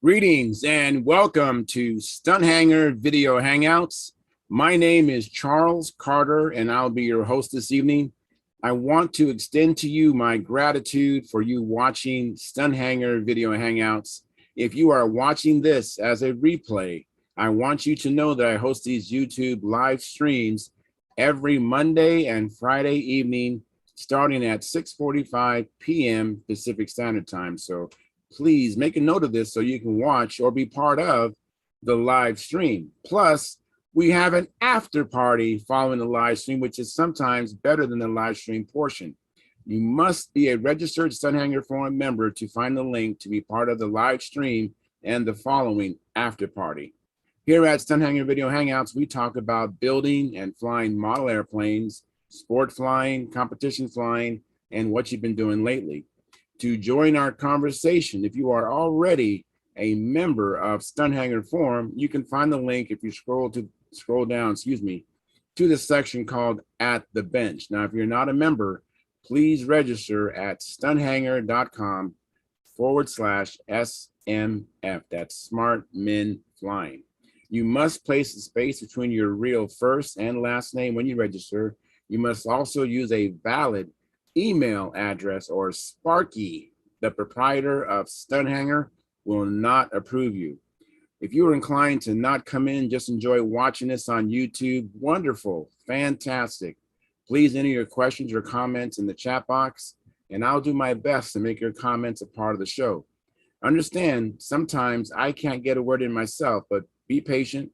Greetings and welcome to StuntHangar Video Hangouts. My name is Charles Carter and I'll be your host this evening. I want to extend to you my gratitude for you watching StuntHangar Video Hangouts. If you are watching this as a replay, I want you to know that I host these YouTube live streams every Monday and Friday evening starting at 6:45 p.m. Pacific Standard Time. So please make a note of this so you can watch or be part of the live stream. Plus, we have an after party following the live stream, which is sometimes better than the live stream portion. You must be a registered StuntHangar Forum member to find the link to be part of the live stream and the following after party. Here at StuntHangar Video Hangouts, we talk about building and flying model airplanes, sport flying, competition flying, and what you've been doing lately. To join our conversation, if you are already a member of StuntHangar Forum, you can find the link if you scroll down, to the section called At the Bench. Now, if you're not a member, please register at stunthangar.com/SMF. That's Smart Men Flying. You must place a space between your real first and last name when you register. You must also use a valid email address or Sparky. The proprietor of StuntHangar will not approve you. If you are inclined to not come in, just enjoy watching this on YouTube, wonderful, fantastic. Please enter your questions or comments in the chat box, and I'll do my best to make your comments a part of the show. Understand, sometimes I can't get a word in myself, but be patient.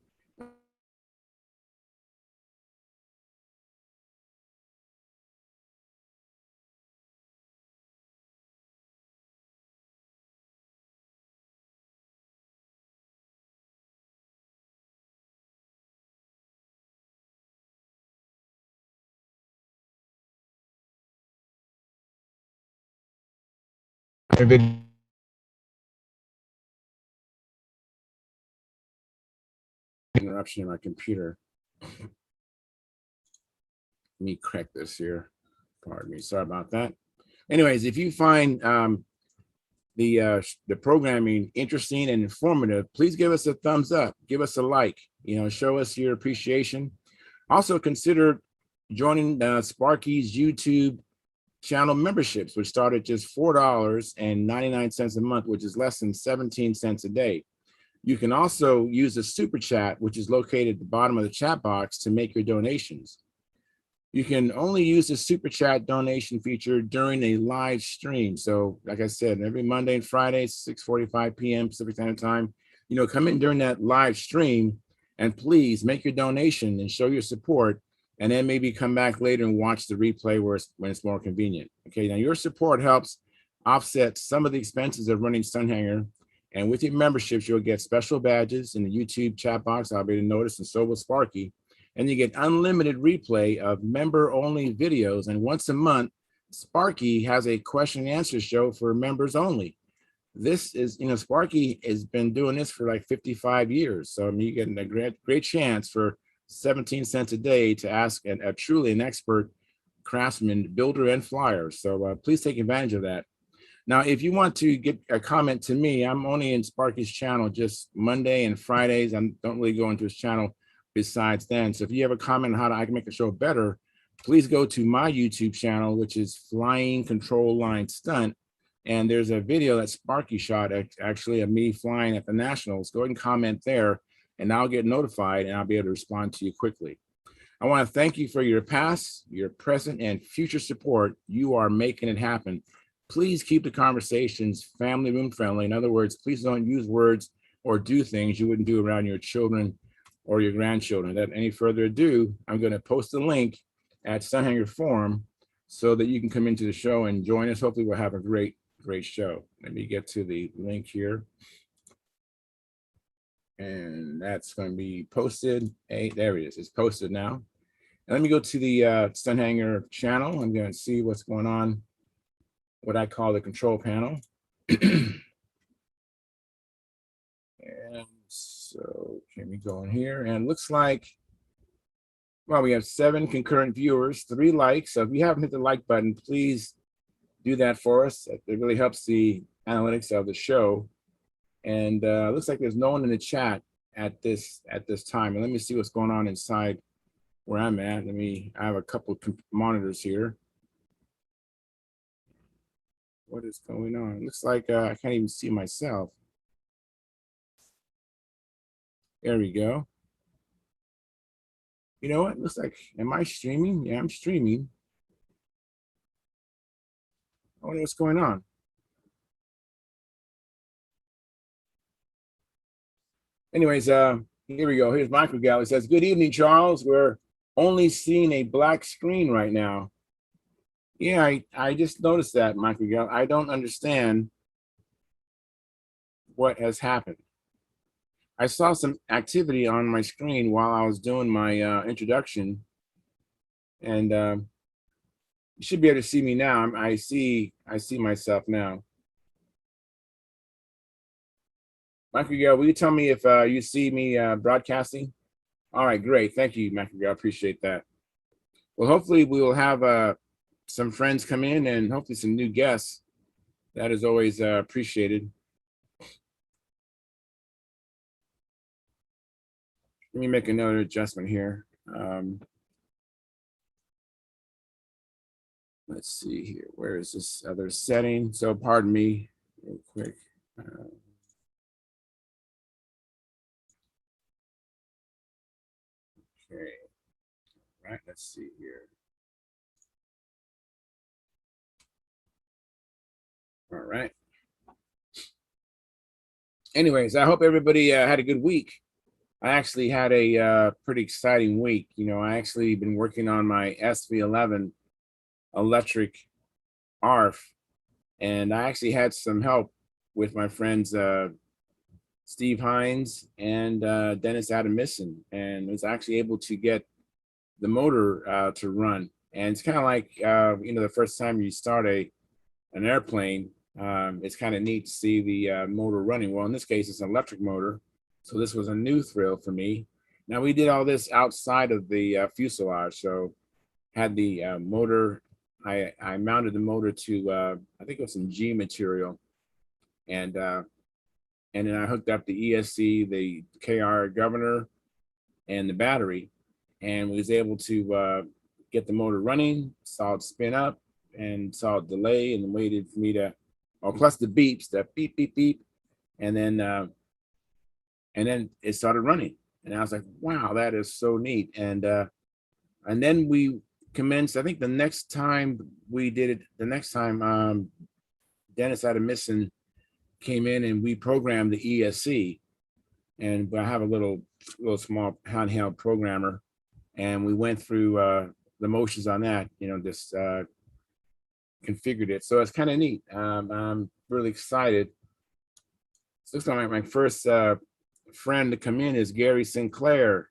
Interruption in my computer. Let me correct this here. Pardon me. Sorry about that. Anyways, if you find the programming interesting and informative, please give us a thumbs up. Give us a like. Show us your appreciation. Also, consider joining Sparky's YouTube channel memberships, which start at just $4.99 a month, which is less than 17 cents a day. You can also use the super chat, which is located at the bottom of the chat box, to make your donations. You can only use the super chat donation feature during a live stream. So like I said, every Monday and Friday, 6:45 p.m. Pacific Standard Time, come in during that live stream and please make your donation and show your support, and then maybe come back later and watch the replay when it's more convenient. Okay, now your support helps offset some of the expenses of running StuntHangar, and with your memberships, you'll get special badges in the YouTube chat box. I'll be able to notice, and so will Sparky. And you get unlimited replay of member-only videos. And once a month, Sparky has a question and answer show for members only. This is, Sparky has been doing this for like 55 years. So you get a great chance for 17 cents a day to ask a truly an expert craftsman, builder, and flyer. So please take advantage of that. Now, if you want to get a comment to me, I'm only in Sparky's channel just Monday and Fridays. I don't really go into his channel besides then. So if you have a comment on how I can make the show better, please go to my YouTube channel, which is Flying Control Line Stunt. And there's a video that Sparky shot, actually, of me flying at the Nationals. Go ahead and comment there, and I'll get notified, and I'll be able to respond to you quickly. I want to thank you for your past, your present, and future support. You are making it happen. Please keep the conversations family room friendly. In other words, please don't use words or do things you wouldn't do around your children or your grandchildren. Without any further ado, I'm going to post a link at StuntHangar Forum so that you can come into the show and join us. Hopefully we'll have a great show. Let me get to the link here. And that's going to be posted. Hey, there it is. It's posted now. And let me go to the StuntHangar channel. I'm going to see what's going on, what I call the control panel. And so can we go in here? And it looks like, well, we have 7 concurrent viewers, 3 likes. So if you haven't hit the like button, please do that for us. It really helps the analytics of the show. And looks like there's no one in the chat at this time. And let me see what's going on inside where I'm at. I have a couple of monitors here. What is going on? It looks like I can't even see myself. There we go. You know what? Looks like, am I streaming? Yeah, I'm streaming. I wonder what's going on. Anyways, here we go. Here's Michael Galley says, good evening, Charles. We're only seeing a black screen right now. Yeah, I just noticed that, Michael Galley. I don't understand what has happened. I saw some activity on my screen while I was doing my introduction, and you should be able to see me now. I see myself now. Michael Gale, will you tell me if you see me broadcasting? All right, great. Thank you, Michael Gale. I appreciate that. Well, hopefully we will have some friends come in and hopefully some new guests. That is always appreciated. Let me make another adjustment here. Let's see here. Where is this other setting? So pardon me real quick. Okay. All right, let's see here. All right. Anyways, I hope everybody had a good week. I actually had a pretty exciting week. You know, I actually been working on my SV11 electric ARF, and I actually had some help with my friends Steve Hines and Dennis Adamissen, and was actually able to get the motor to run. And it's kind of like you know, the first time you start an airplane, it's kind of neat to see the motor running. Well, in this case, it's an electric motor, so this was a new thrill for me. Now, we did all this outside of the fuselage, so had the motor. I mounted the motor to I think it was some G material, and then I hooked up the ESC, the KR governor, and the battery, and was able to get the motor running, saw it spin up, and saw it delay, and waited for me to, oh, plus the beeps, that beep, beep, beep, and then it started running. And I was like, wow, that is so neat. And then we commenced, I think the next time we did it, Dennis Adamissen came in and we programmed the ESC. And I have a little small handheld programmer, and we went through the motions on that, you know, just configured it. So it's kind of neat. I'm really excited. So looks like my first friend to come in is Gary Sinclair.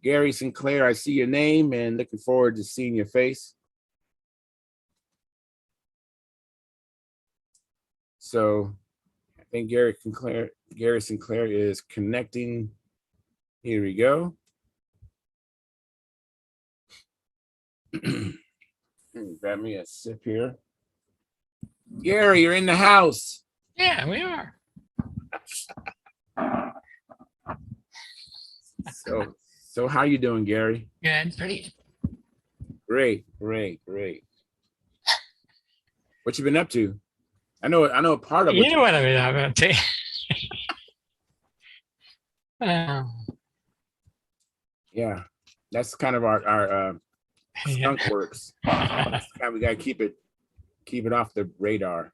Gary Sinclair, I see your name and looking forward to seeing your face. So I think Gary Sinclair is connecting. Here we go. Grab me a sip here. Gary, you're in the house. Yeah, we are. So how you doing, Gary? Good, pretty. Great. What you been up to? I know a part of You know what I mean? I'm going to tell you. Yeah, that's kind of our skunk works. We gotta keep it off the radar.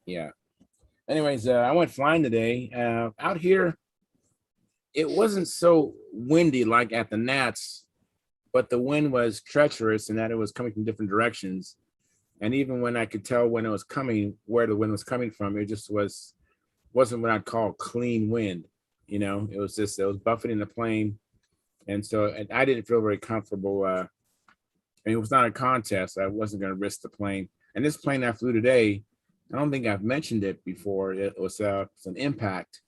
Yeah. Anyways, I went flying today. Out here, it wasn't so windy like at the Nats, but the wind was treacherous in that it was coming from different directions. And even when I could tell when it was coming, where the wind was coming from, it just wasn't what I'd call clean wind. You know, it was buffeting the plane. And so I didn't feel very comfortable. And it was not a contest. I wasn't going to risk the plane. And this plane I flew today, I don't think I've mentioned it before. It was an impact.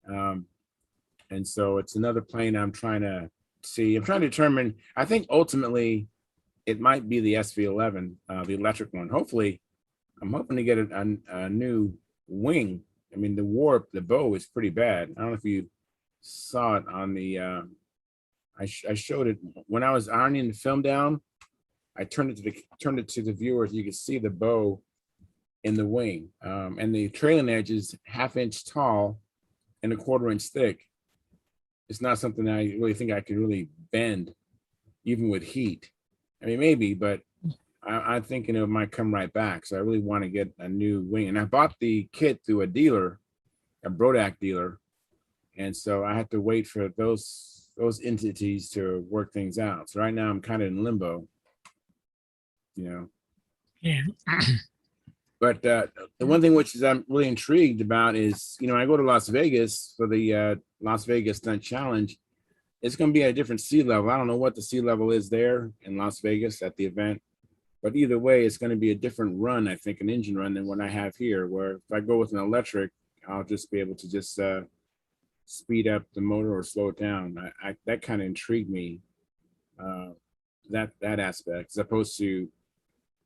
And so it's another plane I'm trying to see. I'm trying to determine, I think ultimately it might be the SV11, the electric one. Hopefully, I'm hoping to get a new wing I mean, the warp, the bow is pretty bad. I don't know if you saw it on the. I showed it when I was ironing the film down. I turned it to the viewers. You could see the bow in the wing, and the trailing edge is 1/2 inch tall and 1/4 inch thick. It's not something I really think I could really bend, even with heat. I mean, maybe, but I'm thinking it might come right back. So I really want to get a new wing. And I bought the kit through a dealer, a Brodak dealer. And so I have to wait for those entities to work things out. So right now I'm kind of in limbo, you know. Yeah. But the one thing which is I'm really intrigued about is, you know, I go to Las Vegas for the Las Vegas Stunt Challenge. It's going to be at a different sea level. I don't know what the sea level is there in Las Vegas at the event. But either way, it's going to be a different run, I think, an engine run than what I have here, where if I go with an electric, I'll just be able to just speed up the motor or slow it down. That kind of intrigued me, that aspect, as opposed to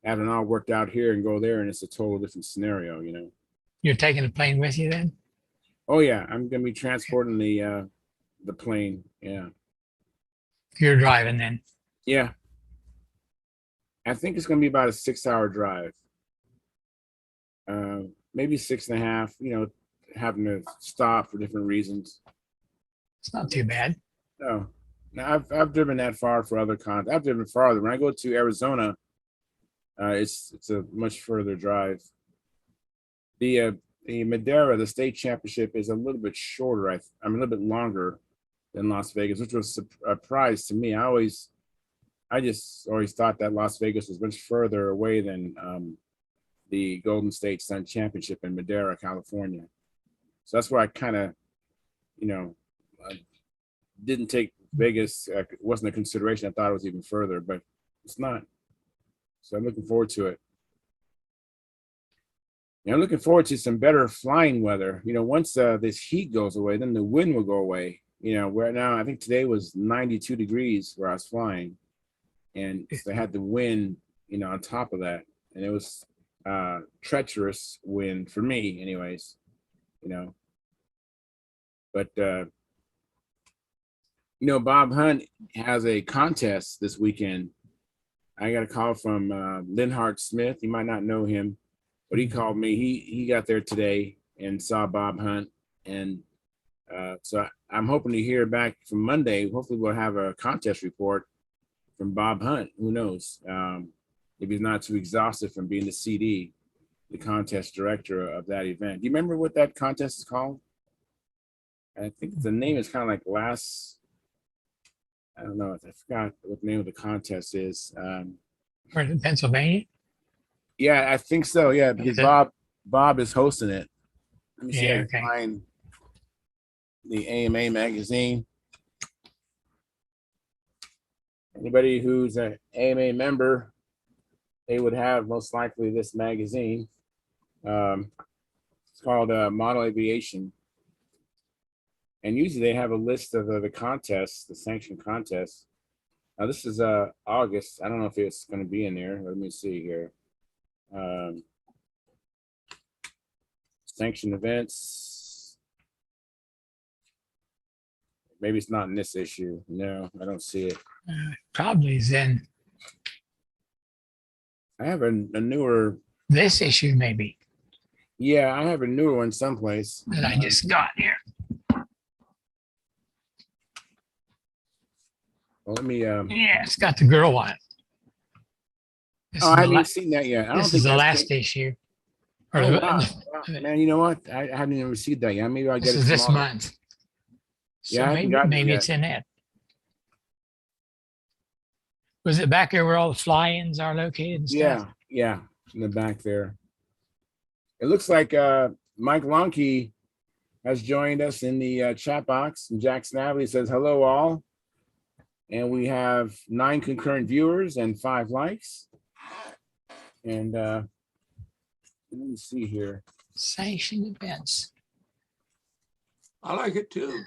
having it all worked out here and go there, and it's a total different scenario, you know. You're taking the plane with you then? Oh, yeah, I'm going to be transporting the plane, yeah. You're driving then? Yeah. I think it's going to be about a 6-hour drive. Maybe 6.5, you know, having to stop for different reasons. It's not too bad. No, now I've driven that far for other cons. I've driven farther. When I go to Arizona, it's a much further drive. The Madeira, the state championship, is a little bit shorter. I'm a little bit longer than Las Vegas, which was a surprise to me. I just always thought that Las Vegas was much further away than the Golden State Stunt Championship in Madeira, California. So that's why I kind of, you know, didn't take Vegas. It wasn't a consideration. I thought it was even further, but it's not. So I'm looking forward to it. And I'm looking forward to some better flying weather. You know, once this heat goes away, then the wind will go away. You know, where now I think today was 92 degrees where I was flying. And they had the wind, you know, on top of that. And it was treacherous wind for me anyways, you know. But, you know, Bob Hunt has a contest this weekend. I got a call from Linhart Smith. You might not know him, but he called me. He got there today and saw Bob Hunt. And so I'm hoping to hear back from Monday. Hopefully we'll have a contest report from Bob Hunt. Who knows? If he's not too exhausted from being the CD, the contest director of that event. Do you remember what that contest is called? I think the name is kind of like I don't know. I forgot what the name of the contest is. Where's in Pennsylvania? Yeah, I think so. Yeah, because Bob is hosting it. Let me see if I can find the AMA magazine. Anybody who's an AMA member, they would have most likely this magazine. It's called Model Aviation. And usually they have a list of the contests, the sanctioned contests. Now this is August. I don't know if it's going to be in there. Let me see here. Sanctioned events. Maybe it's not in this issue. No, I don't see it. Probably is in I have a newer. this issue, maybe, Yeah, I have a newer one someplace. that I just got here. Well, let me. Yeah, it's got the girl on it. This Oh, is I the haven't la- even seen that yet. I don't this think is the that's last been- issue. Or Oh, the- wow. Wow. Man, you know what? I haven't even received that yet. Maybe I'll get this it is this tomorrow. month. So Yeah, I haven't maybe gotten it maybe yet. it's in it. Was it back there where all the fly-ins are located and stuff? Yeah, in the back there. It looks like Mike Lonke has joined us in the chat box. And Jack Snavely says, hello all. And we have 9 concurrent viewers and 5 likes. And let me see here. Sanctioned events. I like it too.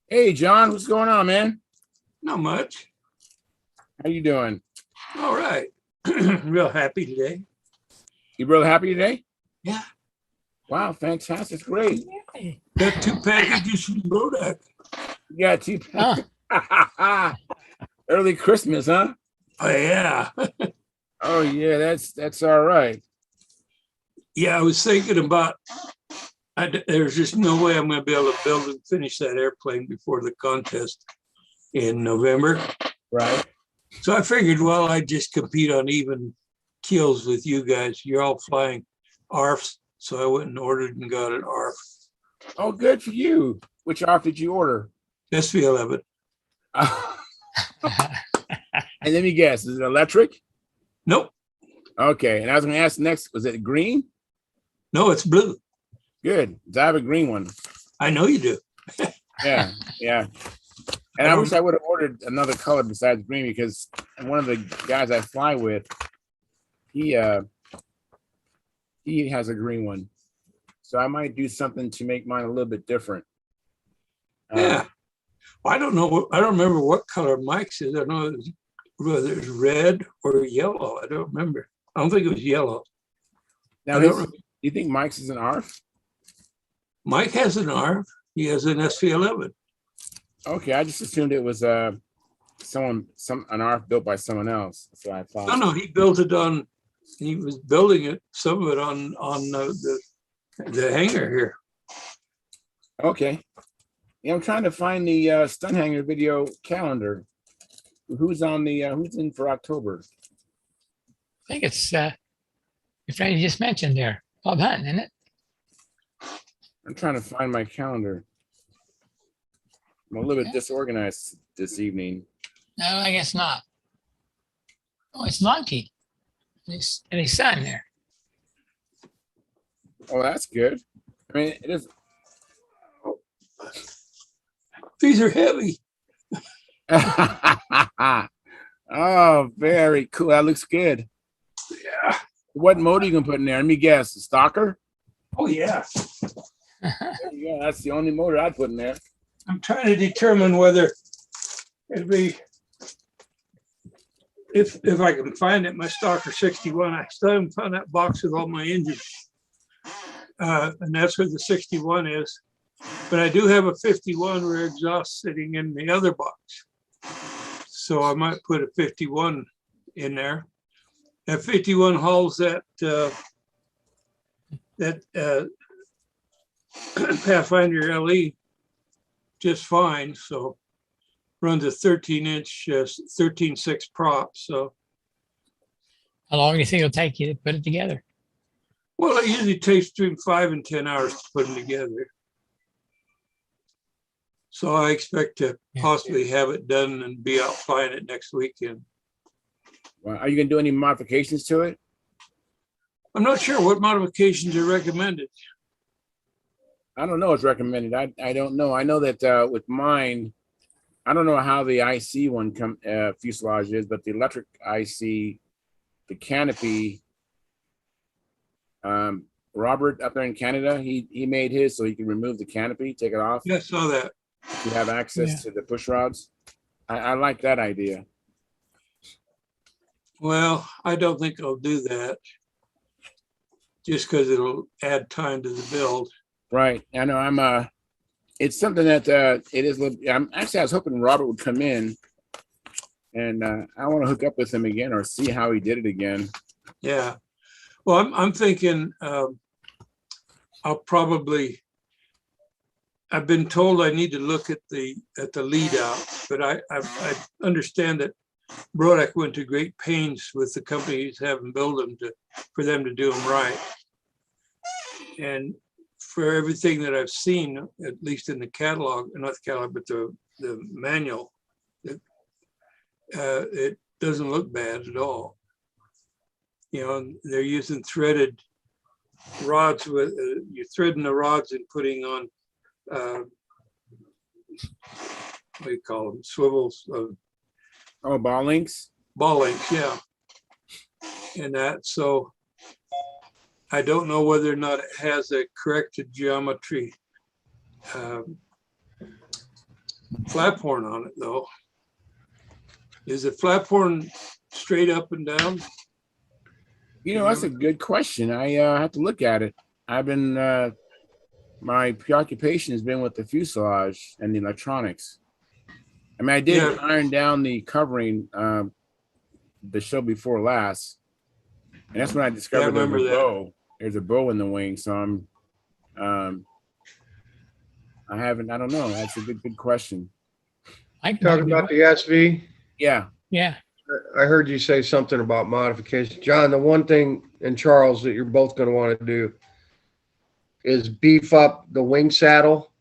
Hey, John, what's going on, man? Not much. How you doing? All right. Real happy today. You real happy today? Yeah. Wow, fantastic. Great. Yay. Got 2 packages from Brodak. You got two. Huh. Early Christmas, huh? Oh, yeah. Oh yeah, that's all right. Yeah, I was thinking about, there's just no way I'm going to be able to build and finish that airplane before the contest in November. Right. So I figured, well, I'd just compete on even keels with you guys. You're all flying ARFs. So I went and ordered and got an ARF. Oh, good for you. Which ARF did you order? SV11. And let me guess, is it electric? Nope. Okay. And I was going to ask next, was it green? No, it's blue. Good. 'Cause I have a green one. I know you do. Yeah. Yeah. And I wish I would have ordered another color besides green because one of the guys I fly with, he has a green one. So I might do something to make mine a little bit different. Yeah. Well, I don't know. I don't remember what color Mike's is. I don't know whether it's red or yellow. I don't remember. I don't think it was yellow. Now, do you think Mike's is an ARF? Mike has an ARF. He has an SV11. Okay, I just assumed it was an ARF built by someone else. So I thought. No, he built it on. He was building it, some of it on the hangar here. Okay. Yeah, I'm trying to find the StuntHangar video calendar. Who's in for October? I think it's your friend you just mentioned there, Bob Hunt, isn't it? I'm trying to find my calendar. I'm a little bit disorganized this evening. No, I guess not. Oh, it's Monkey and his son there. Oh, that's good. I mean, it is. These are heavy. Oh, very cool. That looks good. Yeah. What motor you gonna put in there? Let me guess. A stalker? Oh yeah. There you go. That's the only motor I'd put in there. I'm trying to determine whether it'd be if I can find it. My Stalker 61. I still haven't found that box with all my engines, and that's where the 61 is. But I do have a 51 rear exhaust sitting in the other box, so I might put a 51 in there. That 51 hauls that Pathfinder LE just fine. So runs a 13-inch 13.6 prop. So How long do you think it'll take you to put it together? well, it usually takes between 5 and 10 hours to put them together. So I expect to possibly have it done and be out flying it next weekend. Well, are you gonna do any modifications to it? I'm not sure what modifications are recommended. I don't know. It's recommended. I don't know. I know that with mine, I don't know how the IC one fuselage is, but the electric IC, the canopy. Robert up there in Canada, he made his so he can remove the canopy, take it off. Yeah, I saw that. You have access to the push rods. I like that idea. Well, I don't think I'll do that just because it'll add time to the build. Right. I know. It's something that it is. I was hoping Robert would come in, and I want to hook up with him again or see how he did it again. Yeah. Well, I'm thinking I'll probably. I've been told I need to look at the lead out, but I understand that Brodak went to great pains with the companies having built them for them to do them right. And for everything that I've seen, at least in the catalog, not the catalog, but the manual, it doesn't look bad at all. You know, they're using threaded rods with you're threading the rods and putting on what do you call them? Swivels. Ball links. Ball links, yeah. And that, so I don't know whether or not it has a corrected geometry flap horn on it, though. Is the flap horn straight up and down? You know, that's a good question. I have to look at it. I've been my preoccupation has been with the fuselage and the electronics. I mean, I did Yeah. iron down the covering the show before last, and that's when I discovered there was remember a that. bow. There's a bow in the wing, so I haven't. I don't know. That's a good question. I Talking about the SV, Yeah. yeah. I heard you say something about modification. John, the one thing, and Charles, that you're both going to want to do is beef up the wing saddle,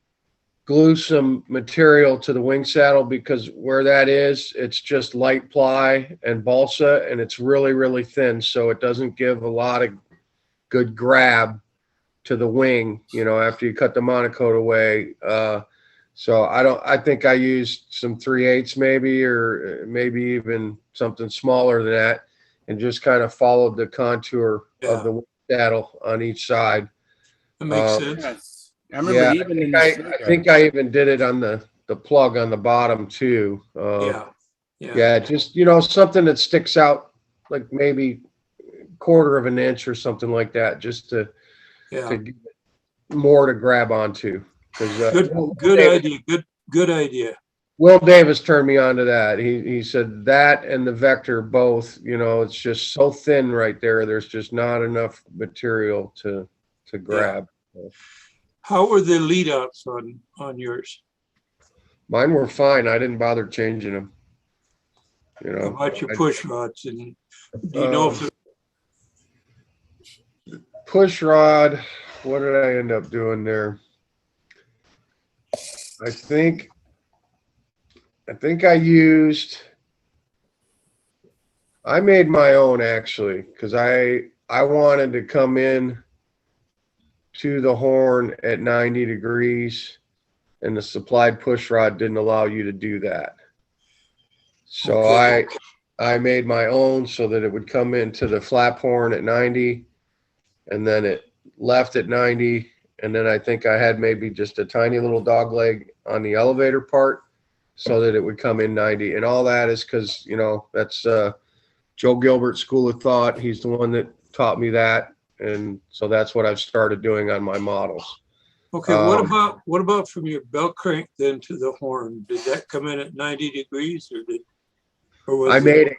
glue some material to the wing saddle, because where that is, it's just light ply and balsa, and it's really, really thin. So it doesn't give a lot of good grab to the wing, after you cut the monocoat away. So I think I used some 3/8 maybe, or maybe even something smaller than that, and just kind of followed the contour of the saddle on each side. That makes sense. Yes. I remember even in the I think I even did it on the plug on the bottom too. Yeah. Just, something that sticks out, like maybe quarter of an inch or something like that, just to give it more to grab onto. Good idea. Good idea. Will Davis turned me on to that. He said that and the Vector both, it's just so thin right there. There's just not enough material to grab. How were the lead outs on yours? Mine were fine. I didn't bother changing them. How about your push rods? And do you know if push rod, what did I end up doing there? I think I made my own, actually, because I wanted to come in to the horn at 90 degrees, and the supplied push rod didn't allow you to do that. So I made my own so that it would come into the flap horn at 90, and then it left at 90. And then I think I had maybe just a tiny little dog leg on the elevator part so that it would come in 90. And all that is because, that's Joe Gilbert's school of thought. He's the one that taught me that. And so that's what I've started doing on my models. Okay, what about from your belt crank then to the horn? Did that come in at 90 degrees I made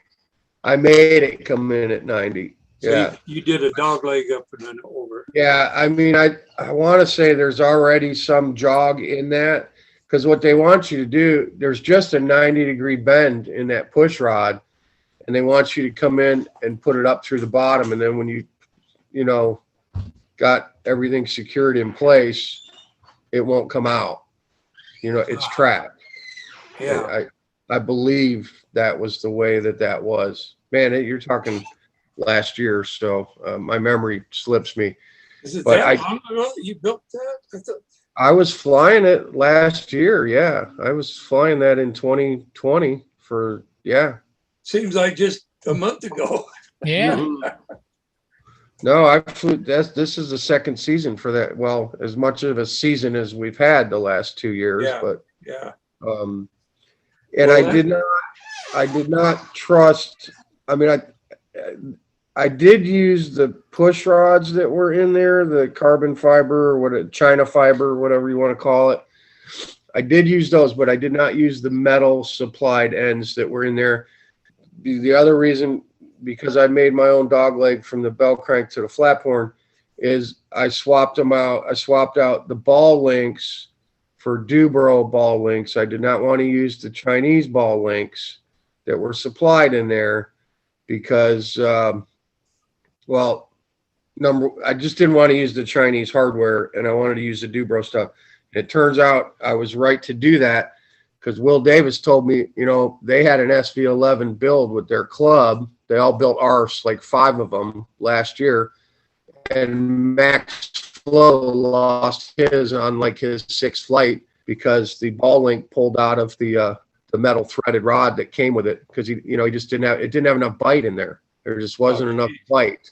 it come in at 90. So yeah. You did a dog leg up and then over. Yeah, I mean, I want to say there's already some jog in that, because what they want you to do, there's just a 90-degree bend in that push rod, and they want you to come in and put it up through the bottom, and then when you got everything secured in place, it won't come out. It's trapped. Yeah. I believe that was the way that was. Man, you're talking last year, so my memory slips me. Is it But that long ago that you built that? I was flying it last year. Yeah, I was flying that in 2020 for Seems like just a month ago. Yeah. No, I flew. This is the second season for that. Well, as much of a season as we've had the last 2 years, but and I did not trust. I mean, I did use the push rods that were in there, the carbon fiber or China fiber, whatever you want to call it. I did use those, but I did not use the metal supplied ends that were in there. The other reason, because I made my own dog leg from the bell crank to the flap horn, is I swapped them out. I swapped out the ball links for Dubro ball links. I did not want to use the Chinese ball links that were supplied in there because, I just didn't want to use the Chinese hardware, and I wanted to use the Dubro stuff. It turns out I was right to do that, because Will Davis told me, they had an SV11 build with their club. They all built ours, like 5 of them last year. And Max Flo lost his on like his 6th flight because the ball link pulled out of the metal threaded rod that came with it, because he just didn't have enough bite in there. There just wasn't enough bite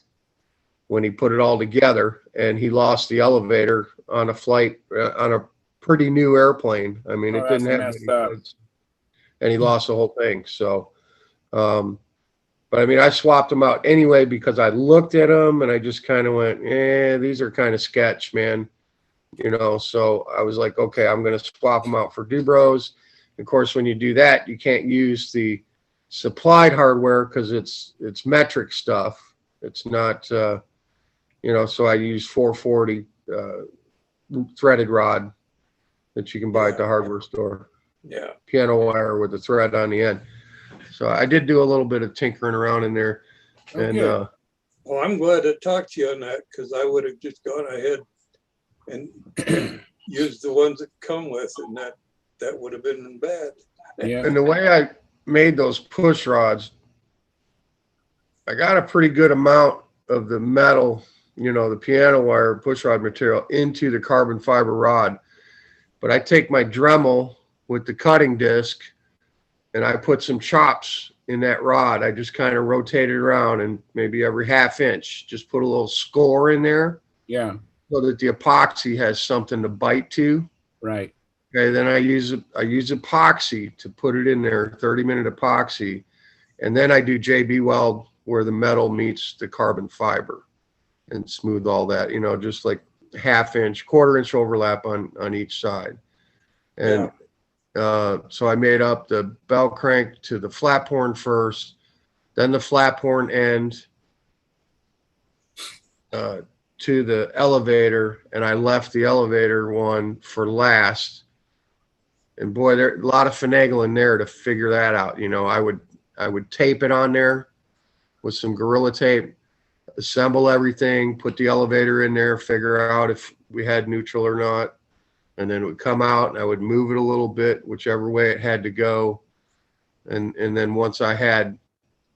when he put it all together, and he lost the elevator on a flight on a pretty new airplane. I mean, it didn't have any flights, and he lost the whole thing. So, But I mean, I swapped them out anyway because I looked at them and I just kind of went, these are kind of sketch, man. You know, so I was like, okay, I'm going to swap them out for Dubros. Of course, when you do that, you can't use the supplied hardware because it's metric stuff. It's not, you know, so I use 440 threaded rod that you can buy at the hardware store. Yeah. Piano wire with the thread on the end. So I did do a little bit of tinkering around in there. And well, I'm glad I talked to you on that because I would have just gone ahead and used the ones that come with, and that would have been bad. Yeah. And the way I made those push rods, I got a pretty good amount of the metal, you know, the piano wire push rod material into the carbon fiber rod. But I take my Dremel with the cutting disc and I put some chops in that rod. I just kind of rotate it around, and maybe every half inch, just put a little score in there. Yeah. So that the epoxy has something to bite to. Right. Okay, then I use epoxy to put it in there, 30-minute epoxy. And then I do JB weld where the metal meets the carbon fiber and smooth all that, you know, just like half inch, quarter inch overlap on each side. And so I made up the bell crank to the flap horn first, then the flap horn end to the elevator, and I left the elevator one for last. And boy, there's a lot of finagling there to figure that out. You know, I would tape it on there with some Gorilla tape, assemble everything, put the elevator in there, figure out if we had neutral or not. And then it would come out and I would move it a little bit, whichever way it had to go. And then once I had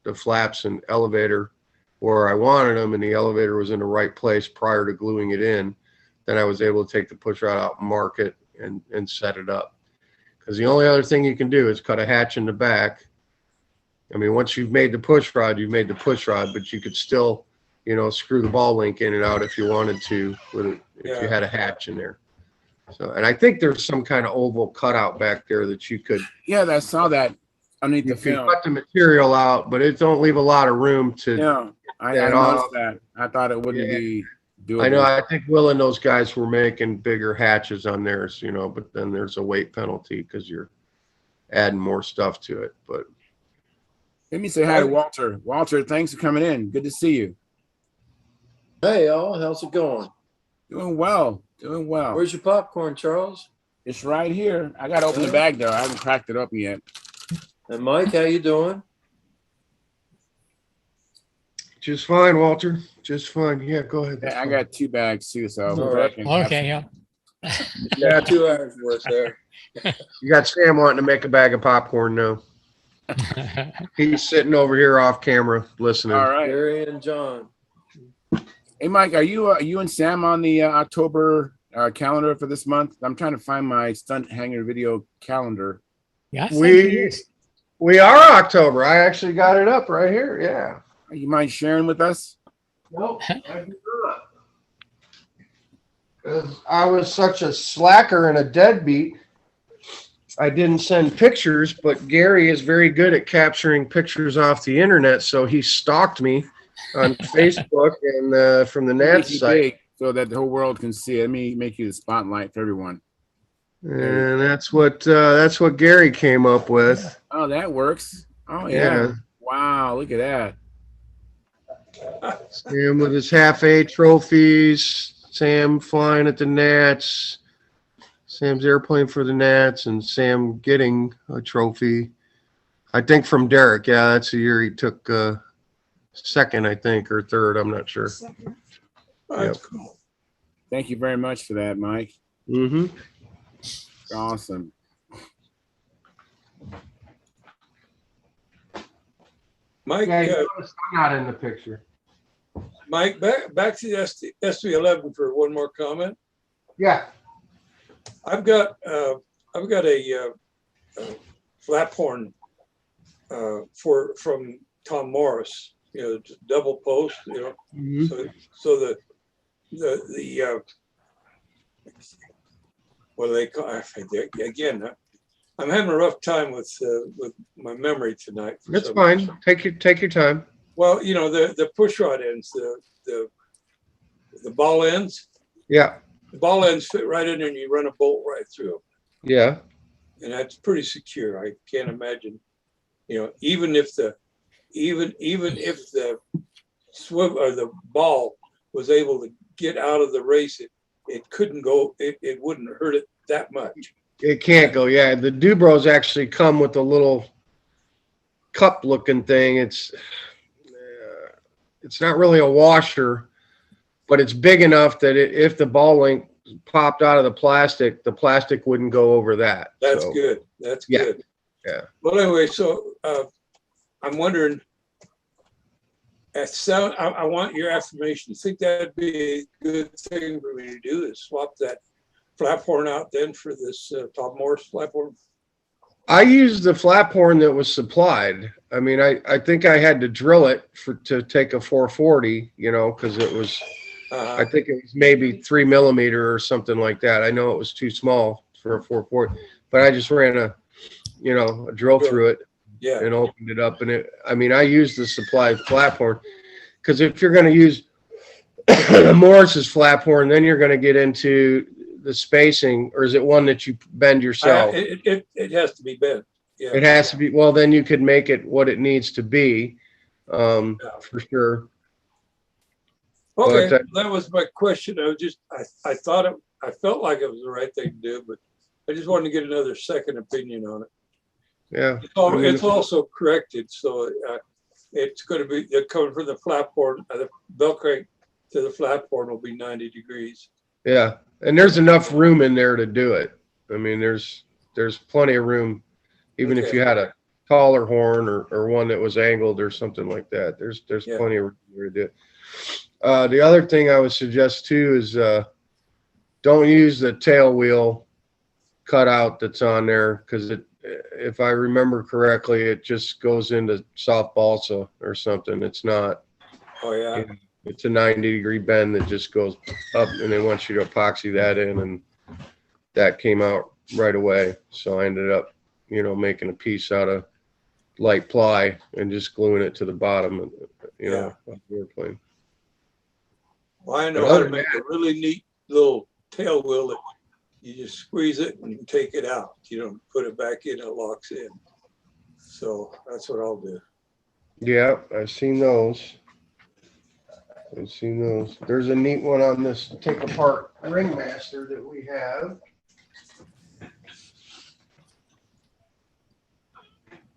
the flaps and elevator where I wanted them and the elevator was in the right place prior to gluing it in, then I was able to take the push rod out, mark it, and set it up. Because the only other thing you can do is cut a hatch in the back. I mean, once you've made the push rod, you've made the push rod, but you could still, you know, screw the ball link in and out if you wanted to, if you had a hatch in there. So, and I think there's some kind of oval cutout back there that you could. Yeah, I saw that underneath You the can film. cut the material out, but it don't leave a lot of room to. Yeah, I that noticed off. that. I thought it wouldn't be doable. I know. I think Will and those guys were making bigger hatches on theirs, you know, but then there's a weight penalty because you're adding more stuff to it. But Let me say hi to Walter. Walter, thanks for coming in. Good to see you. Hey, y'all. How's it going? Doing well. Doing well. Where's your popcorn, Charles? It's right here. I got to open the bag, though. I haven't cracked it up yet. And Mike, how you doing? just fine, Walter. Just fine. Yeah, go ahead. I got 2 bags, too, so. All right. Okay, yeah. Yeah, 2 hours worth there. You got Sam wanting to make a bag of popcorn now. He's sitting over here off camera listening. All right. Gary and John. Hey, Mike, are you and Sam on the October calendar for this month? I'm trying to find my StuntHangar video calendar. Yeah, We are October. I actually got it up right here. Yeah. You mind sharing with us? Nope, I do not. Because I was such a slacker and a deadbeat, I didn't send pictures, but Gary is very good at capturing pictures off the internet, so he stalked me on Facebook and from the Make Nats you site. big so that the whole world can see it. Let me make you the spotlight for everyone. And that's what Gary came up with. Oh, that works. Oh, yeah. Yeah. Wow, look at that. Sam with his half-A trophies, Sam flying at the Nats, Sam's airplane for the Nats, and Sam getting a trophy. I think from Derek. Yeah, that's the year he took second, I think, or third. I'm not sure. That's cool. Thank you very much for that, Mike. Mm-hmm. Awesome. Mike, Yeah, you notice I'm not in the picture. Mike, back to the SB11 for one more comment. Yeah. I've got a flap horn from Tom Morris, you know, double post, you know. Mm-hmm. So the what do they call again? I'm having a rough time with my memory tonight. for That's some fine. reason. Take your time. Well, you know, the push rod ends, the ball ends, Yeah. the ball ends fit right in there and you run a bolt right through them. Yeah. And that's pretty secure. I can't imagine, you know, even if the swivel or the ball was able to get out of the race, it couldn't go, it wouldn't hurt it that much. It can't go. Yeah. The Dubros actually come with a little cup looking thing. It's not really a washer, but it's big enough that if the ball link popped out of the plastic wouldn't go over that. That's So, good. That's yeah. good. Yeah. Well, anyway, so I'm wondering, I want your affirmation. Think that'd be a good thing for me to do, is swap that flap horn out then for this Tom Morris flap horn? I used the flap horn that was supplied. I mean, I think I had to drill it to take a 440, you know, because it was, I think it was maybe 3 millimeter or something like that. I know it was too small for a 440, but I just ran a drill through it. Yeah. And opened it up. And I mean, I used the supplied flap horn because if you're going to use Morris's flap horn, then you're going to get into the spacing, or is it one that you bend yourself? It has to be bent. Yeah. It has to be. Well, then you could make it what it needs to be, for sure. Okay, But, that was my question. I felt like it was the right thing to do, but I just wanted to get another second opinion on it. Yeah. It's also corrected, so it's going to be, they're coming from the flap horn, the bell crank to the flap horn will be 90 degrees. Yeah. And there's enough room in there to do it. I mean, there's plenty of room, even if you had a taller horn or one that was angled or something like that. There's plenty of room there to do it. The other thing I would suggest too is don't use the tail wheel cutout that's on there, because if I remember correctly, it just goes into soft balsa or something. It's not. Oh yeah. It's a 90-degree bend that just goes up, and they want you to epoxy that in, and that came out right away. So I ended up, making a piece out of light ply and just gluing it to the bottom, of the airplane. Well, I know how to make a really neat little tail wheel that you just squeeze it and you take it out. You don't put it back in, it locks in. So that's what I'll do. Yeah, I've seen those. There's a neat one on this take apart ringmaster that we have.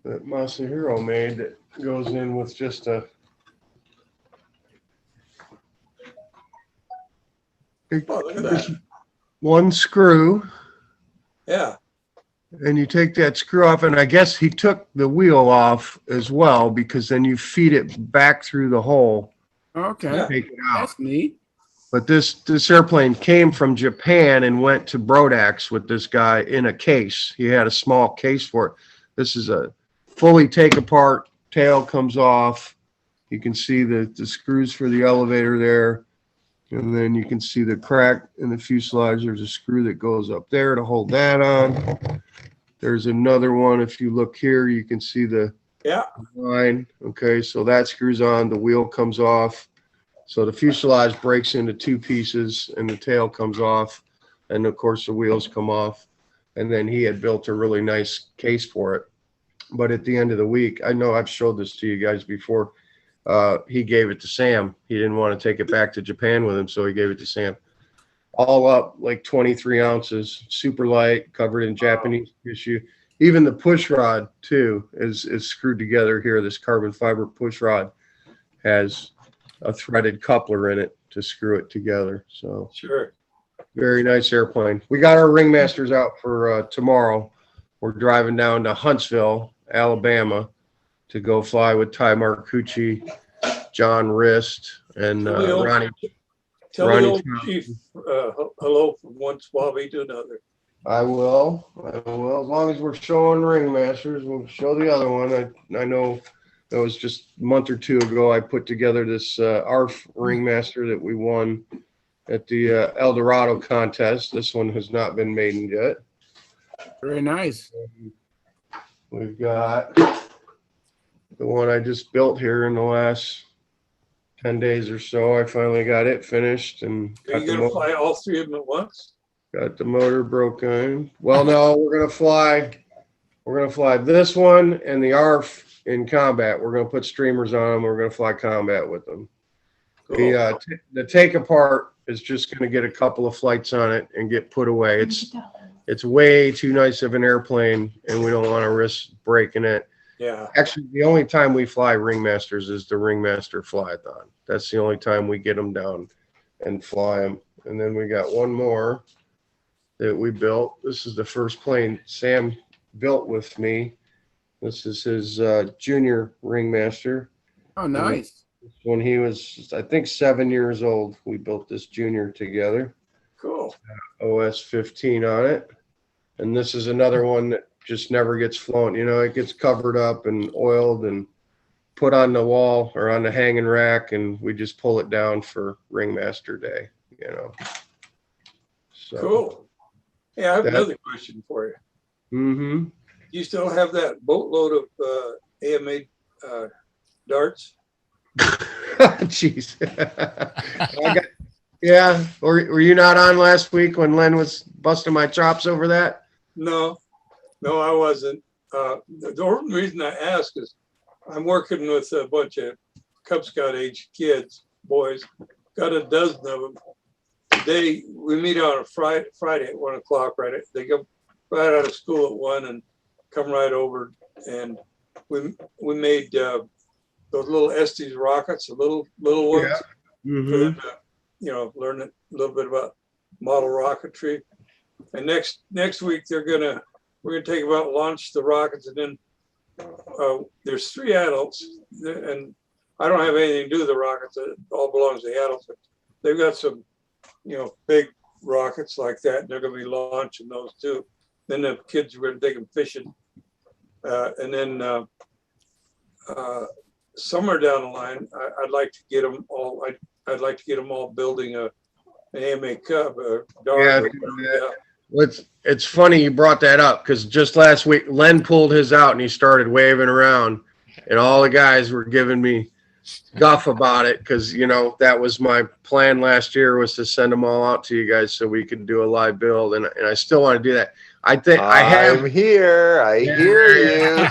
That Masahiro made that goes in with just Look at that. one screw. Yeah. And you take that screw off, and I guess he took the wheel off as well, because then you feed it back through the hole. Okay. Take it out. That's neat. But this airplane came from Japan and went to Brodax with this guy in a case. He had a small case for it. This is a fully take apart, tail comes off. You can see the screws for the elevator there. And then you can see the crack in the fuselage. There's a screw that goes up there to hold that on. There's another one. If you look here, you can see the line. Okay, so that screws on, the wheel comes off. So the fuselage breaks into two pieces and the tail comes off. And of course the wheels come off. And then he had built a really nice case for it. But at the end of the week, I know I've showed this to you guys before. He gave it to Sam. He didn't want to take it back to Japan with him, so he gave it to Sam. All up like 23 ounces, super light, covered in Japanese tissue. Even the push rod too is screwed together here. This carbon fiber push rod has a threaded coupler in it to screw it together. So Sure. very nice airplane. We got our ringmasters out for tomorrow. We're driving down to Huntsville, Alabama, to go fly with Ty Marcucci, John Rist, and Ronnie. Tell the old chief hello from one swabby to another. I will. As long as we're showing ringmasters, we'll show the other one. I know that was just a month or two ago. I put together this ARF ringmaster that we won at the El Dorado contest. This one has not been made yet. Very nice. We've got the one I just built here in the last 10 days or so. I finally got it finished and Are you gonna fly all three of them at once? got the motor broken. Well, no, we're gonna fly this one and the ARF in combat. We're gonna put streamers on them. We're gonna fly combat with them. Cool. The take apart is just gonna get a couple of flights on it and get put away. It's way too nice of an airplane, and we don't want to risk breaking it. Yeah. Actually, the only time we fly Ringmasters is the Ringmaster Fly-a-thon. That's the only time we get them down and fly them. And then we got one more that we built. This is the first plane Sam built with me. This is his junior Ringmaster. Oh, nice. When he was, I think, 7 years old, we built this junior together. Cool. OS 15 on it. And this is another one that just never gets flown. You know, it gets covered up and oiled and put on the wall or on the hanging rack, and we just pull it down for Ringmaster Day, you know. So, Cool. Yeah, I have another question for you. Mm-hmm. Do you still have that boatload of AMA darts? Jeez. Yeah. Were you not on last week when Len was busting my chops over that? No, I wasn't. The only reason I ask is I'm working with a bunch of Cub Scout age kids, boys, got a dozen of them. Today, we meet on a Friday at 1 o'clock, right? They go right out of school at 1 and come right over. And we made those little Estes rockets, the little ones, Yeah. Mm-hmm. for them to, learn a little bit about model rocketry. And next week we're gonna take them out and launch the rockets, and then there's 3 adults, and I don't have anything to do with the rockets. It all belongs to the adults. But they've got some, big rockets like that, and they're gonna be launching those too. Then the kids are gonna take them fishing, and then somewhere down the line, I'd like to get them all. I'd like to get them all building an AMA Cub. Yeah. Well, it's funny you brought that up, because just last week Len pulled his out and he started waving around, and all the guys were giving me guff about it, because that was my plan last year, was to send them all out to you guys so we could do a live build, and I still want to do that. I think I'm here. I hear you.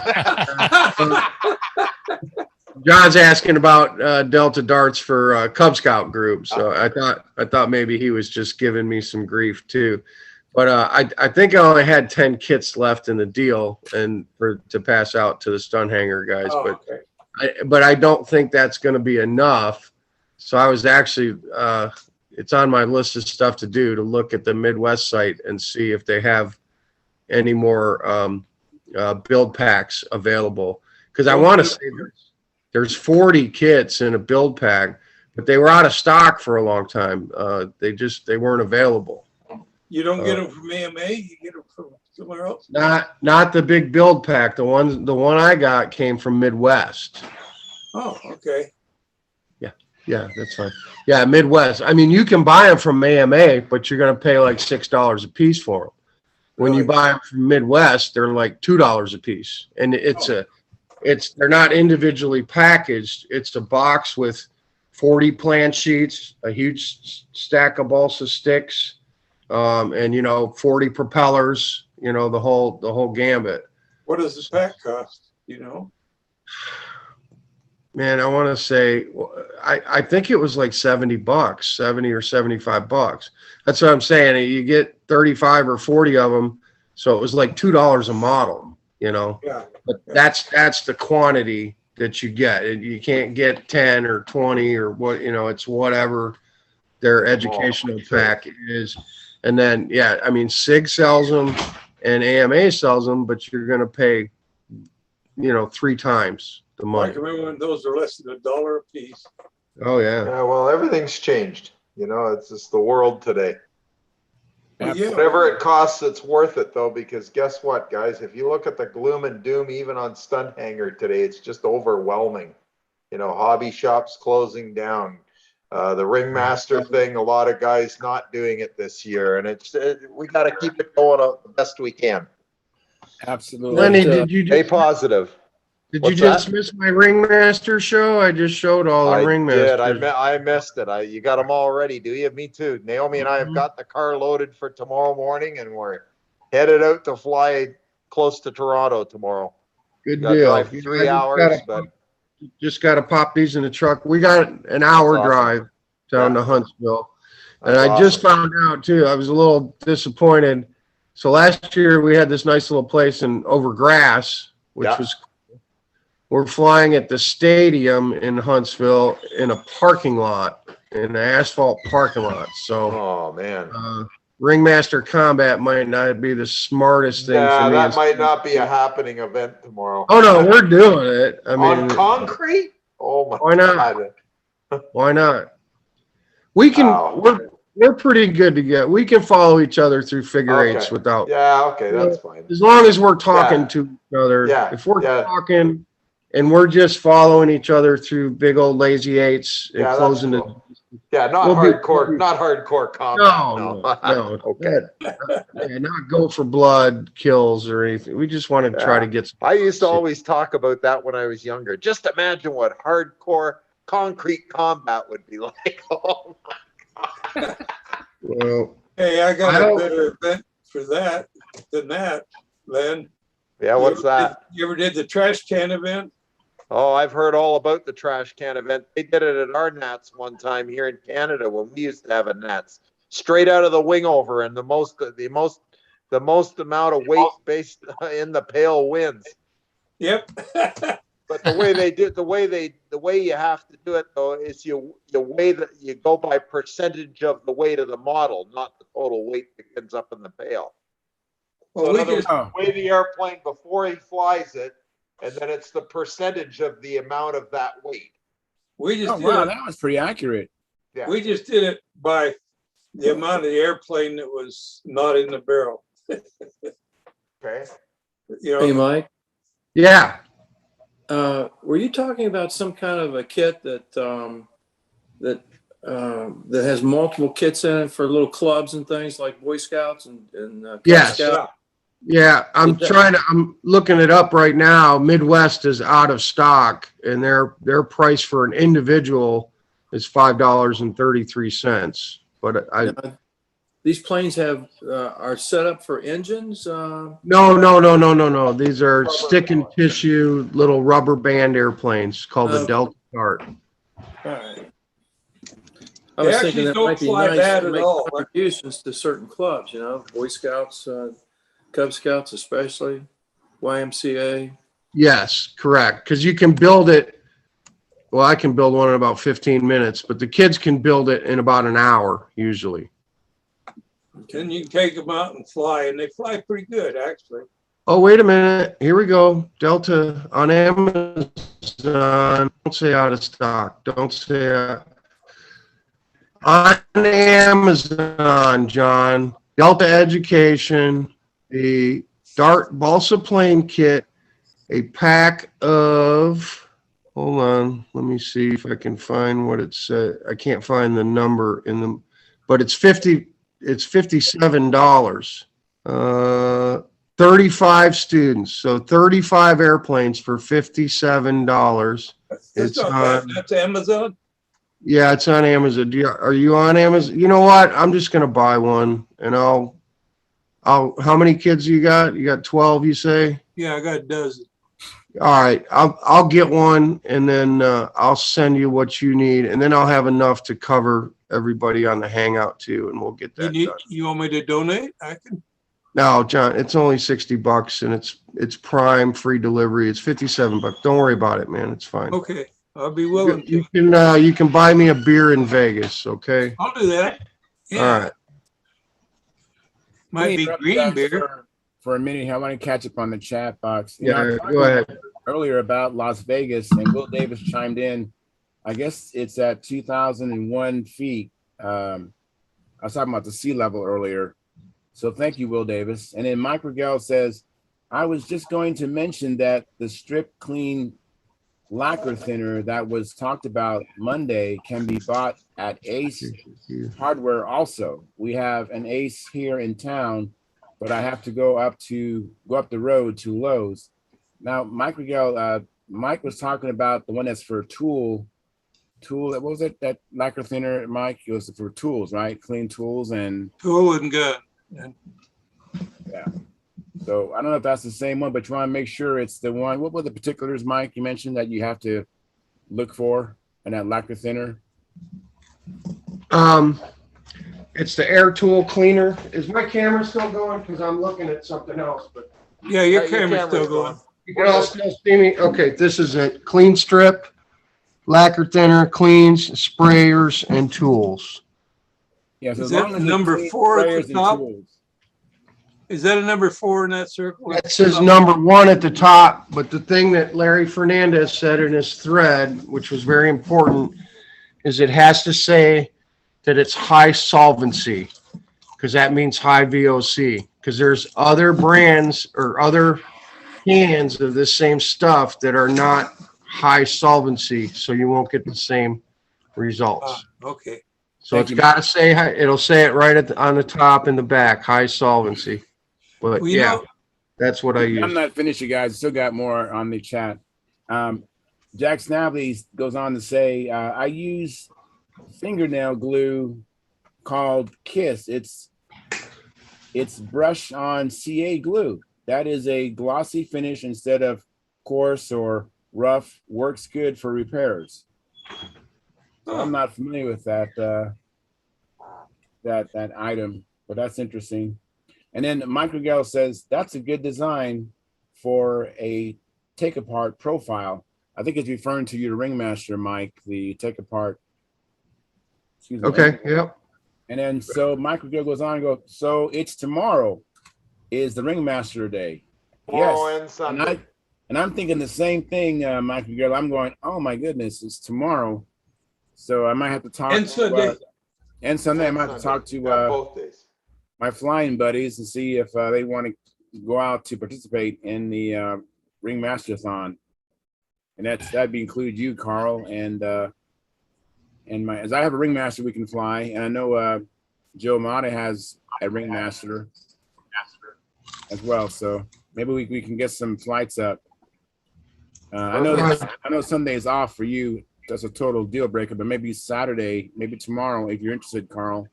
John's asking about Delta darts for Cub Scout group, so I thought maybe he was just giving me some grief too. But I think I only had 10 kits left in the deal and to pass out to the StuntHangar guys. Oh, but okay. but I don't think that's going to be enough. So I was actually it's on my list of stuff to do, to look at the Midwest site and see if they have any more build packs available, because I want to say there's 40 kits in a build pack, but they were out of stock for a long time. They weren't available. You don't get them from AMA, you get them from somewhere else? Not the big build pack. The one I got came from Midwest. Oh, okay. Yeah, that's fine. Yeah, Midwest. I mean, you can buy them from AMA, but you're going to pay like $6 a piece for them. When you buy them from Midwest, they're like $2 a piece, and they're not individually packaged. It's a box with 40 plan sheets, a huge stack of balsa sticks, and 40 propellers, the whole gambit. What does the pack cost? Man, I want to say, I think it was like $70, 70 or $75. That's what I'm saying. You get 35 or 40 of them, so it was like $2 a model. Yeah. But that's the quantity that you get. You can't get 10 or 20 or what, it's whatever their educational pack is. And then, yeah, I mean, SIG sells them and AMA sells them, but you're going to pay, 3 times the I money. can remember when those are less than $1 a piece. Oh, yeah. Yeah, well, everything's changed. It's just the world today. Yeah. Whatever it costs, it's worth it, though, because guess what, guys? If you look at the gloom and doom, even on StuntHangar today, it's just overwhelming. Hobby shops closing down. The Ringmaster thing, a lot of guys not doing it this year, and we got to keep it going the best we can. Absolutely. Lenny, But, did you Stay just, positive. did you what's just that? miss my Ringmaster show? I just showed all the I Ringmasters. did. I missed it. You got them all ready, do you? Me too. Naomi and I have got the car loaded for tomorrow morning, and we're headed out to fly close to Toronto tomorrow. Good Got to deal. drive Yeah, 3 I hours, but just gotta pop these in the truck. We got an hour awesome. drive down Yeah. to Huntsville. And that's I just awesome. found out too, I was a little disappointed. So last year we had this nice little place in over grass, which Yeah. was cool. We're flying at the stadium in Huntsville in a parking lot, in an asphalt parking lot. So Oh man. Ringmaster Combat might not be the smartest thing Yeah, for me. that might not be a happening event tomorrow. Oh no, we're doing it. I On mean, concrete? Oh my why not? God. Why not? We can. Wow. We're pretty good to get. We can follow each other through figure eights Okay. without. Yeah, okay, that's fine. As long as we're talking Yeah. to each other. Yeah, If we're yeah. talking and we're just following each other through big old lazy eights and Yeah, that's closing cool. Yeah, not We'll be- hardcore, not hardcore combat. no. Okay. Yeah, not go for blood kills or anything. We just want to try Yeah. to get. I used to always talk about that when I was younger. Just imagine what hardcore concrete combat would be like. Oh Well, Hey, I I got a don't- better event for that than that, Len. yeah, what's that? You ever did the trash can event? Oh, I've heard all about the trash can event. They did it at our Nats one time here in Canada when we used to have a Nats. Straight out of the wing over, and the most amount of weight based in the pail wins. Yep. But the way you have to do it though is you weigh you go by percentage of the weight of the model, not the total weight that ends up in the pail. Well, So in we other words, just, Oh, weigh the airplane before he flies it, and then it's the percentage of the amount of that weight. we just oh did wow, it. that was pretty accurate. Yeah. We just did it by the amount of the airplane that was not in the barrel. Okay. You Hey, know, Mike, yeah. were you talking about some kind of a kit that has multiple kits in it for little clubs and things like Boy Scouts and Cub Yes. Scouts? Yeah, I'm looking it up right now. Midwest is out of stock, and their price for an individual is $5.33. But These planes are set up for engines. no. These are stick and tissue little rubber band airplanes called the Okay. Delta Dart. all right. I They was actually thinking that don't might be fly nice bad to at make all. contributions to certain clubs. You know, Boy Scouts, Cub Scouts, especially YMCA. Yes, correct. Because you can build it. Well, I can build one in about 15 minutes, but the kids can build it in about an hour usually. Then you can take them out and fly, and they fly pretty good, actually. Oh, wait a minute. Here we go. Delta on Amazon. Don't say out of stock. Don't say on Amazon, John. Delta Education, the Dart Balsa plane kit, a pack of, hold on, let me see if I can find what it said. I can't find the number in the, but it's $57. 35 students, so 35 airplanes for $57. That's It's not bad. on- That's Amazon. Yeah, it's on Amazon. Are you on Amazon? You know what? I'm just gonna buy one, and I'll. How many kids you got? You got 12, you say? Yeah, I got a dozen. All right, I'll get one, and then I'll send you what you need, and then I'll have enough to cover everybody on the Hangout too, and we'll get that done. You want me to donate? I can. No, John, it's only $60, and it's Prime free delivery. It's $57. Don't worry about it, man. It's fine. Okay, I'll be willing to. You can buy me a beer in Vegas, okay? I'll do that. All Yeah, right. might be Interrupt green you guys beer. for a minute. I want to catch up on the chat box. You know, Yeah, I talked go ahead. earlier about Las Vegas, and Will Davis chimed in. I guess it's at 2,001 feet. I was talking about the sea level earlier. So thank you, Will Davis. And then Mike Regel says, I was just going to mention that the strip clean lacquer thinner that was talked about Monday can be bought at Ace Hardware also. We have an Ace here in town, but I have to go up the road to Lowe's. Now, Mike Rigel, Mike was talking about the one that's for tool. What was it? That lacquer thinner, Mike? It was for tools, right? Clean tools and Tool and gun. yeah. So I don't know if that's the same one, but you want to make sure it's the one. What were the particulars, Mike? You mentioned that you have to look for in that lacquer thinner. It's the air tool cleaner. Is my camera still going? Because I'm looking at something else, but Yeah, your camera's still going. you can all still see me. Okay, this is it. Clean strip, lacquer thinner, cleans, sprayers, and tools. Yeah, so Is as that long as it's number clean, 4 at the sprayers and top? tools. Is that a number 4 in that circle? It says number 1 at the top, but the thing that Larry Fernandez said in his thread, which was very important, is it has to say that it's high solvency, because that means high VOC. Because there's other brands or other cans of this same stuff that are not high solvency, so you won't get the same results. Okay. So it's got to say, it'll say it right on the top and the back, high solvency. But Well, you yeah, know, that's what I use. I'm not finished, you guys. Still got more on the chat. Jack Snavely goes on to say, I use fingernail glue called Kiss. It's brush on CA glue. That is a glossy finish instead of coarse or rough. Works good for repairs. So I'm not familiar with that that item, but that's interesting. And then Mike Rigel says that's a good design for a take apart profile. I think it's referring to your Ringmaster, Mike, the take apart. Excuse me. Okay, yep. And then so Mike Rigel goes on and goes, so it's tomorrow is the Ringmaster Day. Tomorrow Yes. and Sunday. And I'm thinking the same thing, Mike Rigel. I'm going, oh my goodness, it's tomorrow. So I might have to talk And Sunday. and Sunday I might have to talk to Yeah, both days. my flying buddies and see if they want to go out to participate in the Ringmaster-thon. And that'd be include you, Carl, and my, as I have a Ringmaster we can fly, and I know Joe Mata has a Ringmaster as well, so maybe we can get some flights up. I know Sunday's off for you. That's a total deal breaker, but maybe Saturday, maybe tomorrow, if you're interested, Carl,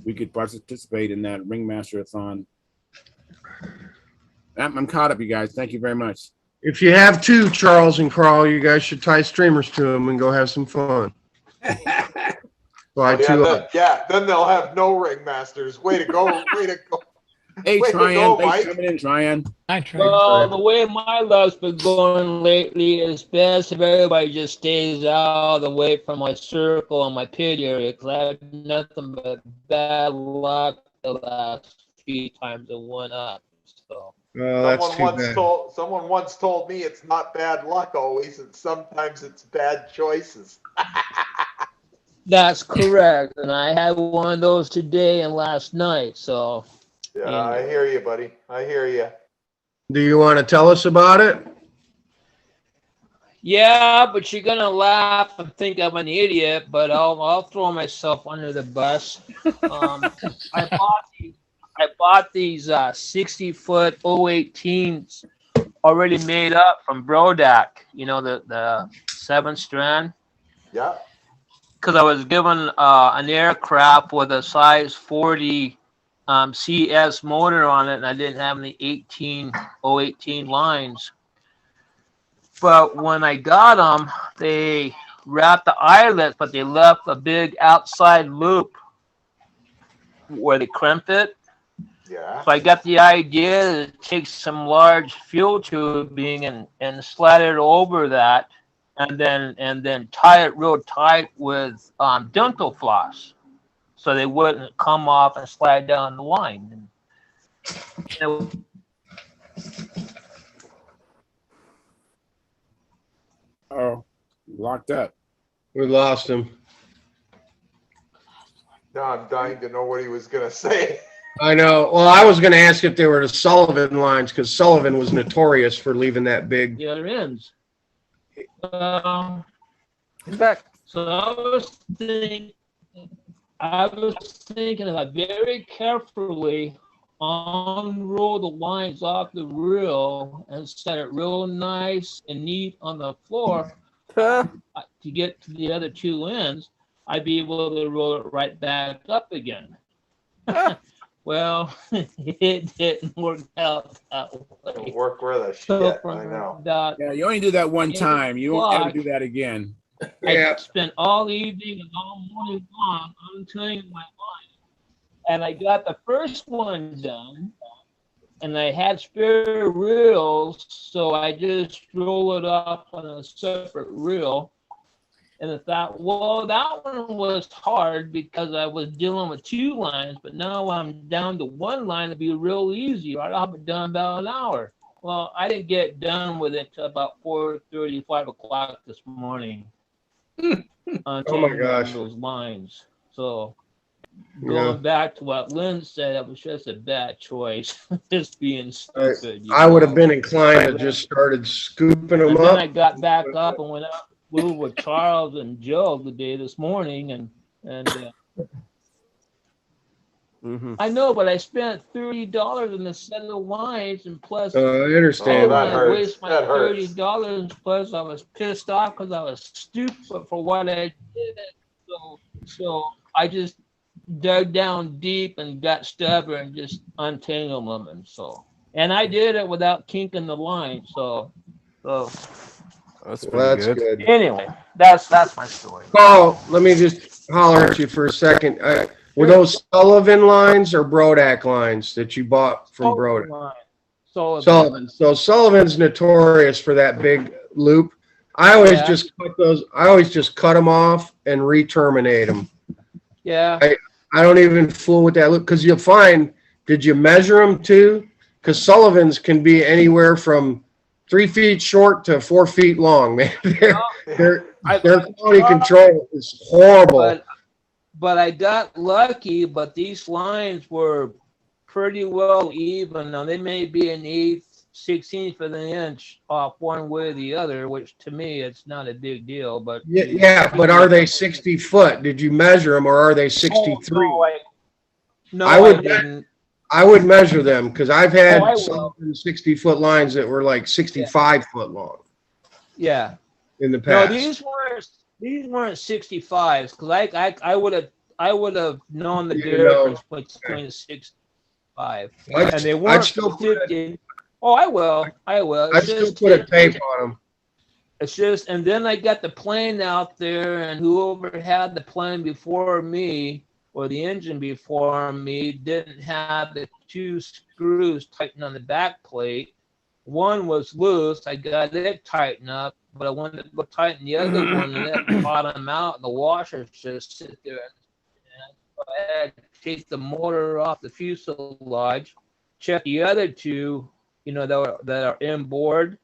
we could participate in that Ringmaster-a-thon. I'm caught up, you guys. Thank you very much. If you have 2, Charles and Carl, you guys should tie streamers to them and go have some fun. Buy 2 up. Then they'll have no Ringmasters. Way to go. Way to go. Hey, Way to Tryon, go, thanks Mike. for coming in, Tryon. I tried. Well, the way my love's been going lately is best if everybody just stays out of the way from my circle and my pit area, because I have nothing but bad luck the last few times it went up. So Oh, that's too bad. Someone once told me it's not bad luck always, and sometimes it's bad choices. that's correct. And I had one of those today and last night. So Yeah, I hear you, buddy. I hear you. Do you want to tell us about it? yeah, but you're gonna laugh and think I'm an idiot, but I'll throw myself under the bus. I bought these 60-foot 018s already made up from Brodak. You know, the 7-strand. Yeah. Because I was given an aircraft with a size 40 CS motor on it, and I didn't have any 018 lines. But when I got them, they wrapped the eyelets, but they left a big outside loop where they crimp it. Yeah. So I got the idea to take some large fuel tubing and slide it over that, and then tie it real tight with dental floss, so they wouldn't come off and slide down the line. Oh, locked up. We lost him. Now I'm dying to know what he was going to say. I know. Well, I was going to ask if they were the Sullivan lines, because Sullivan was notorious for leaving that big. The other ends. Back. So I was thinking about very carefully unroll the lines off the reel and set it real nice and neat on the floor to get to the other two ends, I'd be able to roll it right back up again. Well, it didn't work out that It'll way. work with a So shit, I from know. about Yeah, you only do that one 8 time. You won't ever o'clock, do that again. Yeah. I spent all evening and all morning long untying my line. And I got the first one done, and I had spare reels, so I just roll it up on a separate reel. And I thought, well, that one was hard because I was dealing with two lines, but now I'm down to one line. It'd be real easy. Right? I'll have it done about an hour. Well, I didn't get done with it till about 4:30, 5 o'clock this morning. Oh my gosh. Those lines. So Yeah. going back to what Lynn said, it was just a bad choice. Just being stupid. I would have been inclined to just started scooping them And then I up. got back up and went out, flew with Charles and Joe this morning, and Mhm. I know, but I spent $30 on a set of lines, and plus I I Oh, understand. didn't that want to hurts. waste my That hurts. $30. Plus, I was pissed off because I was stupid for what I did. So I just dug down deep and got stubborn and just untangled them, and I did it without kinking the line. So That's pretty Well, that's good. good. anyway, that's my story. Paul, let me just holler at you for a second. Were those Sullivan lines or Brodak lines that you bought from Brodak? Sullivan. So Sullivan's notorious for that big loop. I always Yeah. just cut those. I always just cut them off and re-terminate them. Yeah. I don't even fool with that loop because you'll find. Did you measure them too? Because Sullivan's can be anywhere from 3 feet short to 4 feet long. Man, their quality control is horrible. But I got lucky. But these lines were pretty well even. Now they may be an 1/8, 16th of an inch off one way or the other, which to me it's not a big deal. But Yeah, but are they 60 foot? Did you measure them, or are they 63? I didn't. I would measure them because I've had I will. Sullivan 60-foot lines that were like 65 foot long Yeah. in the No, past. these weren't 65s because I would have known the You difference know. between a 65 I'd- and they I'd weren't still put 50. Oh, I will. I'd still put a tape on them. It's just, and then I got the plane out there, and whoever had the plane before me or the engine before me didn't have the two screws tightened on the back plate. One was loose. I got it tightened up, but I wanted to go tighten the other one and let bottom out, and the washers just sit there. And so I had to take the motor off the fuselage, check the other two, that are inboard,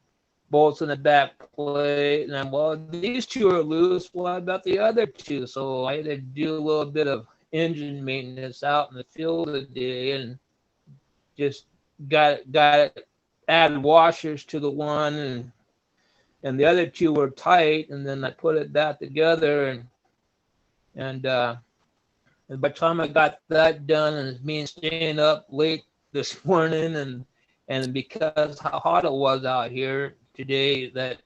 bolts in the back plate, and I'm, well, these two are loose. What about the other two? So I had to do a little bit of engine maintenance out in the field today, and just got it, added washers to the one, and the other two were tight, and then I put it back together, and by the time I got that done, and me staying up late this morning, and because how hot it was out here today, that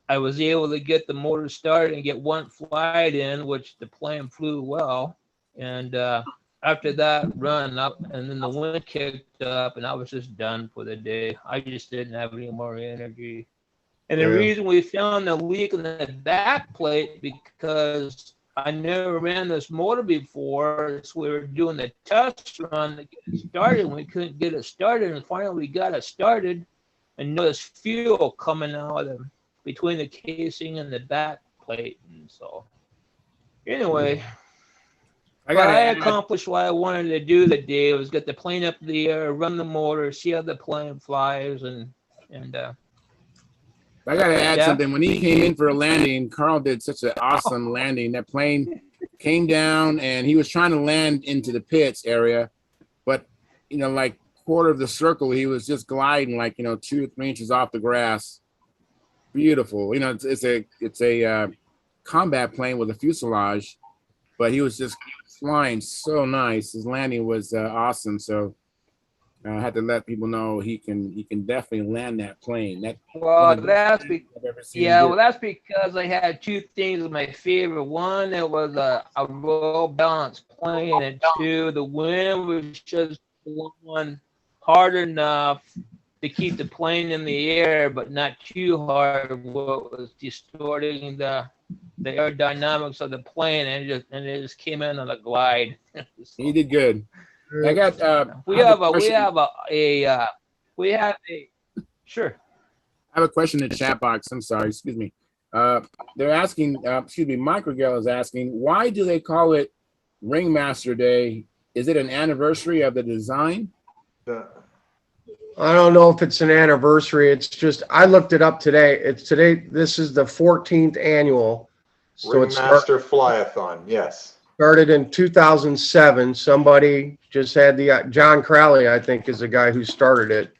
I was able to get the motor started and get one flight in, which the plane flew well. And after that run up, and then the wind kicked up, and I was just done for the day. I just didn't have any more energy. And the reason we found the leak in the back plate, because I never ran this motor before, so we were doing the test run to get it started, and we couldn't get it started, and finally we got it started, and noticed fuel coming out of between the casing and the back plate. And so anyway, I accomplished what I wanted to do today. It was get the plane up in the air, run the motor, see how the plane flies, and I gotta add something. When he came in for a landing, Carl did such an awesome landing. That plane came down, and he was trying to land into the pits area, but like quarter of the circle, he was just gliding like 2 or 3 inches off the grass. Beautiful. It's a combat plane with a fuselage, but he was just flying so nice. His landing was awesome. So I had to let people know he can definitely land that plane. That Well, one of the best that's planes I've ever seen yeah, do well, that's because I had two things of my favorite. One, it was a well balanced plane, and two, the wind was just blowing hard enough to keep the plane in the air, but not too hard, what was distorting the aerodynamics of the plane, and it just came in on a glide. He did good. I got We I have a have a we question. have we have a sure. I have a question in the chat box. I'm sorry, excuse me. They're asking, excuse me, Mike Regell is asking, why do they call it Ringmaster Day? Is it an anniversary of the design? I don't know if it's an anniversary. It's just, I looked it up today. This is the 14th annual. So it Ringmaster Flyathon, yes. started in 2007. Somebody just had John Crowley, I think, is the guy who started it.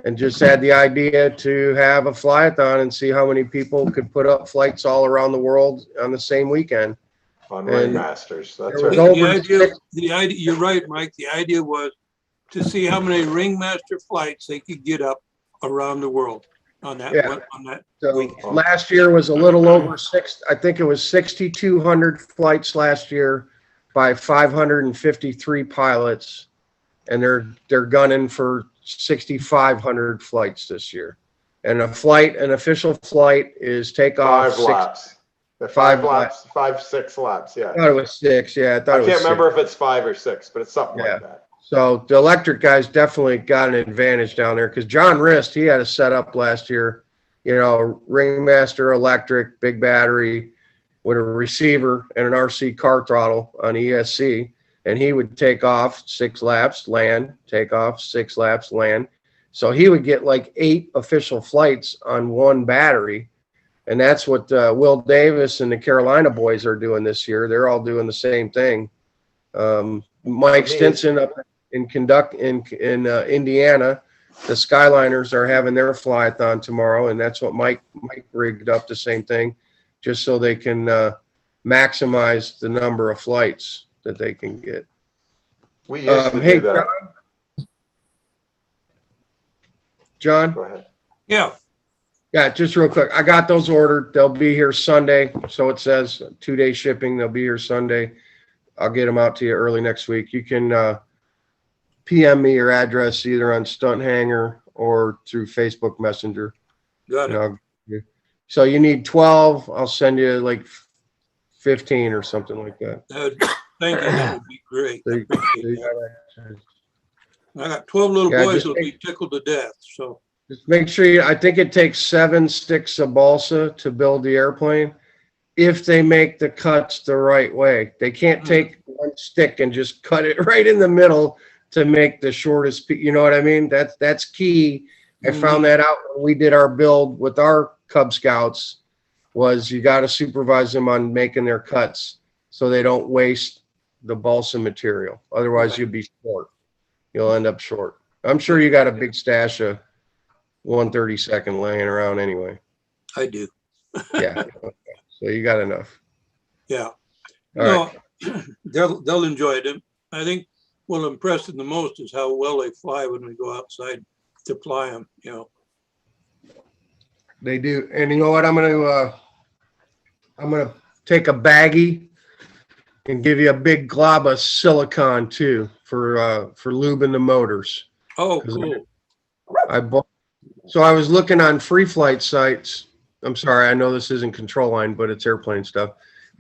And just had the idea to have a flyathon and see how many people could put up flights all around the world on the same weekend. On And Ringmasters, that's there was right. over The idea, you're right, Mike. The idea was to see how many Ringmaster flights they could get up around the world on that Yeah. on that So weekend. last year was a little over I think it was 6,200 flights last year by 553 pilots. And they're gunning for 6,500 flights this year. And an official flight is takeoff. 5 laps. The 5 laps, 5, 6 laps, yeah. I thought it was 6. Yeah, I thought I it was can't 6. remember if it's 5 or 6, but it's something Yeah. like that. So the electric guys definitely got an advantage down there because John Rist, he had a setup last year, Ringmaster electric, big battery with a receiver and an RC car throttle on ESC. And he would take off 6 laps, land, take off 6 laps, land. So he would get like 8 official flights on one battery. And that's what Will Davis and the Carolina boys are doing this year. They're all doing the same thing. Mike Stinson up in Indiana, the Skyliners are having their flyathon tomorrow, and that's what Mike rigged up, the same thing, just so they can maximize the number of flights that they can get. We used to Hey, do that. John? Go ahead. Yeah, Yeah, just real quick. I got those ordered. They'll be here Sunday. So it says 2-day shipping. They'll be here Sunday. I'll get them out to you early next week. You can PM me your address either on StuntHangar or through Facebook Messenger. got it. So you need 12. I'll send you like 15 or something like that. Thank you. That would be great. So I you- appreciate so you that. got I got 12 little Yeah, boys just that'll be tickled to death. So Just make sure I think it takes 7 sticks of balsa to build the airplane if they make the cuts the right way. They can't take one stick and just cut it right in the middle to make the shortest, you know what I mean? That's key. I found that out when we did our build with our Cub Scouts, was you got to supervise them on making their cuts so they don't waste the balsa material. Otherwise you'll be short. You'll end up short. I'm sure you got a big stash of 132nd laying around anyway. I do. Yeah. So you got enough. Yeah. All No, they'll enjoy it. I think what'll impress them the most is how well they fly when we go outside to fly them, They do. And you know what? I'm gonna take a baggie and give you a big glob of silicone too for lubing the motors. Oh, cool. So I was looking on free flight sites. I'm sorry, I know this isn't control line, but it's airplane stuff.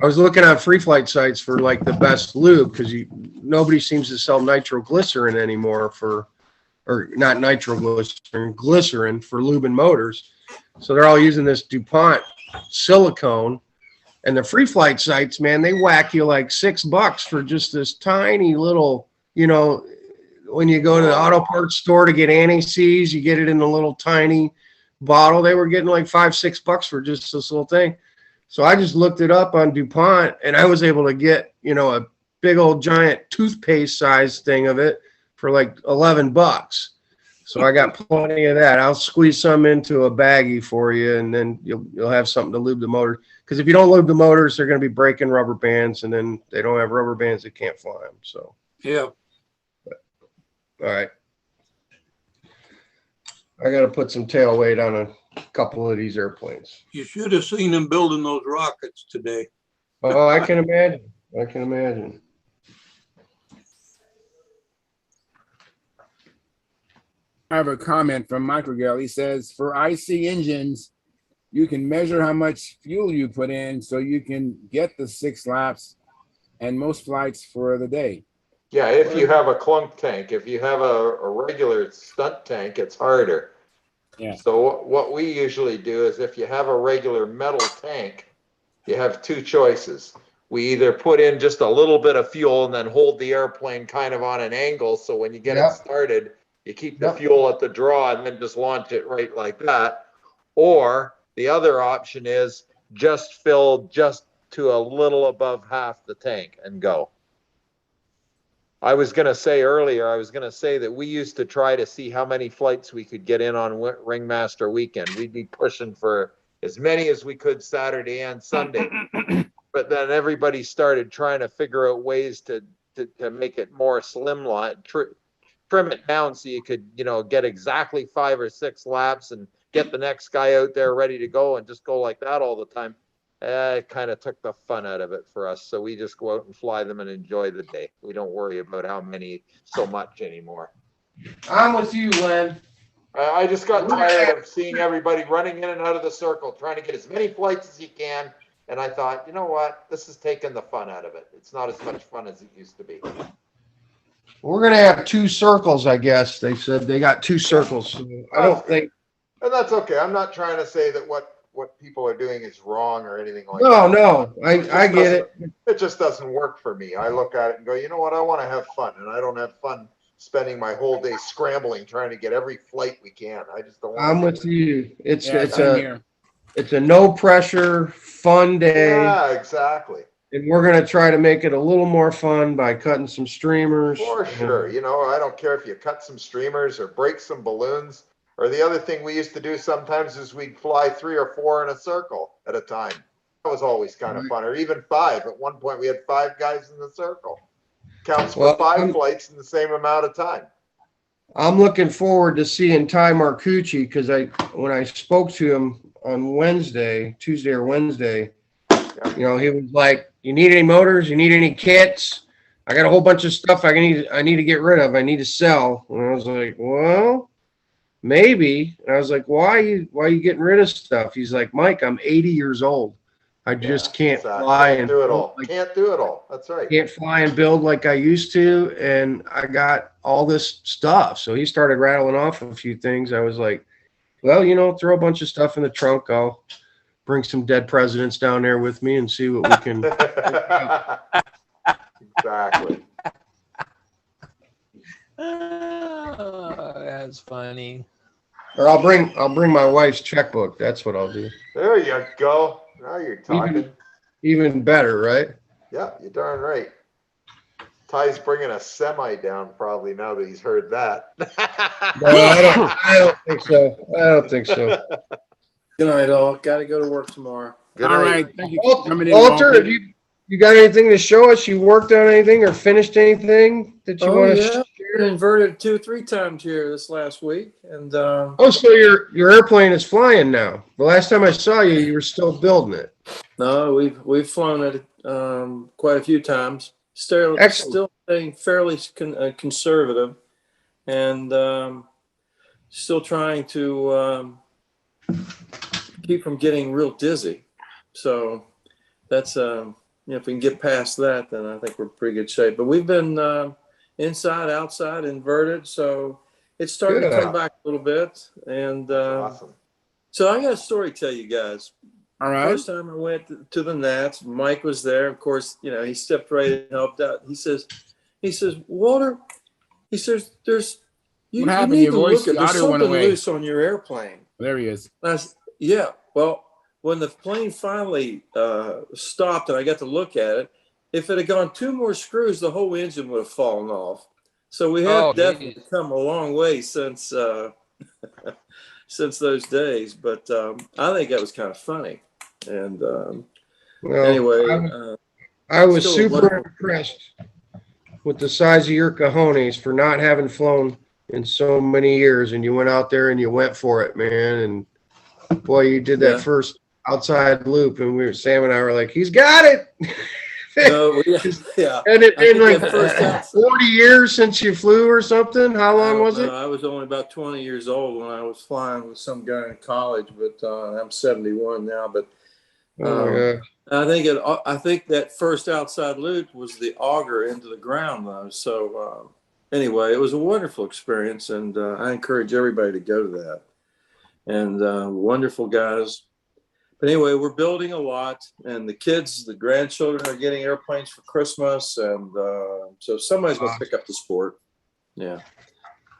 I was looking on free flight sites for like the best lube because nobody seems to sell nitroglycerin anymore or not nitroglycerin, glycerin for lubing motors. So they're all using this DuPont silicone. And the free flight sites, man, they whack you like $6 for just this tiny little, when you go to the auto parts store to get anti-seize, you get it in a little tiny bottle. They were getting like $5-6 for just this little thing. So I just looked it up on DuPont and I was able to get, a big old giant toothpaste size thing of it for like $11. So I got plenty of that. I'll squeeze some into a baggie for you, and then you'll have something to lube the motor. Because if you don't lube the motors, they're going to be breaking rubber bands, and then they don't have rubber bands, they can't fly them. So Yeah. All right. I got to put some tail weight on a couple of these airplanes. You should have seen them building those rockets today. Oh, I can imagine. I can imagine. I have a comment from Microgel. He says, for IC engines, you can measure how much fuel you put in so you can get the 6 laps and most flights for the day. Yeah, if you have a clunk tank, if you have a regular stunt tank, it's harder. Yeah. So what we usually do is if you have a regular metal tank, you have 2 choices. We either put in just a little bit of fuel and then hold the airplane kind of on an angle. So when you get it started, you keep the fuel at the draw and then just launch it right like that. Or the other option is just fill just to a little above half the tank and go. I was going to say earlier, I was going to say that we used to try to see how many flights we could get in on Ringmaster weekend. We'd be pushing for as many as we could Saturday and Sunday. But then everybody started trying to figure out ways to make it more slimline, trim it down so you could, get exactly 5 or 6 laps and get the next guy out there ready to go and just go like that all the time. It kind of took the fun out of it for us. So we just go out and fly them and enjoy the day. We don't worry about how many so much anymore. I'm with you, Len. I just got tired of seeing everybody running in and out of the circle, trying to get as many flights as you can. And I thought, you know what? This is taking the fun out of it. It's not as much fun as it used to be. We're going to have 2 circles, I guess. They said they got 2 circles. So I don't think. And that's okay. I'm not trying to say that what people are doing is wrong or anything like No, that. no, I get it. It just doesn't work for me. I look at it and go, you know what? I want to have fun, and I don't have fun spending my whole day scrambling trying to get every flight we can. I just don't. I'm with you. It's a no pressure, fun day. Yeah, exactly. And we're going to try to make it a little more fun by cutting some streamers. For sure. I don't care if you cut some streamers or break some balloons. Or the other thing we used to do sometimes is we'd fly 3 or 4 in a circle at a time. That was always kind of fun. Or even 5. At one point, we had 5 guys in the circle. Counts for 5 flights in the same amount of time. I'm looking forward to seeing Ty Marcucci because when I spoke to him on Tuesday or Wednesday, he was like, "You need any motors? You need any kits? I got a whole bunch of stuff I need to get rid of. I need to sell." And I was like, "Well, maybe." And I was like, why are you getting rid of stuff? He's like, "Mike, I'm 80 years old. I just can't fly and do it all. Can't do it all. That's right. Can't fly and build like I used to. And I got all this stuff." So he started rattling off a few things. I was like, well, throw a bunch of stuff in the trunk. I'll bring some dead presidents down there with me and see what we can. Exactly. Oh, that's funny. Or I'll bring my wife's checkbook. That's what I'll do. There you go. Now you're talking. Even better, right? Yeah, you're darn right. Ty's bringing a semi down probably now that he's heard that. No, I don't think so. I don't think so. Good night, all. Got to go to work tomorrow. Good All night. right. Thank you for coming in, Walter, Walter. have you got anything to show us? You worked on anything or finished anything that you want to share? Been inverted 2 or 3 times here this last week, and Oh, so your airplane is flying now. The last time I saw you, you were still building it. no, we've flown it quite a few times. Still staying fairly conservative, and still trying to keep from getting real dizzy. So that's if we can get past that, then I think we're in pretty good shape. But we've been inside, outside, inverted, so it's starting to come back a little bit. And Awesome. so I got a story to tell you guys. All right. First time I went to the Nats, Mike was there. Of course, he stepped right in and helped out. He says, Walter, he says, you happened? need Your to voice, look at, the there's audio went something away. loose on your airplane. There he is. Yeah. Well, when the plane finally stopped and I got to look at it, if it had gone 2 more screws, the whole engine would have fallen off. So we have definitely come a long way since since those days. But I think that was kind of funny. And anyway, I was super impressed with the size of your cojones for not having flown in so many years, and you went out there and you went for it, man. And boy, you did that Yeah. first outside loop, and Sam and I were like, he's got it. No, yeah. And it I been think like that first out- 40 years since you flew or something. How long was it? I was only about 20 years old when I was flying with some guy in college, but I'm 71 now. But Oh my God. I think that first outside loop was the auger into the ground, though. So anyway, it was a wonderful experience, and I encourage everybody to go to that. And wonderful guys. But anyway, we're building a lot, and the grandchildren are getting airplanes for Christmas, and so somebody's going to pick up the sport. Yeah.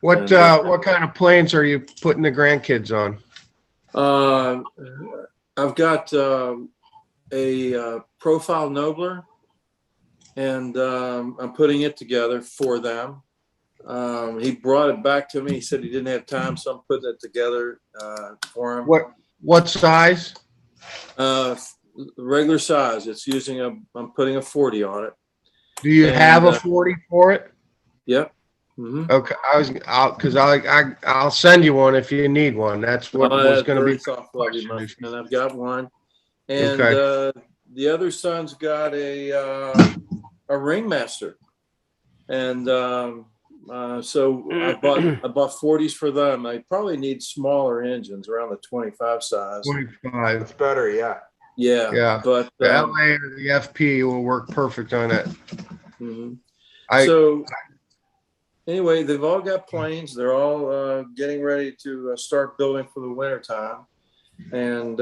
What kind of planes are you putting the grandkids on? I've got a profile Nobler, and I'm putting it together for them. He brought it back to me. He said he didn't have time, so I'm putting it together for him. What size? Regular size. It's using I'm putting a 40 on it. Do you have a 40 for it? Yep. Mm-hmm. Okay, I'll send you one if you need one. That's what was going to be. And I've got one, and the other son's got a Ringmaster, and so I bought 40s for them. I probably need smaller engines, around the 25 size. 25. It's better, yeah. Yeah. But the LA or the FP will work perfect on it. Mm-hmm. So anyway, they've all got planes. They're all getting ready to start building for the winter time, and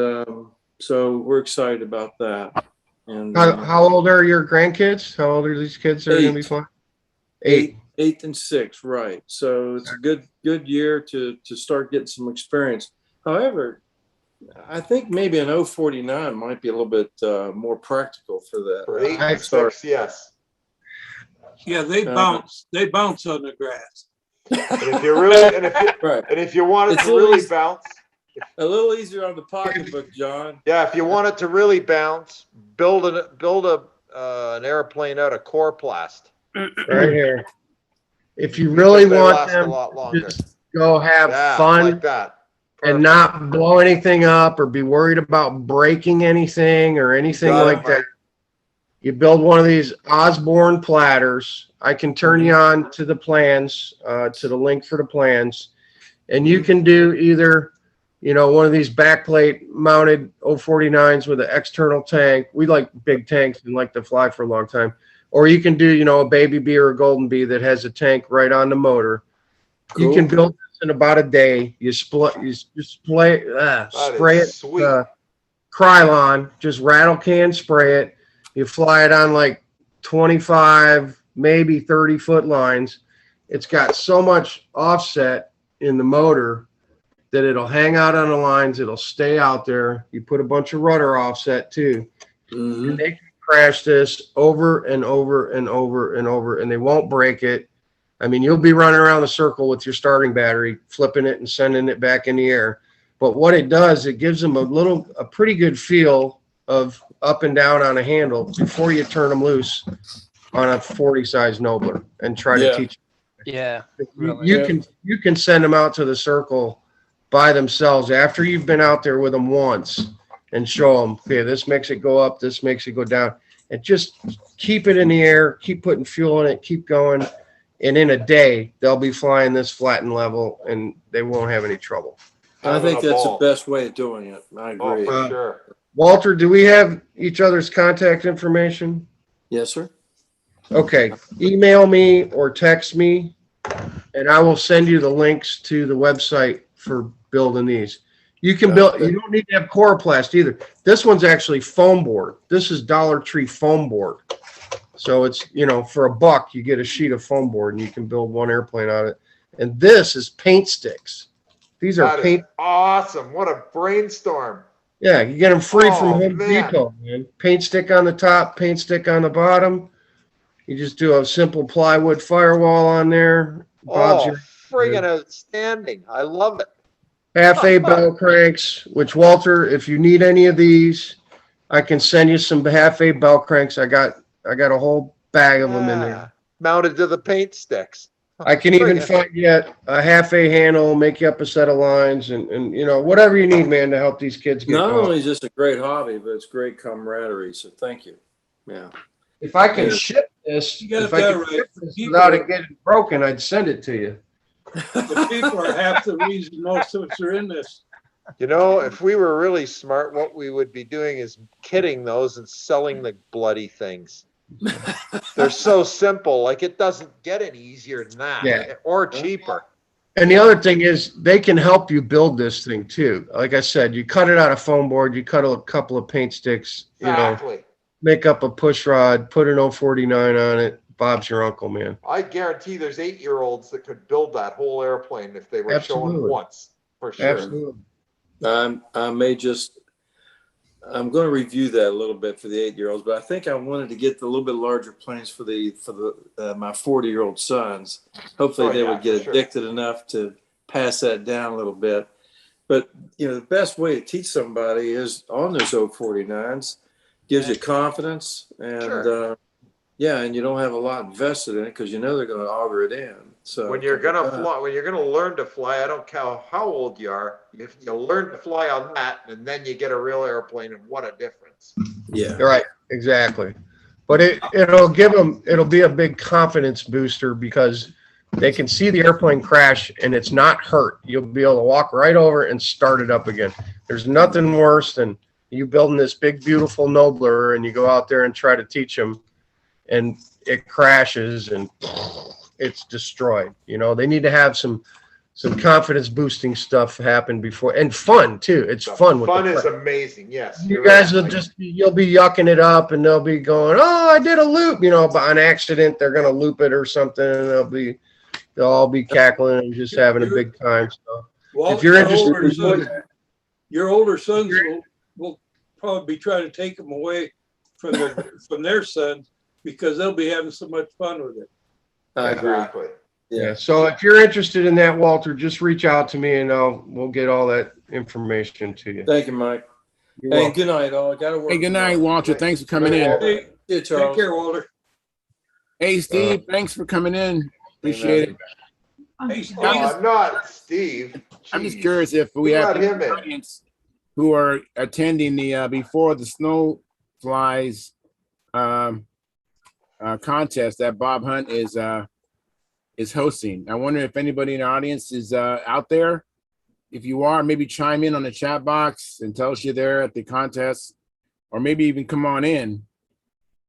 so we're excited about that. And how old are your grandkids? How old are these kids that are going to be flying? 8 and 6, right? So it's a good year to start getting some experience. However, I think maybe an 049 might be a little bit more practical for that. For 8 and 6, yes. Yeah, they bounce. They bounce on the grass. And if you really, and if you want it to really bounce, a little easier on the pocketbook, John. Yeah, if you want it to really bounce, build an airplane out of coroplast. Right here. If you really want them to just go have fun like that. And not blow anything up or be worried about breaking anything or anything like that, you build one of these Osborne platters. I can turn you on to the plans, to the link for the plans, and you can do either, one of these backplate mounted 049s with an external tank. We like big tanks and like to fly for a long time. Or you can do, a Baby Bee or a Golden Bee that has a tank right on the motor. Cool. You can build this in about a day. You spray it, Krylon, just rattle can spray it. You fly it on like 25, maybe 30 foot lines. It's got so much offset in the motor that it'll hang out on the lines. It'll stay out there. You put a bunch of rudder offset too. Mm-hmm. And they can crash this over and over and over and over, and they won't break it. I mean, you'll be running around the circle with your starting battery, flipping it and sending it back in the air. But what it does, it gives them a pretty good feel of up and down on a handle before you turn them loose on a 40 size Nobler and try to teach them. Yeah. You can send them out to the circle by themselves after you've been out there with them once and show them, okay, this makes it go up, this makes it go down, and just keep it in the air, keep putting fuel in it, keep going. And in a day, they'll be flying this flattened level and they won't have any trouble. I think that's the best way of doing it. I agree. Oh, for sure. Walter, do we have each other's contact information? Yes, sir. Okay. Email me or text me, and I will send you the links to the website for building these. You can build, you don't need to have coroplast either. This one's actually foam board. This is Dollar Tree foam board. So it's, for $1, you get a sheet of foam board and you can build one airplane on it. And this is paint sticks. These are paint. Awesome. What a brainstorm. Yeah, you get them free from Home Depot, man. Paint stick on the top, paint stick on the bottom. You just do a simple plywood firewall on there. Friggin' outstanding. I love it. Half-A bell cranks, which, Walter, if you need any of these, I can send you some half-A bell cranks. I got a whole bag of them in there. mounted to the paint sticks. I can even find you a half A handle, make you up a set of lines, and you know, whatever you need, man, to help these kids get Not going. only is this a great hobby, but it's great camaraderie. So thank you. Yeah. If I can ship this, You got if I that could right. ship this People without are- it getting broken, I'd send it to you. The people are half the reason most of us are in this. You know, if we were really smart, what we would be doing is kitting those and selling the bloody things. They're so simple. Like, it doesn't get any easier than that, Yeah. or cheaper. And the other thing is they can help you build this thing too. Like I said, you cut it out of foam board, you cut a couple of paint sticks, you know, Exactly. make up a push rod, put an 049 on it. Bob's your uncle, man. I guarantee there's 8-year-olds that could build that whole airplane if they were shown Absolutely. once, for sure. Absolutely. I'm going to review that a little bit for the 8-year-olds, but I think I wanted to get a little bit larger planes for my 40-year-old sons. Hopefully they would get addicted enough to pass that down a little bit. But you know, the best way to teach somebody is on those 049s, gives you confidence, and and you don't have a lot invested in it because you know they're going to auger it in. So When you're gonna fly, when you're gonna learn to fly, I don't care how old you are, if you learn to fly on that, and then you get a real airplane, and what a difference. Yeah. Right. Exactly. But it'll give them, it'll be a big confidence booster because they can see the airplane crash and it's not hurt. You'll be able to walk right over and start it up again. There's nothing worse than you building this big, beautiful Nobler and you go out there and try to teach them and it crashes and it's destroyed. You know, they need to have some confidence boosting stuff happen before, and fun too. It's fun. Fun is amazing. Yes. You guys will you'll be yucking it up and they'll be going, oh, I did a loop, you know, by an accident, they're going to loop it or something. And they'll all be cackling and just having a big time. So Well, if you're interested, your older sons will probably be trying to take them away from their sons because they'll be having so much fun with it. I agree. Exactly. yeah. So if you're interested in that, Walter, just reach out to me and we'll get all that information to you. Thank you, Mike. You're Hey, welcome. good night, all. I got to work. Hey, good night, Walter. Thanks for coming in. Hey, Yeah, take Charles. care, Walter. Hey, Steve, thanks for coming in. Appreciate it. Hey, Steve. No, I'm not Steve. I'm just Jeez. curious if we Who have let him any in? audience who are attending the Before the Snow Flies contest that Bob Hunt is hosting. I wonder if anybody in the audience is out there. If you are, maybe chime in on the chat box and tell us you're there at the contest, or maybe even come on in.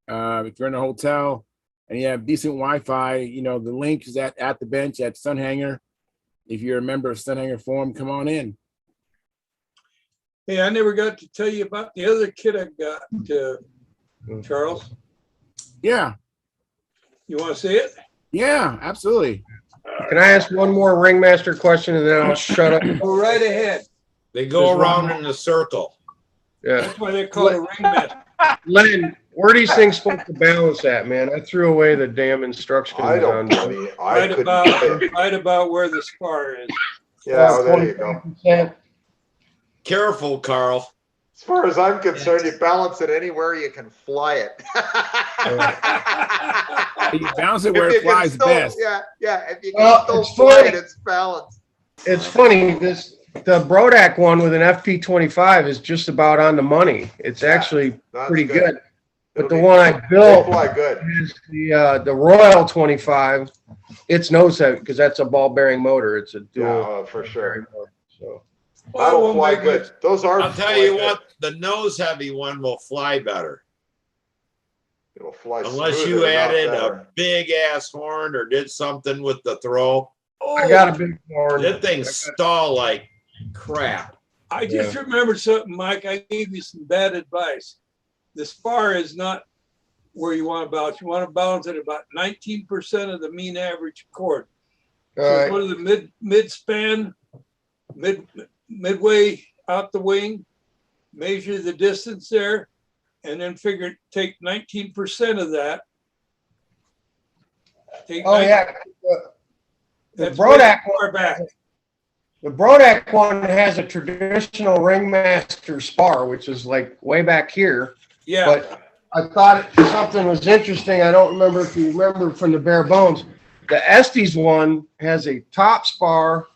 If you're in a hotel and you have decent Wi-Fi, you know, the link is at the bench at StuntHangar. If you're a member of StuntHangar Forum, come on in. Hey, I never got to tell you about the other kid I got, Charles. Yeah, You want to see it? yeah, absolutely. Can I ask one more ringmaster question and then I'll shut up? Go right ahead. They go around in a circle. Yeah. That's why they call it ringmaster. Len, where are these things supposed to balance at, man? I threw away the damn instructions. I don't on- know. I couldn't say. Right about where the spar is. Yeah, well, there you go. 25%. Careful, Carl. As far as I'm concerned, you balance it anywhere you can fly it. You balance it If where you it can flies still- best. Yeah, if you can Well, still it's fly funny. it, it's balanced. It's funny, the Brodak one with an FP25 is just about on the money. It's Yeah, actually That's pretty good. But It'll the be- one I They built fly good. is the Royal 25. It's nose heavy because that's a ball bearing motor. It's a Yeah, dual. for sure. bearing motor, so. That'll fly my good. Those are. I'll tell fly you good. what, the nose heavy one will fly better. It'll fly Unless smoother, you not added better. a big ass horn or did something with the throw. I got a big horn. That thing stall like crap. I just remembered something, Mike. I gave you some bad advice. The spar is not where you want to balance. You want to balance it about 19% of the mean average chord. All So right. go to the mid span, midway out the wing, measure the distance there, and then take 19% of that. Take Oh, 19 yeah. The that's Brodak way far back. The Brodak one has a traditional ringmaster spar, which is like way back here. Yeah, But I thought something was interesting. I don't remember if you remember from the bare bones. The Estes one has a top spar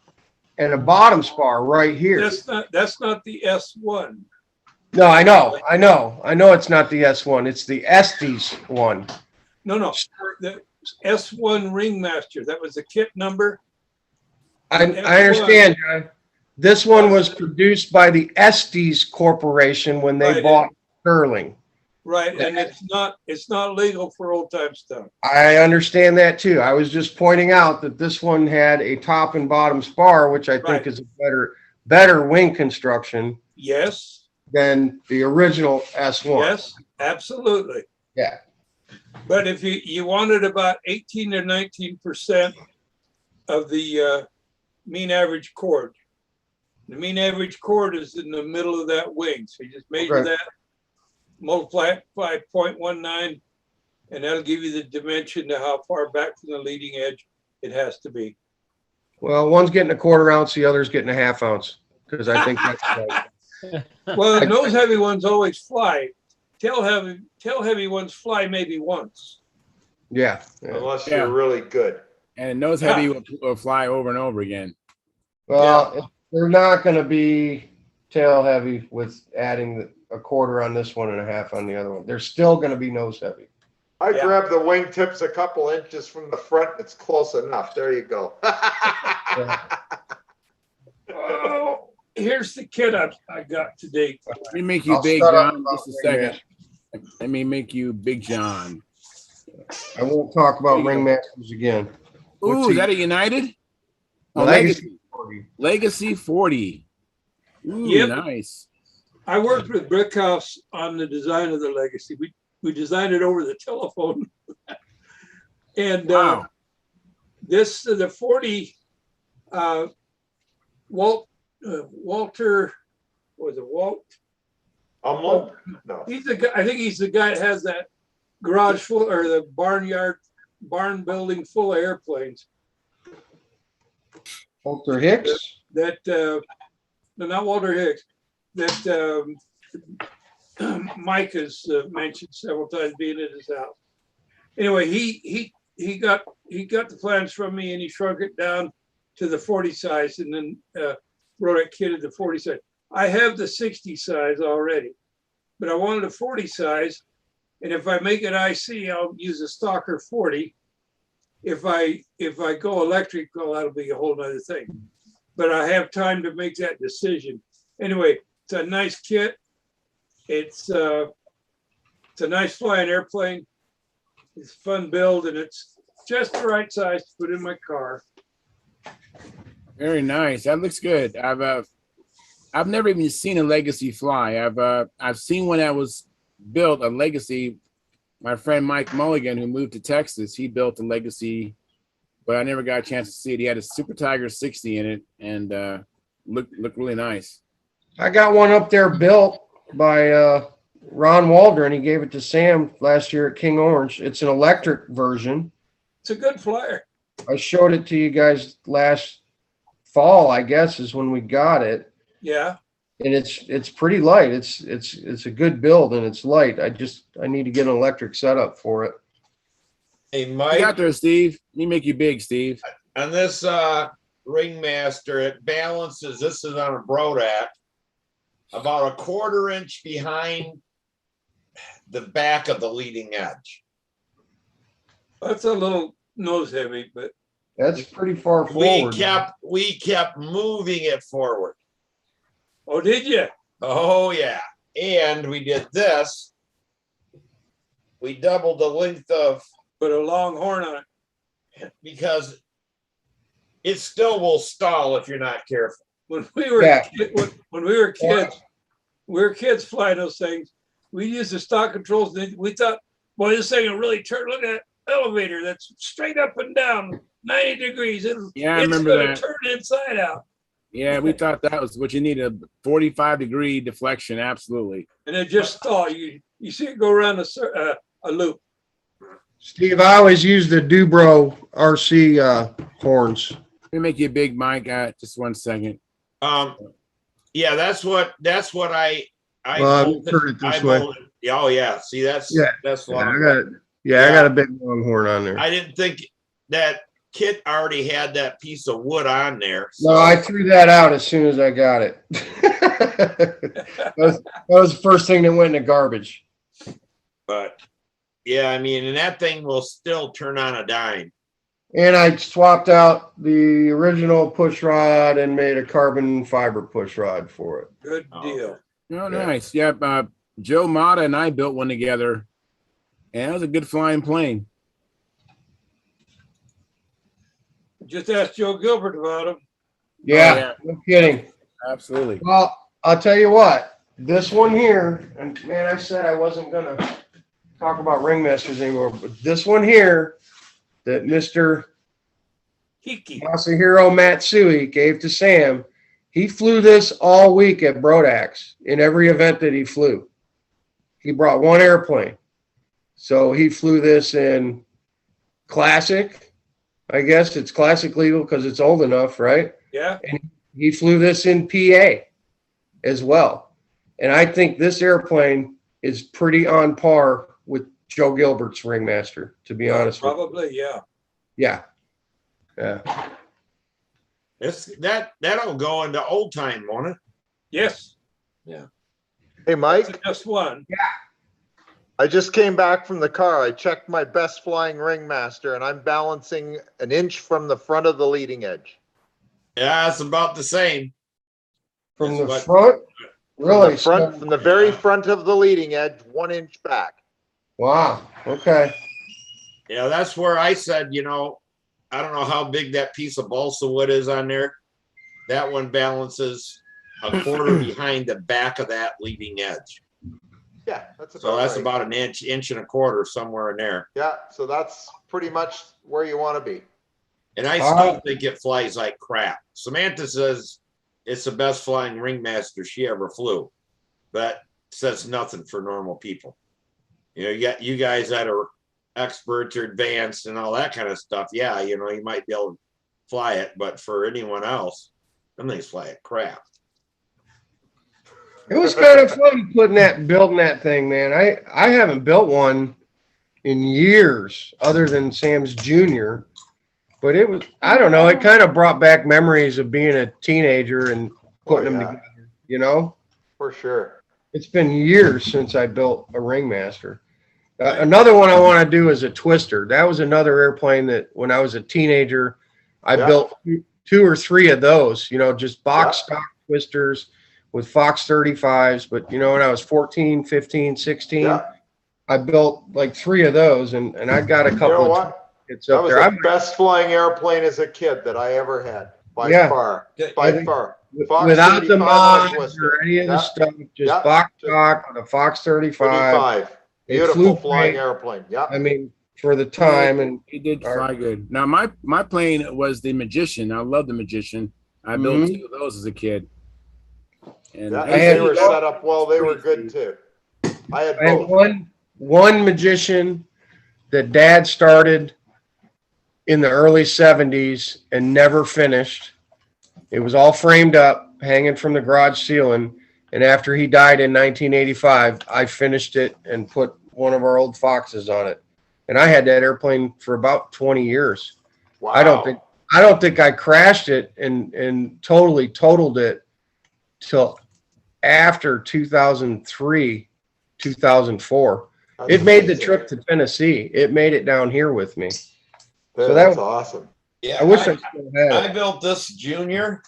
and a bottom spar right here. That's not the S1. No, I know it's not the S1. It's the Estes one. No. The S1 Ringmaster. That was the kit number. I understand, John. This one was produced by the Estes Corporation when they bought Sterling. Right, and it's not legal for old time stuff. I understand that too. I was just pointing out that this one had a top and bottom spar, which I think is a better wing construction. Yes. Than the original S1. Yes, absolutely. Yeah. But if you wanted about 18 or 19% of the mean average chord, the mean average chord is in the middle of that wing. So you just measure that, multiply it by 0.19, and that'll give you the dimension to how far back from the leading edge it has to be. Well, one's getting a 1/4 ounce, the other's getting a 1/2 ounce, because I think that's right. Well, the nose heavy ones always fly. Tail heavy ones fly maybe once. Yeah. Unless you're really good. And nose heavy will fly over and over again. Well, they're not going to be tail heavy with adding a 1/4 on this one and a 1/2 on the other one. They're still going to be nose heavy. I grab the wing tips a couple inches from the front. It's close enough. There you go. Oh, here's the kit I got today. Let me make you big, John. Just a second. Let me make you Big John. I won't talk about ringmasters again. Ooh, is that a United? Oh, Legacy 40. Legacy 40. Ooh, nice. I worked with Brickhouse on the design of the Legacy. We designed it over the telephone. And the 40 Walter, was it Walt? No. He's the guy. I think he's the guy that has that garage full, or the barn building full of airplanes. Walter Hicks? No, not Walter Hicks. That Mike has mentioned several times being at his house. Anyway, he got the plans from me, and he shrunk it down to the 40 size, and then wrote a kit of the 40 size. I have the 60 size already, but I wanted a 40 size. And if I make it IC, I'll use a Stalker 40. If I go electric, well, that'll be a whole other thing. But I have time to make that decision. Anyway, it's a nice kit. It's a nice flying airplane. It's a fun build, and it's just the right size to put in my car. Very nice. That looks good. I've never even seen a Legacy fly. I've seen one that was built, a Legacy. My friend Mike Mulligan, who moved to Texas, he built a Legacy, but I never got a chance to see it. He had a Super Tiger 60 in it, and looked really nice. I got one up there built by Ron Waldron. He gave it to Sam last year at King Orange. It's an electric version. It's a good flyer. I showed it to you guys last fall, I guess, is when we got it. Yeah. And it's pretty light. It's a good build, and it's light. I need to get an electric setup for it. Hey, You Mike, got there, Steve. Let me make you big, Steve. on this Ringmaster, it balances, this is on a Brodak, about a 1/4 inch behind the back of the leading edge. That's a little nose heavy, but That's pretty far forward. We kept moving it forward. oh, did you? Oh yeah. And we did this. We doubled the length of, Put a long horn on it. because it still will stall if you're not careful. When we were when we were kids flying those things, we used the stock controls. And we thought, boy, this thing will really turn. Look at that elevator that's straight up and down, 90 degrees. I remember that. Turn inside out. Yeah, we thought that was what you need, a 45-degree deflection. Absolutely. And it just stall. You see it go around a loop. Steve, I always use the Dubro RC horns. Let me make you big, Mike. Just 1 second. Yeah, that's what I Well, I've heard it this way. Oh yeah, see that's Yeah. that's Yeah, I long. got it. Yeah, I got a big longhorn on there. I didn't think that kit already had that piece of wood on there. No, I threw that out as soon as I got it. that was the first thing that went in the garbage. But yeah, I mean, and that thing will still turn on a dime. And I swapped out the original push rod and made a carbon fiber push rod for it. Good deal. Oh, nice. Yeah, Joe Mata and I built one together, and it was a good flying plane. Just ask Joe Gilbert about him. Yeah, yeah. no kidding. Absolutely. Well, I'll tell you what, this one here, and man, I said I wasn't gonna talk about ringmasters anymore, but this one here that Mr. Hiki. Masahiro Matsui gave to Sam, he flew this all week at Brodax in every event that he flew. He brought one airplane. So he flew this in classic. I guess it's classic legal because it's old enough, right? Yeah. And he flew this in PA as well. And I think this airplane is pretty on par with Joe Gilbert's Ringmaster, to be honest with you. Probably, yeah. Yeah. Yeah. That'll go into old time, won't it? Yes. Hey, Mike, Just one. I just came back from the car. I checked my best flying ringmaster and I'm balancing an inch from the front of the leading edge. Yeah, it's about the same. From the That's front? Really? From the very front of the leading edge, 1 inch back. Wow. Okay. Yeah, that's where I said, I don't know how big that piece of balsa wood is on there. That one balances a quarter behind the back of that leading edge. Yeah, that's about So that's right. about an inch and a quarter, somewhere in there. Yeah, so that's pretty much where you want to be. And I still think it flies like crap. Samantha says it's the best flying ringmaster she ever flew, but says nothing for normal people. You got you guys that are experts or advanced and all that kind of stuff. Yeah, you might be able to fly it, but for anyone else, them things fly like crap. It was kind of fun building that thing, man. I haven't built one in years other than Sam's Junior, but it was, I don't know, it kind of brought back memories of being a teenager and putting them together, For sure. It's been years since I built a Ringmaster. Another one I want to do is a Twister. That was another airplane that when I was a teenager, I built 2 or 3 of those, just box stock Twisters with Fox 35s. But, when I was 14, 15, 16, I built like 3 of those and I got a couple of tickets up there. That was the best flying airplane as a kid that I ever had, by far. By far. Fox Without the 35 mods or any of the stuff, just box stock with a Fox 35. Beautiful flying airplane. Yeah. I mean, for the time, and it did fly good. Now my plane was the Magician. I love the Magician. I built 2 of those as a kid. And they were set up well. They were good too. I had both. One Magician that Dad started in the early 70s and never finished. It was all framed up, hanging from the garage ceiling. And after he died in 1985, I finished it and put one of our old Foxes on it. And I had that airplane for about 20 years. Wow. I don't think I crashed it and totally totaled it till after 2003, 2004. It made the trip to Tennessee. It made it down here with me. So that's awesome. Yeah, I wish I still had it. I built this Junior.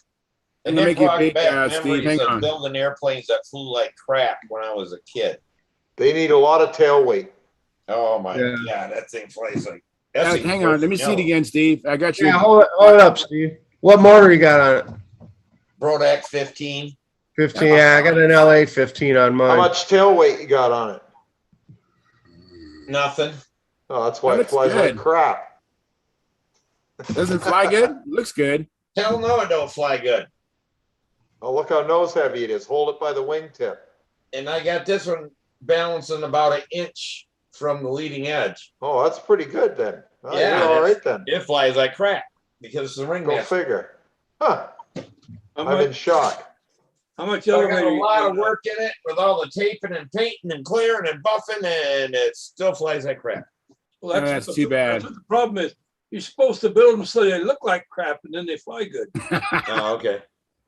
And Let me then make it brought big, back Steve, memories hang of on. building airplanes that flew like crap when I was a kid. They need a lot of tail weight. Oh my God, that thing flies like. Hang on, let me see it again, Steve. I got you. Yeah, hold it up, Steve. What motor you got on it? Brodax 15. 15. Yeah, I got an LA 15 on mine. How much tail weight you got on it? Nothing. Oh, that's why it flies like crap. Doesn't fly good? Looks good. Hell no, it don't fly good. Oh, look how nose heavy it is. Hold it by the wingtip. And I got this one balancing about 1 inch from the leading edge. Oh, that's pretty good then. Oh, Yeah, you're all right then. It flies like crap because it's the Go Ringmaster. figure. Huh. I'm in shock. How much So I got elevator? a you lot of got? work in it with all the taping and painting and clearing and buffing, and it still flies like crap. Well, That's what too bad. That's what the problem is. You're supposed to build them so they look like crap and then they fly good. Oh, okay.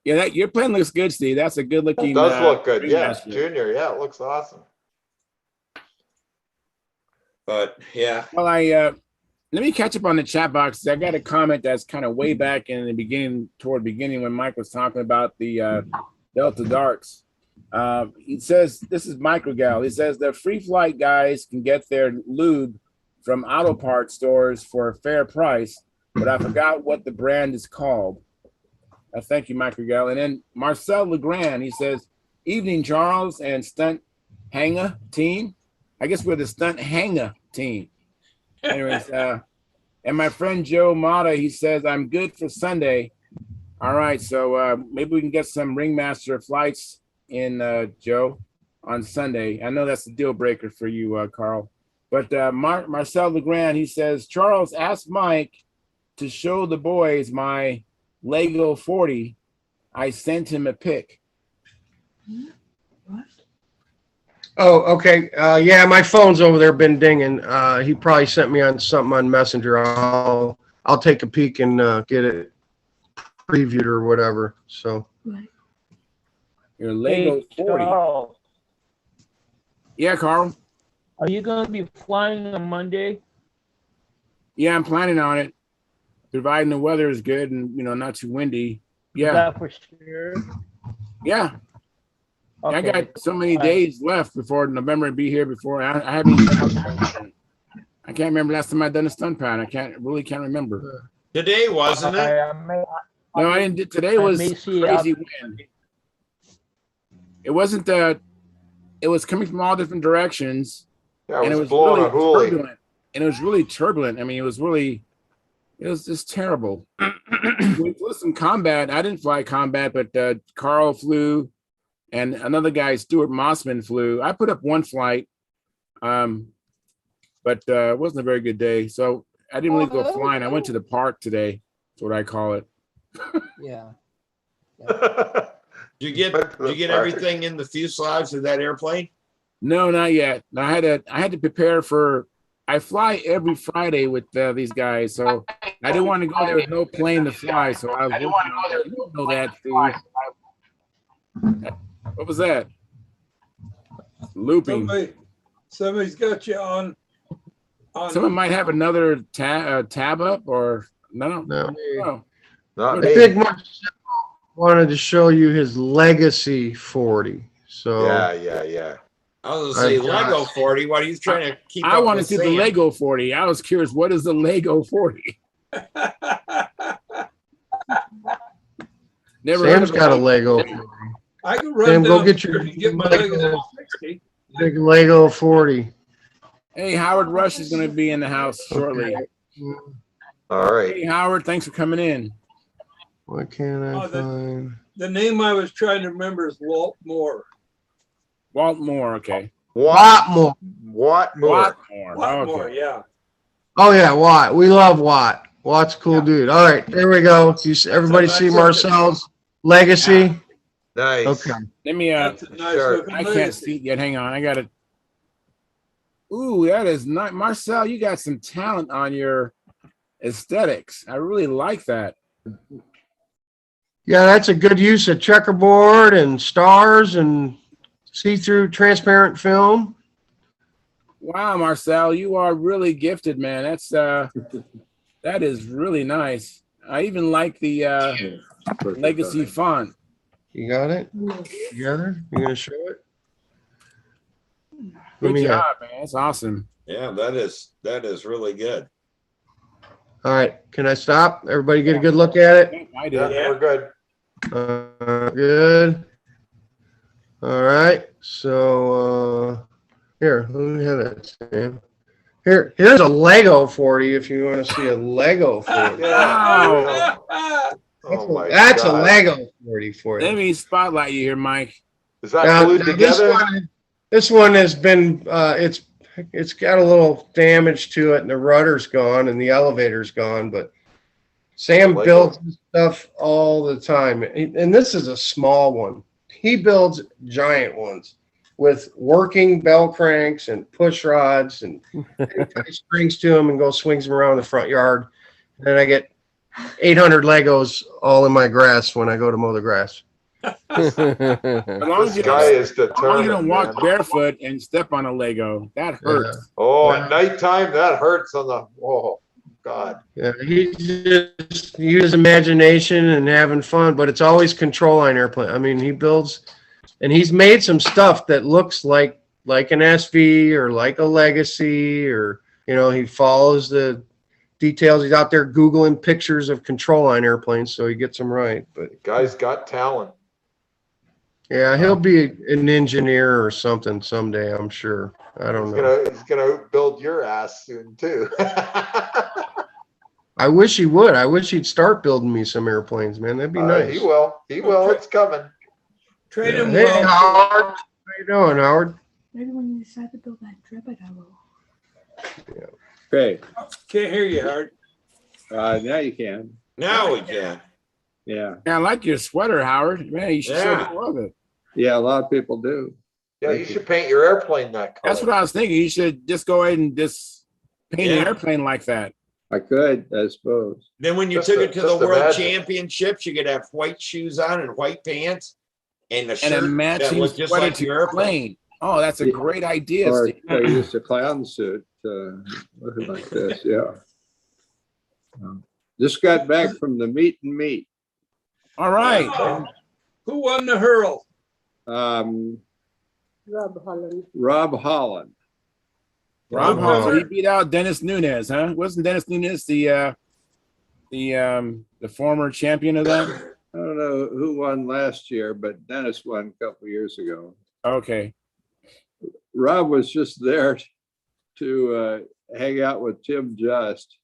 Yeah, your plane looks good, Steve. That's a good looking. It does look good. Yeah, Ringmaster. Junior. Yeah, it looks awesome. But yeah, Well, let me catch up on the chat box. I got a comment that's kind of way back in the beginning, toward beginning when Mike was talking about the Delta Darks. He says, this is Mike Regal. He says the free flight guys can get their lube from auto parts stores for a fair price, but I forgot what the brand is called. Thank you, Mike Regal. And then Marcel Legrand, he says, evening, Charles and StuntHangar team. I guess we're the StuntHangar team. Anyways, and my friend Joe Mata, he says, I'm good for Sunday. All right, so maybe we can get some Ringmaster flights in, Joe, on Sunday. I know that's a deal breaker for you, Carl. But Marcel Legrand, he says, Charles, ask Mike to show the boys my Lego 40. I sent him a pic. Oh, okay. Yeah, my phone's over there been dinging. He probably sent me on something on Messenger. I'll take a peek and get it previewed or whatever. So Your Lego 40. Charles, Yeah, Carl. are you going to be flying on Monday? Yeah, I'm planning on it, providing the weather is good and not too windy. Is Yeah, that for sure? yeah. I Okay. got so many All right. days left before November and be here before I haven't. I can't remember last time I done a stunt pad. I can't remember. today wasn't it? No, I didn't. Today I was may see it crazy wind. It wasn't that. It was coming from all different directions, Yeah, and it it was was blowing really a hoolie. turbulent. And it was really turbulent. I mean, it was just terrible. We flew some combat. I didn't fly combat, but Carl flew, and another guy, Stuart Mossman, flew. I put up one flight, but it wasn't a very good day. So I didn't really go flying. I went to the park today. That's what I call it. Yeah. Did you get everything in the fuselage of that airplane? No, not yet. No, I had to prepare for. I fly every Friday with these guys, so I didn't want to go there with no plane to fly. So I didn't want to go there. You don't know that, Steve. What was that? Looping. Somebody's got you on. Someone might have another tab up, or no. no. Not The me. big Marcel wanted to show you his Legacy 40. So Yeah. I was gonna say I've got- Lego 40. What are you trying to keep? I up want to with see the Sam? Lego 40. I was curious, what is the Lego 40? Never heard Sam's of got a it. Lego. I can run Sam, go down get your and get my Lego. Lego 60. Big Lego 40. Hey, Howard Rush is going to be in the house shortly. All right. Hey, Howard, thanks for coming in. What can I Oh, the- find? The name I was trying to remember is Walt Moore. Walt Moore, okay. Watt more. What more? Watt Moore. Walt Okay. Moore, yeah. Oh yeah, Watt. We love Watt. Watt's a cool Yeah. dude. All right, there we go. Everybody That's see it. Marcel's Legacy? Nice. Okay. Let me, That's a nice sure. looking I can't legacy. see it yet. Hang on. I got it. Ooh, that is not Marcel. You got some talent on your aesthetics. I really like that. Yeah, that's a good use of checkerboard and stars and see-through transparent film. Wow, Marcel, you are really gifted, man. That's that is really nice. I even like the legacy font. You got it? Together? You gonna show it? Good me job, man. That's awesome. Yeah, that is really good. All right, can I stop? Everybody get a good look at it? I Yeah, did. we're good. Good. All right, so here, let me have that, Sam. Here's a Lego 40 if you want to see a Lego 40. Wow. Oh my That's a God. Lego 40 for you. Let me spotlight you here, Mike. Is that Now, glued together? this one has been it's got a little damage to it, and the rudder's gone, and the elevator's gone. But Sam Lego. builds this stuff all the time, and this is a small one. he builds giant ones with working bell cranks and push rods, and he strings to them and swings them around the front yard. And then I get 800 Legos all in my grass when I go to mow the grass. As long as This you guy is as long as you don't determined, walk man. barefoot and step on a Lego, that hurts. Oh, at nighttime, that hurts on the, oh, God. Yeah, he's just use imagination and having fun, but it's always control line airplane. I mean, he builds, and he's made some stuff that looks like an SV or like a Legacy, or he follows the details. He's out there Googling pictures of control line airplanes, so he gets them right. But The guy's got talent. yeah, he'll be an engineer or something someday, I'm sure. I don't know. He's gonna build your ass soon too. I wish he would. I wish he'd start building me some airplanes, man. That'd be nice. He will. He will. It's coming. Trade him Hey, well. Howard. How you doing, Howard? Maybe when you decide to build that tripod, I will. Okay, Can't hear you, Howard. now you can. Now we can. Yeah, Yeah, I like your sweater, Howard. Man, you should Yeah. show love it. yeah, a lot of people do. Yeah, you should paint your airplane that color. That's what I was thinking. You should just go ahead and just paint an Yeah. airplane like that. I could, I suppose. Then when you Just took a- it to the just World imagine. Championships, you could have white shoes on and white pants and a And shirt a that matching looked just sweater like to your your airplane. plane. Oh, that's a Yeah. great idea, Or Steve. just a clown suit, looking like this, yeah. Just got back from the meet and meet. All right. Oh, who won the hurl? Um, Rob Holland. Rob Holland. Rob Oh, Hall, good. he beat out Dennis Nunez, huh? Wasn't Dennis Nunez the former champion of that? I don't know who won last year, but Dennis won a couple years ago. Okay. Rob was just there to hang out with Tim Just,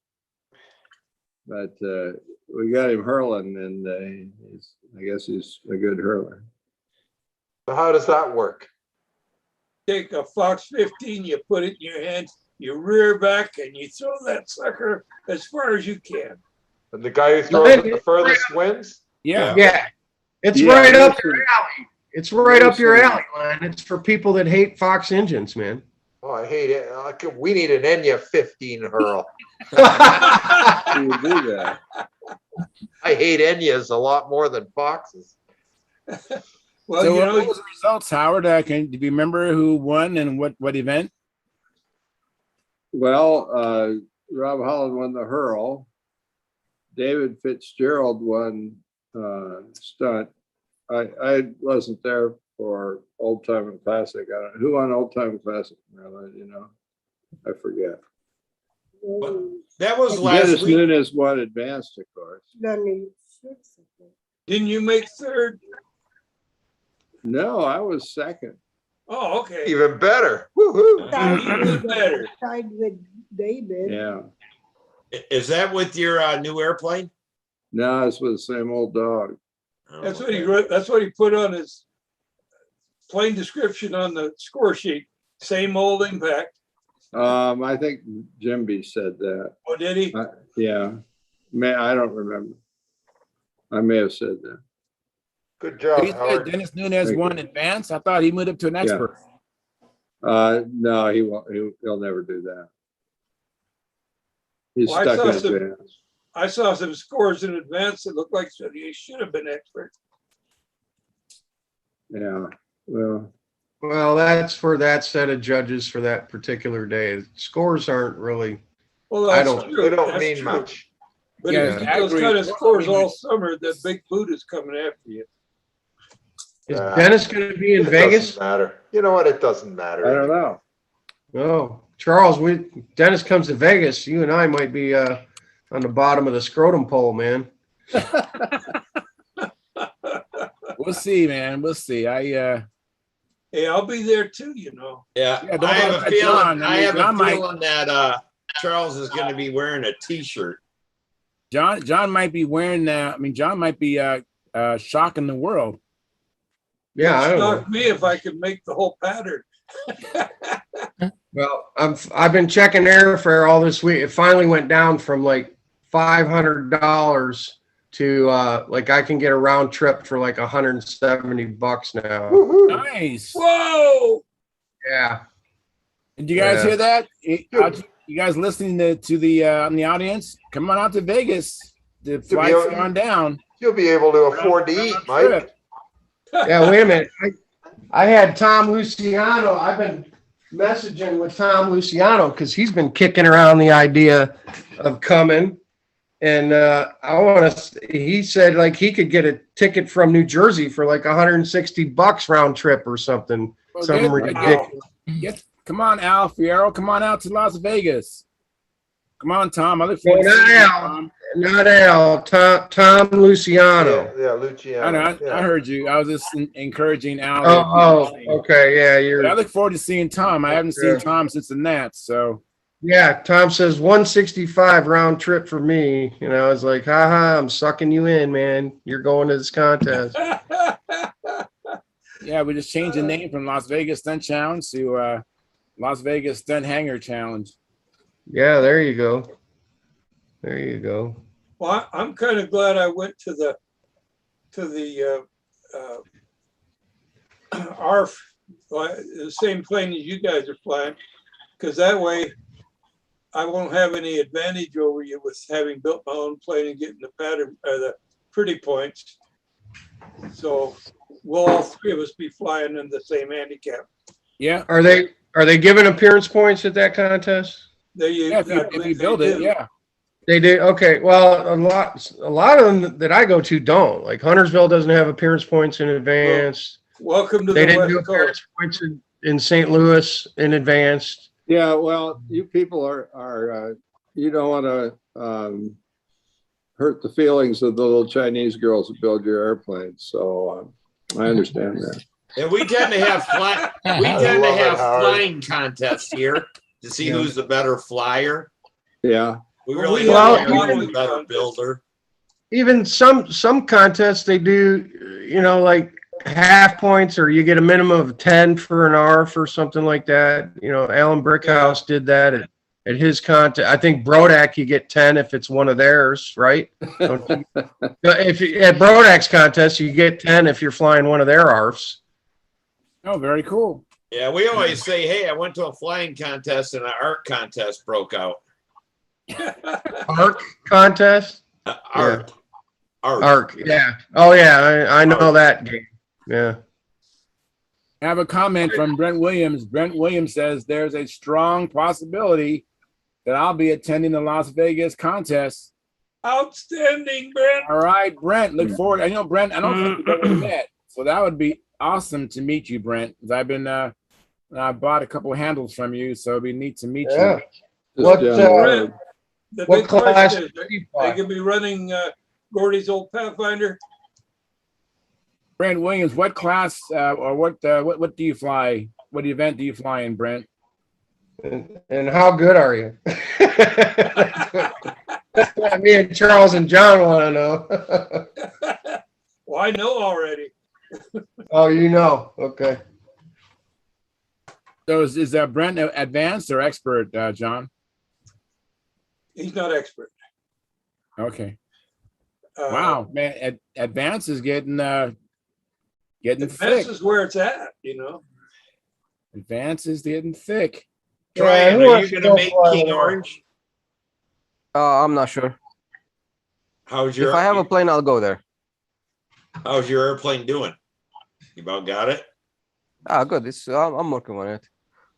but we got him hurling, and I guess he's a good hurler. So how does that work? Take a Fox 15, you put it in your hands, you rear back, and you throw that sucker as far as you can. And the guy who throws it the furthest wins? Yeah. Yeah. It's Yeah, right up listen. your alley. It's right up your Listen. alley, man. It's for people that hate Fox engines, man. Oh, I hate it. We need an Enya 15 hurl. You do that. I hate Enyas a lot more than Foxes. Well, So you what know, was the results, Howard? Do you remember who won and what event? Well, Rob Holland won the hurl. David Fitzgerald won stunt. I wasn't there for Old Time and Classic. I don't, who won Old Time and Classic, Maryland? I forget. That was last Dennis week. Nunez won advanced, of course. didn't you make third? No, I was second. Oh, okay. Even better. Woohoo. Even better. Tied with David. Yeah. Is that with your new airplane? No, it's with the same old dog. That's what he wrote. That's what he put on his plain description on the score sheet. Same old impact. I think Jimby said that. Oh, did he? Yeah. I don't remember. I may have said that. Good job, You said Howard. Dennis Nunez Thank won advance. I thought he moved up to an expert. No, he won't. He'll never do that. He's Well, I stuck saw in some- advance. I saw some scores in advance that looked like he should have been expert. Yeah. Well, Well, that's for that set of judges for that particular day. Scores aren't really. Well, I that's don't- true. They don't That's mean true. much. But Yeah, if you I get those agree. kind of They don't scores mean all much. summer, the big boot is coming after you. Is Dennis going to be in It Vegas? doesn't matter. You know what? It doesn't matter. I don't know. Oh, Charles, Dennis comes to Vegas. You and I might be on the bottom of the scrotum pole, man. We'll see, man. We'll see. Hey, I'll be there too, you know. Yeah, Yeah, don't I have let a John- feeling. I I mean, have John a might- feeling that Charles is going to be wearing a T-shirt. John might be wearing that. I mean, John might be shocking the world. Yeah, I don't know. Knock me if I could make the whole pattern. Well, I've been checking airfare all this week. It finally went down from like $500 to like I can get a round trip for like $170 now. Woohoo. Nice. Whoa! Yeah. Did you guys Yeah. hear that? You guys listening to the in the audience? Come on out to Vegas. The flight's gone down. You'll be able to afford to eat, Mike. Trip. Yeah, wait a minute. I had Tom Luciano. I've been messaging with Tom Luciano because he's been kicking around the idea of coming. And he said like he could get a ticket from New Jersey for like $160 round trip or something. Well, Something ridiculous. Come on, Al Fierro. Come on out to Las Vegas. Come on, Tom. I look forward Well, to not seeing you, Al. Tom. Not Al. Tom Luciano. Yeah, Luciano. I know. Yeah. I heard you. I was just encouraging Al. Oh, okay. Yeah, But I look forward to seeing Tom. I haven't seen Tom since the Nats, so. Yeah, Tom says 165 round trip for me. You know, I was like, haha, I'm sucking you in, man. You're going to this contest. Yeah, we just changed the name from Las Vegas Stunt Challenge to Las Vegas StuntHangar Challenge. Yeah, there you go. There you go. Well, I'm kind of glad I went to the ARF, the same plane as you guys are flying, because that way I won't have any advantage over you with having built my own plane and getting the pattern or the pretty points. So we'll all three of us be flying in the same handicap. Yeah. Are they giving appearance points at that contest? If you build it, yeah. They do. Okay. Well, a lot of them that I go to don't. Like Huntersville doesn't have appearance points in advance. Welcome to They the didn't do West appearance Coast. points in St. Louis in advance. Yeah, well, you people are you don't want to hurt the feelings of the little Chinese girls that build your airplanes. So I understand that. And we tend to have flying contests here to see who's the better flyer. Yeah. We really Well, who's the better builder. Even some contests they do, you know, like half points or you get a minimum of 10 for an ARF or something like that. You know, Alan Brickhouse did that at his contest. I think Brodak you get 10 if it's one of theirs, right? If you, at Brodak's contest you get 10 if you're flying one of their ARFs. Oh, very cool. Yeah, we always say, hey, I went to a flying contest and an art contest broke out. ARC contest? Art. ARC, yeah. Oh yeah, I know that game. Yeah. I have a comment from Brent Williams. Brent Williams says there's a strong possibility that I'll be attending the Las Vegas contest. Outstanding, Brent. All right, Brent, look forward. I know, Brent, I don't think we've ever met. So that would be awesome to meet you, Brent. Because I've been, I bought a couple of handles from you, so it'd be neat to meet Yeah. you. What, Brent, the what big class question is, do you they fly? could be running Gordy's old Pathfinder. Brent Williams, what class or what do you fly? What event do you fly in, Brent? And how good are you? That's what me and Charles and John want to know. Well, I know already. Oh, you know. Okay. So is that Brent advanced or expert, John? He's not expert. Okay. Wow, man, advance is getting This thick. is where it's at, you know. Advance is getting thick. Ryan, who are wants you to going to go make fly King with Orange? I'm not sure. How's your If I have a plane, I'll go there. How's your airplane doing? You about got it? Good. I'm working on it.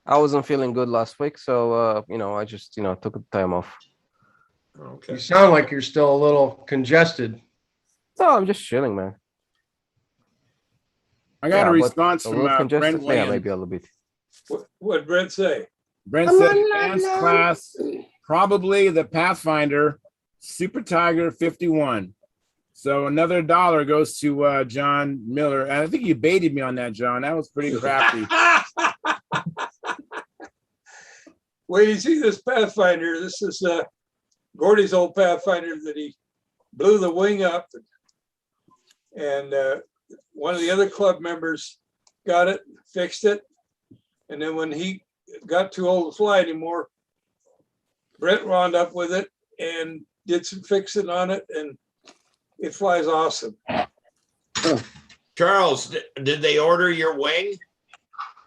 I wasn't feeling good last week, so I just took the time off. Okay. You sound like you're still a little congested. No, I'm just chilling, man. I got a but response a from little congested. Brent Yeah, Williams. maybe a little bit. What did Brent say? Brent said advanced class, probably the Pathfinder Super Tiger 51. So another $1 goes to John Miller. And I think you baited me on that, John. That was pretty crafty. Well, you see this Pathfinder, this is Gordy's old Pathfinder that he blew the wing up. And one of the other club members got it, fixed it. And then when he got too old to fly anymore, Brent wound up with it and did some fixing on it. And It flies awesome. Charles, did they order your wing?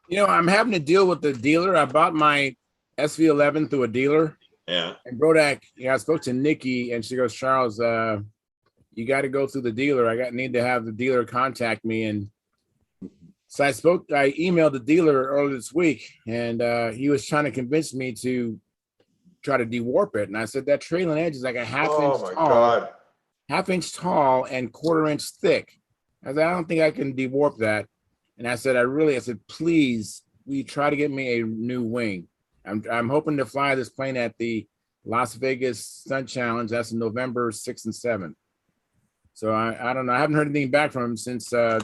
You know, I'm having to deal with the dealer. I bought my SV11 through a dealer. Yeah. And Brodak, yeah, I spoke to Nikki and she goes, Charles, you got to go through the dealer. Need to have the dealer contact me. And so I emailed the dealer earlier this week and he was trying to convince me to try to dewarp it. And I said, that trailing edge is like a half-inch tall and quarter-inch thick. I said, I don't think I can dewarp that. And I said, please, will you try to get me a new wing? I'm hoping to fly this plane at the Las Vegas Stunt Challenge. That's in November 6th and 7th. So I don't know. I haven't heard anything back from him since I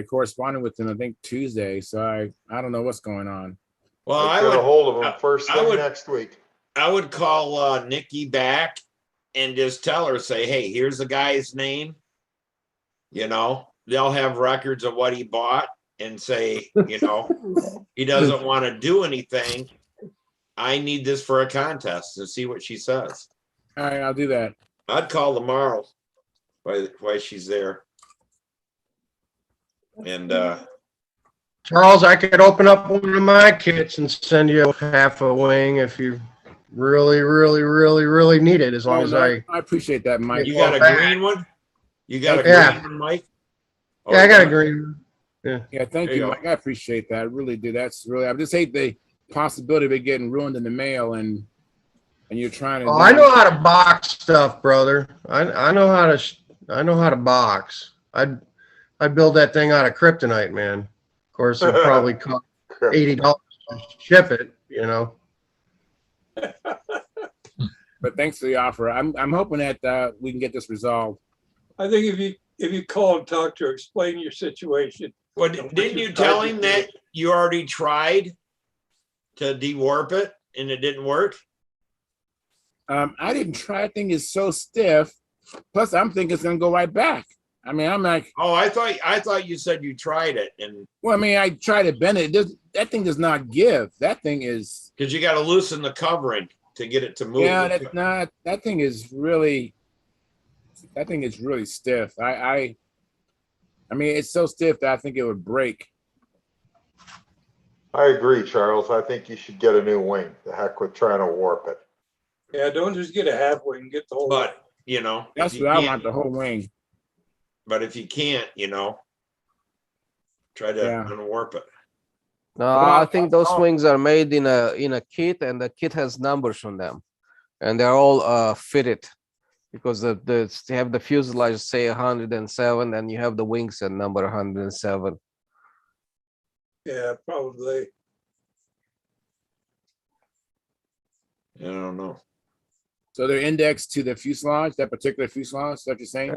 corresponded with him, I think Tuesday. So I don't know what's going on. Well, I get a hold of him first thing next week. I would call Nikki back and just tell her, say, hey, here's the guy's name. You know, they'll have records of what he bought and say, you know, he doesn't want to do anything. I need this for a contest and see what she says. All right, I'll do that. I'd call tomorrow while she's there. And Charles, I could open up one of my kits and send you half a wing if you really, really, really, really need it. As long as I appreciate that, Mike. You got a green one? You got a green one, Mike? Oh, yeah, I got a green one. Yeah, thank you, Mike. I appreciate that. I really do. That's really, I just hate the possibility of it getting ruined in the mail and you're trying to. Oh, I know how to box stuff, brother. I know how to box. I build that thing out of kryptonite, man. Of course, it probably cost $80 to ship it, you know. But thanks for the offer. I'm hoping that we can get this resolved. I think if you call and talk to her, explain your situation. Well, didn't you tell him that you already tried to dewarp it and it didn't work? I didn't try. I think it's so stiff. Plus, I'm thinking it's gonna go right back. I mean, I'm like, oh, I thought you said you tried it, and well, I mean, I tried to bend it. That thing does not give. That thing is because you got to loosen the covering to get it to move. Yeah, that's not. That thing is really stiff. I mean, it's so stiff that I think it would break. I agree, Charles. I think you should get a new wing. The heck with trying to warp it. Yeah, don't just get a half wing, get the whole wing. But, you know. That's what I want, the whole wing. But if you can't, you know, try to unwarp it. No, I think those wings are made in a kit, and the kit has numbers on them, and they're all fitted because they have the fuselage say 107, and you have the wings at number 107. Yeah, probably. I don't know. So they're indexed to the fuselage, that particular fuselage, that you're saying?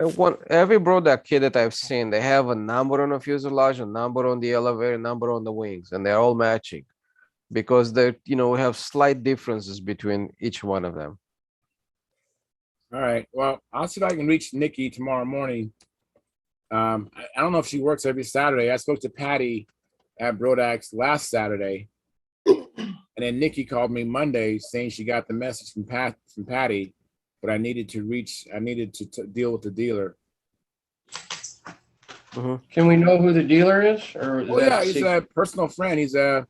Every Brodak kit that I've seen, they have a number on the fuselage, a number on the elevator, a number on the wings, and they're all matching because they, you know, we have slight differences between each one of them. All right. Well, I'll see if I can reach Nikki tomorrow morning. I don't know if she works every Saturday. I spoke to Patty at Brodak's last Saturday. And then Nikki called me Monday saying she got the message from Patty, but I needed to deal with the dealer. Mm-hmm. Can we know who the dealer is? Or is yeah, he's a personal friend. He's the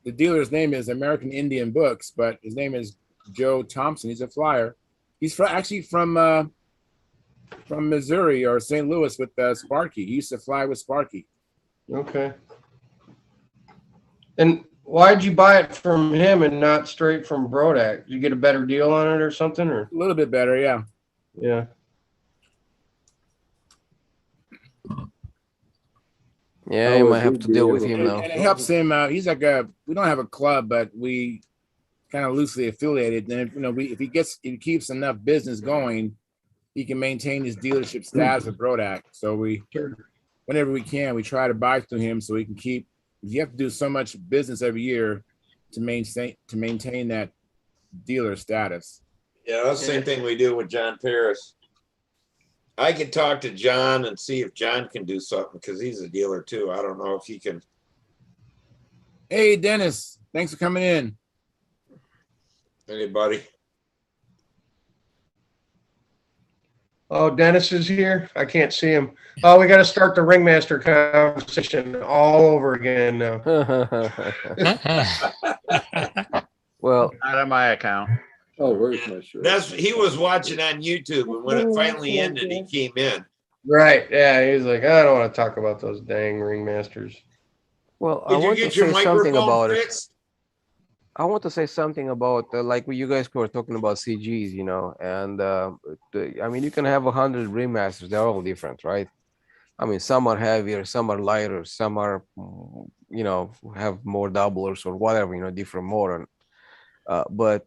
dealer's name is American Indian Books, but his name is Joe Thompson. He's a flyer. He's actually from Missouri or St. Louis with Sparky. He used to fly with Sparky. Okay. And why'd you buy it from him and not straight from Brodak? Did you get a better deal on it or something? Or a little bit better, yeah. Yeah. Yeah, you might have to deal with him now. And it helps him. He's like we don't have a club, but we kind of loosely affiliated. And if he keeps enough business going, he can maintain his dealership status with Brodak. So whenever we can, we try to buy through him so he can keep. You have to do so much business every year to maintain that dealer status. Yeah, that's the same thing we do with John Paris. I could talk to John and see if John can do something because he's a dealer too. I don't know if he can. Hey, Dennis, thanks for coming in. Hey, buddy. Oh, Dennis is here. I can't see him. Oh, we got to start the ringmaster conversation all over again now. Well, Not on my account. Oh, where's my shirt? He was watching on YouTube, and when it finally ended, he came in. Right. Yeah. He's like, I don't want to talk about those dang ringmasters. well, I Did you want to get your say something microphone about it. fixed? I want to say something about like when you guys were talking about CGs, you know, and I mean, you can have 100 remasters. They're all different, right? I mean, some are heavier, some are lighter, some are, you know, have more doublers or whatever, you know, different modern. But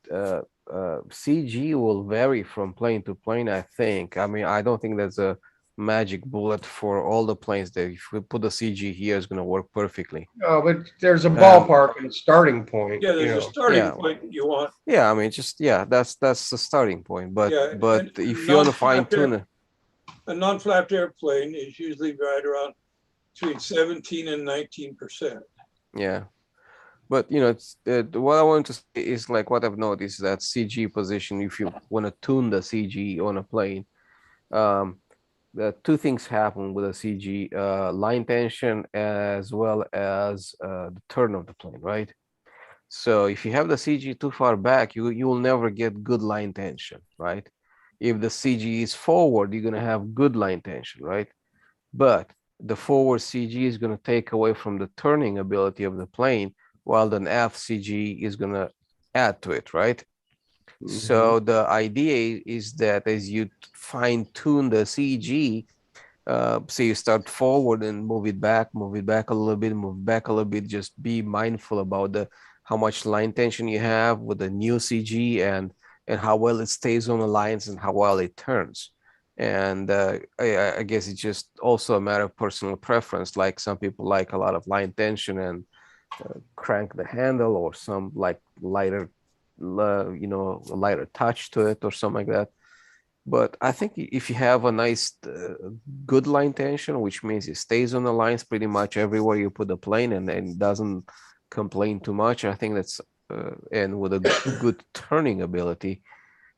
CG will vary from plane to plane, I think. I mean, I don't think there's a magic bullet for all the planes that if we put the CG here, it's going to work perfectly. Oh, but there's a ballpark and a starting point. Yeah, there's you a know. starting Yeah. point you want. Yeah, I mean, just yeah, that's the starting point. But Yeah, but and if you want to fine non-flapped tune it, A non-flapped airplane is usually right around between 17 and 19%. yeah. But you know, it's what I want to say is like what I've noticed is that CG position. If you want to tune the CG on a plane, the two things happen with a CG: line tension as well as the turn of the plane, right? So if you have the CG too far back, you will never get good line tension, right? If the CG is forward, you're gonna have good line tension, right? But the forward CG is gonna take away from the turning ability of the plane, while the aft CG is gonna add to it, right? So the idea is that as you fine tune the CG, say you start forward and move it back a little bit, move back a little bit, just be mindful about the how much line tension you have with the new CG and how well it stays on the lines and how well it turns. And I guess it's just also a matter of personal preference. Like some people like a lot of line tension and crank the handle, or some like lighter, you know, a lighter touch to it or something like that. But I think if you have a nice, good line tension, which means it stays on the lines pretty much everywhere you put the plane and doesn't complain too much, I think that's, and with a good turning ability,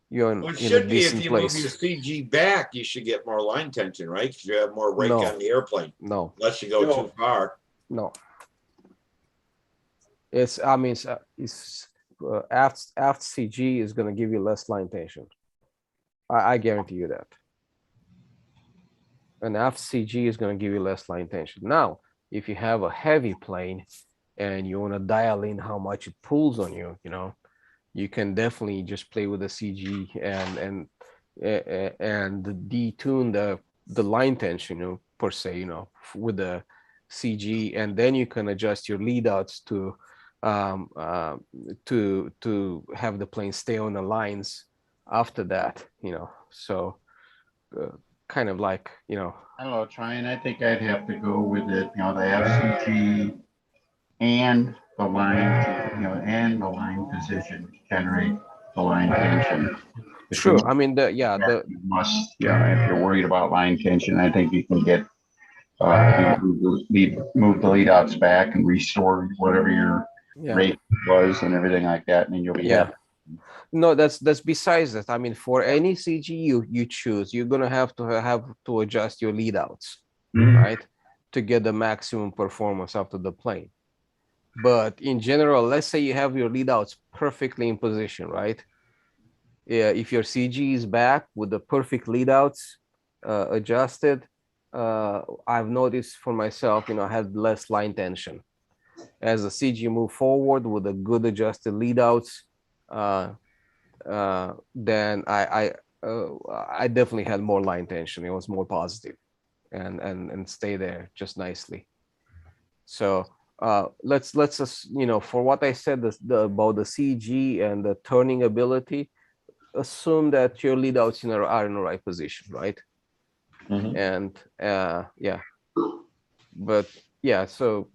you're Well, it in a should be if decent you move your place. CG back, you should get more line tension, right? Because you have more rake No. on the airplane, No, unless you go No. too far. no. It's, I mean, it's aft CG is going to give you less line tension. I guarantee you that. An aft CG is going to give you less line tension. Now, if you have a heavy plane and you want to dial in how much it pulls on you, you know, you can definitely just play with the CG and detune the line tension, you know, per se, you know, with the CG, and then you can adjust your lead outs to have the plane stay on the lines after that, you know. So kind of like, you know, I don't know, Tryon, I think I'd have to go with it, you know, the FCG and the line, you know, and the line position to generate the line tension. If you sure. I mean, you must, yeah, if you're worried about line tension, I think you can get, move the lead outs back and restore whatever your yeah. rate was and everything like that, and then you'll be Yeah. happy. No, that's besides that. I mean, for any CG you choose, you're gonna have to adjust your lead outs, right, to get the maximum performance out of the plane. But in general, let's say you have your lead outs perfectly in position, right? Yeah, if your CG is back with the perfect lead outs adjusted, I've noticed for myself, you know, I had less line tension. As the CG move forward with a good adjusted lead outs, then I definitely had more line tension. It was more positive and stay there just nicely. So let's you know, for what I said about the CG and the turning ability, assume that your lead outs are in the right position, right? And yeah, but yeah, so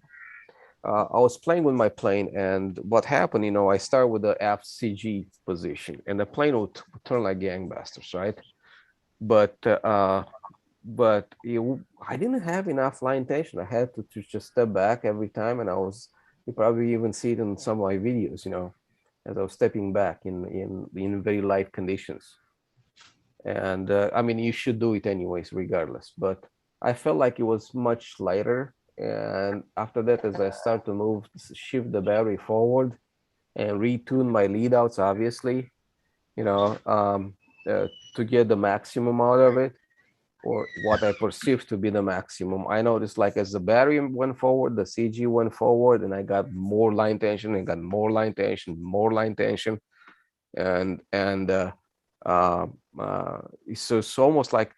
I was playing with my plane, and what happened, you know, I start with the aft CG position, and the plane would turn like gangbusters, right? But I didn't have enough line tension. I had to just step back every time, and you probably even see it in some of my videos, you know, as I was stepping back in very light conditions. And I mean, you should do it anyways, regardless. But I felt like it was much lighter. And after that, as I start to shift the battery forward and retune my lead outs, obviously, to get the maximum out of it, or what I perceive to be the maximum. I noticed, like, as the battery went forward, the CG went forward, and I got more line tension and got more line tension, and so it's almost like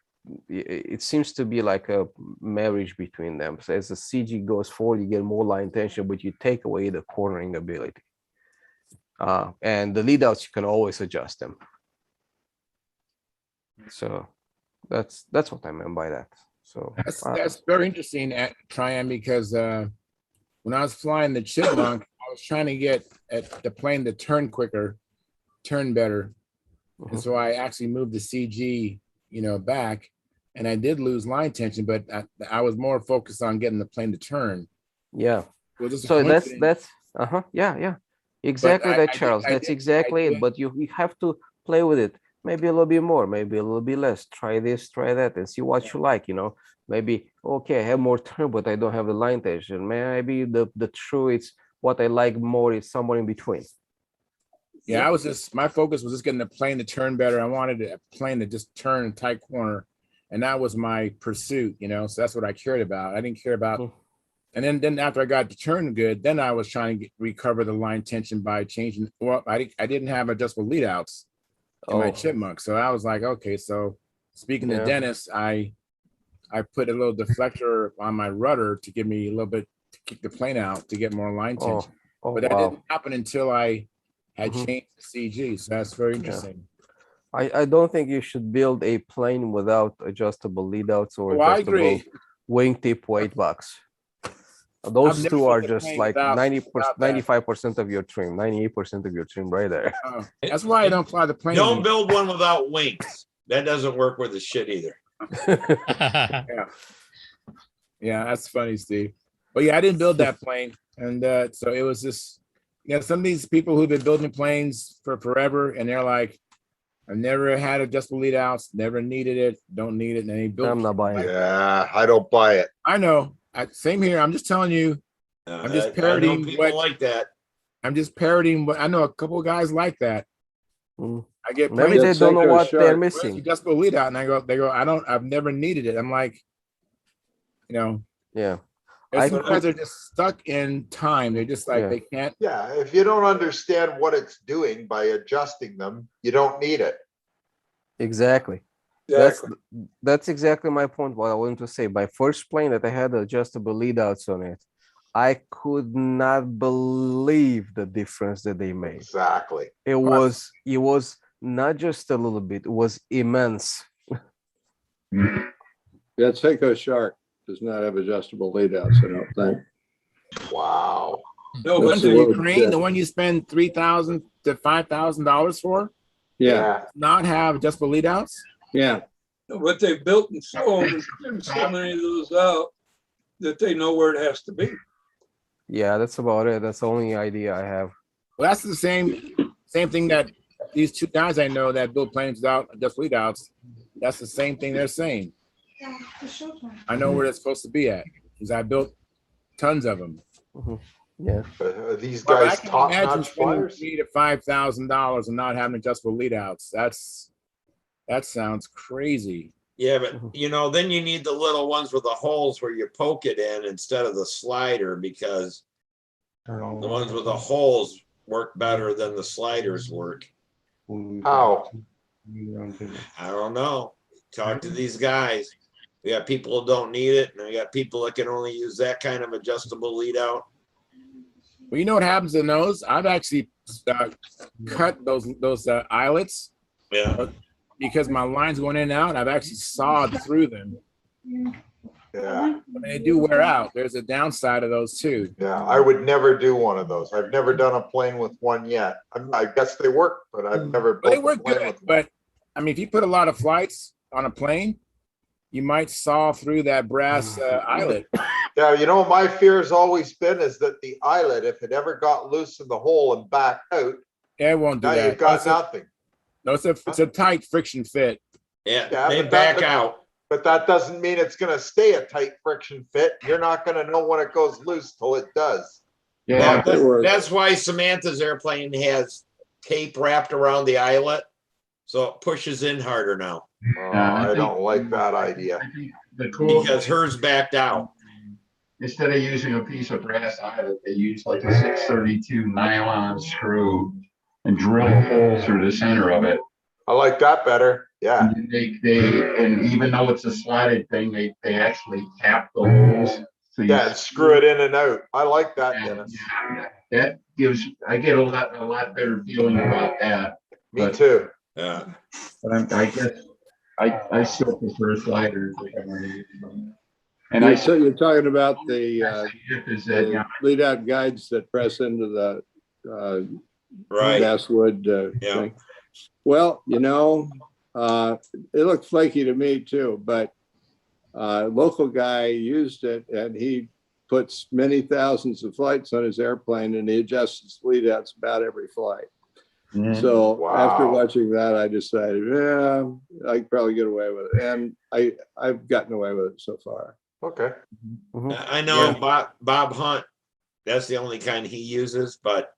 it seems to be like a marriage between them. So as the CG goes forward, you get more line tension, but you take away the cornering ability. And the lead outs, you can always adjust them. So that's what I meant by that. So that's very interesting, at Tryon, because when I was flying the Chipmunk, I was trying to get the plane to turn quicker, turn better, and so I actually moved the CG, back, and I did lose line tension, but I was more focused on getting the plane to turn. Yeah. So that's yeah. Exactly that, Charles. That's exactly it. But you have to play with it. Maybe a little bit more, maybe a little bit less. Try this, try that, and see what you like. Maybe okay, I have more turn, but I don't have the line tension. Maybe the true, it's what I like more is somewhere in between. Yeah, my focus was just getting the plane to turn better. I wanted a plane to just turn in tight corner, and that was my pursuit. So that's what I cared about. I didn't care about. And then after I got the turn good, then I was trying to recover the line tension by changing. Well, I didn't have adjustable lead outs in my Chipmunk, so I was like, okay. So speaking to Dennis, I put a little deflector on my rudder to give me a little bit to kick the plane out to get more line tension. But that didn't happen until I had changed the CG. So that's very interesting. I don't think you should build a plane without adjustable lead outs or adjustable wingtip weight box. Those two are just like 95% of your trim, 98% of your trim right there. That's why I don't fly the plane. Don't build one without wings. That doesn't work with the shit either. Yeah, that's funny, Steve. But yeah, I didn't build that plane. And so it was just, some of these people who've been building planes for forever, and they're like, I've never had adjustable lead outs, never needed it, don't need it. And they built. I'm not buying it. Yeah, I don't buy it. I know. Same here. I'm just telling you. I'm just parroting people like that. I'm just parroting what I know. A couple of guys like that. I get maybe they don't know what they're missing. Adjustable lead out, and they go. I've never needed it. I'm like, Yeah. Some guys are just stuck in time. They're just like they can't. Yeah, if you don't understand what it's doing by adjusting them, you don't need it. Exactly. That's exactly my point. What I wanted to say. My first plane that I had adjustable lead outs on it, I could not believe the difference that they made. Exactly. It was not just a little bit. It was immense. Yeah, Seiko Shark does not have adjustable lead outs, I don't think. Wow. No, but the one you spend $3,000 to $5,000 for, not have adjustable lead outs. Yeah. But they've built and sold so many of those out that they know where it has to be. Yeah, that's about it. That's the only idea I have. Well, that's the same thing that these two guys I know that build planes without adjustable lead outs. That's the same thing they're saying. I know where it's supposed to be at because I built tons of them. Yeah. These guys top notch flyers. $3,000 to $5,000 and not having adjustable lead outs. That sounds crazy. Yeah, but then you need the little ones with the holes where you poke it in instead of the slider, because the ones with the holes work better than the sliders work. How? I don't know. Talk to these guys. We got people who don't need it, and we got people that can only use that kind of adjustable lead out. Well, you know what happens in those? I've actually cut those eyelets. Yeah. Because my line's going in and out, I've actually sawed through them. Yeah. When they do wear out, there's a downside of those too. Yeah, I would never do one of those. I've never done a plane with one yet. I guess they work, but I've never. They work good, but I mean, if you put a lot of flights on a plane, you might saw through that brass eyelet. Yeah, my fear has always been is that the eyelet, if it ever got loose in the hole and backed out, it won't do that. You've got nothing. No, it's a tight friction fit. Yeah, they but back out. But that doesn't mean it's gonna stay a tight friction fit. You're not gonna know when it goes loose till it does. Yeah, That's why Samantha's airplane has tape wrapped around the eyelet, so it pushes in harder now. I don't like that idea. I think the cool Because hers backed out. Instead of using a piece of brass eyelet, they use like a 632 nylon screw and drill a hole through the center of it. I like that better. Yeah. And and even though it's a slotted thing, they actually tap the holes. So Yeah, and screw it in and out. I like that, Dennis. That I get a lot better feeling about that. Me too. Yeah. But I guess I still prefer sliders. And so you're talking about the lead out guides that press into the basswood thing. Well, it looked flaky to me too, but a local guy used it and he puts many thousands of flights on his airplane and he adjusts his lead outs about every flight. So after watching that, I decided, I could probably get away with it. And I've gotten away with it so far. Okay. I know Bob Hunt, that's the only kind he uses, but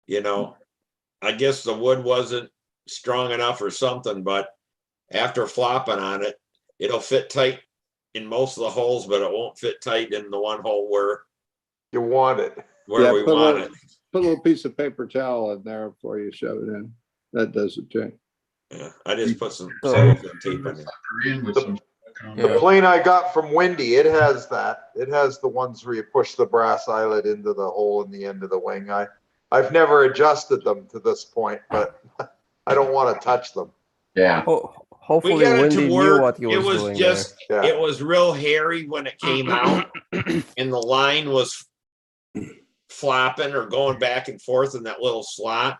I guess the wood wasn't strong enough or something, but after flopping on it, it'll fit tight in most of the holes, but it won't fit tight in the one hole where you want it. Where we want it. Put a little piece of paper towel in there before you shove it in. That does the trick. Yeah, I just put some cellophane tape in there. The plane I got from Windy, it has that. It has the ones where you push the brass eyelet into the hole in the end of the wing. I've never adjusted them to this point, but I don't want to touch them. Yeah. Hopefully we got it Wendy to knew work. what he was It was doing just there. it was real hairy when it came out, and the line was flopping or going back and forth in that little slot.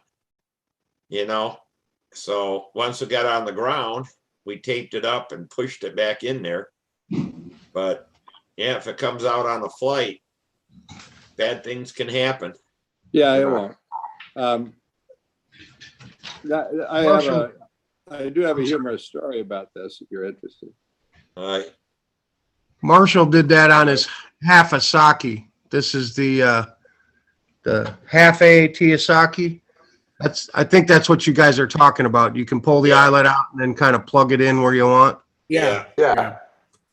So once it got on the ground, we taped it up and pushed it back in there. But yeah, if it comes out on a flight, bad things can happen. Yeah, it won't. I do have a humorous story about this if you're interested. All right. Marshall did that on his half Asaki. This is the half A Tiyasaki. I think that's what you guys are talking about. You can pull the eyelet out and then kind of plug it in where you want. Yeah.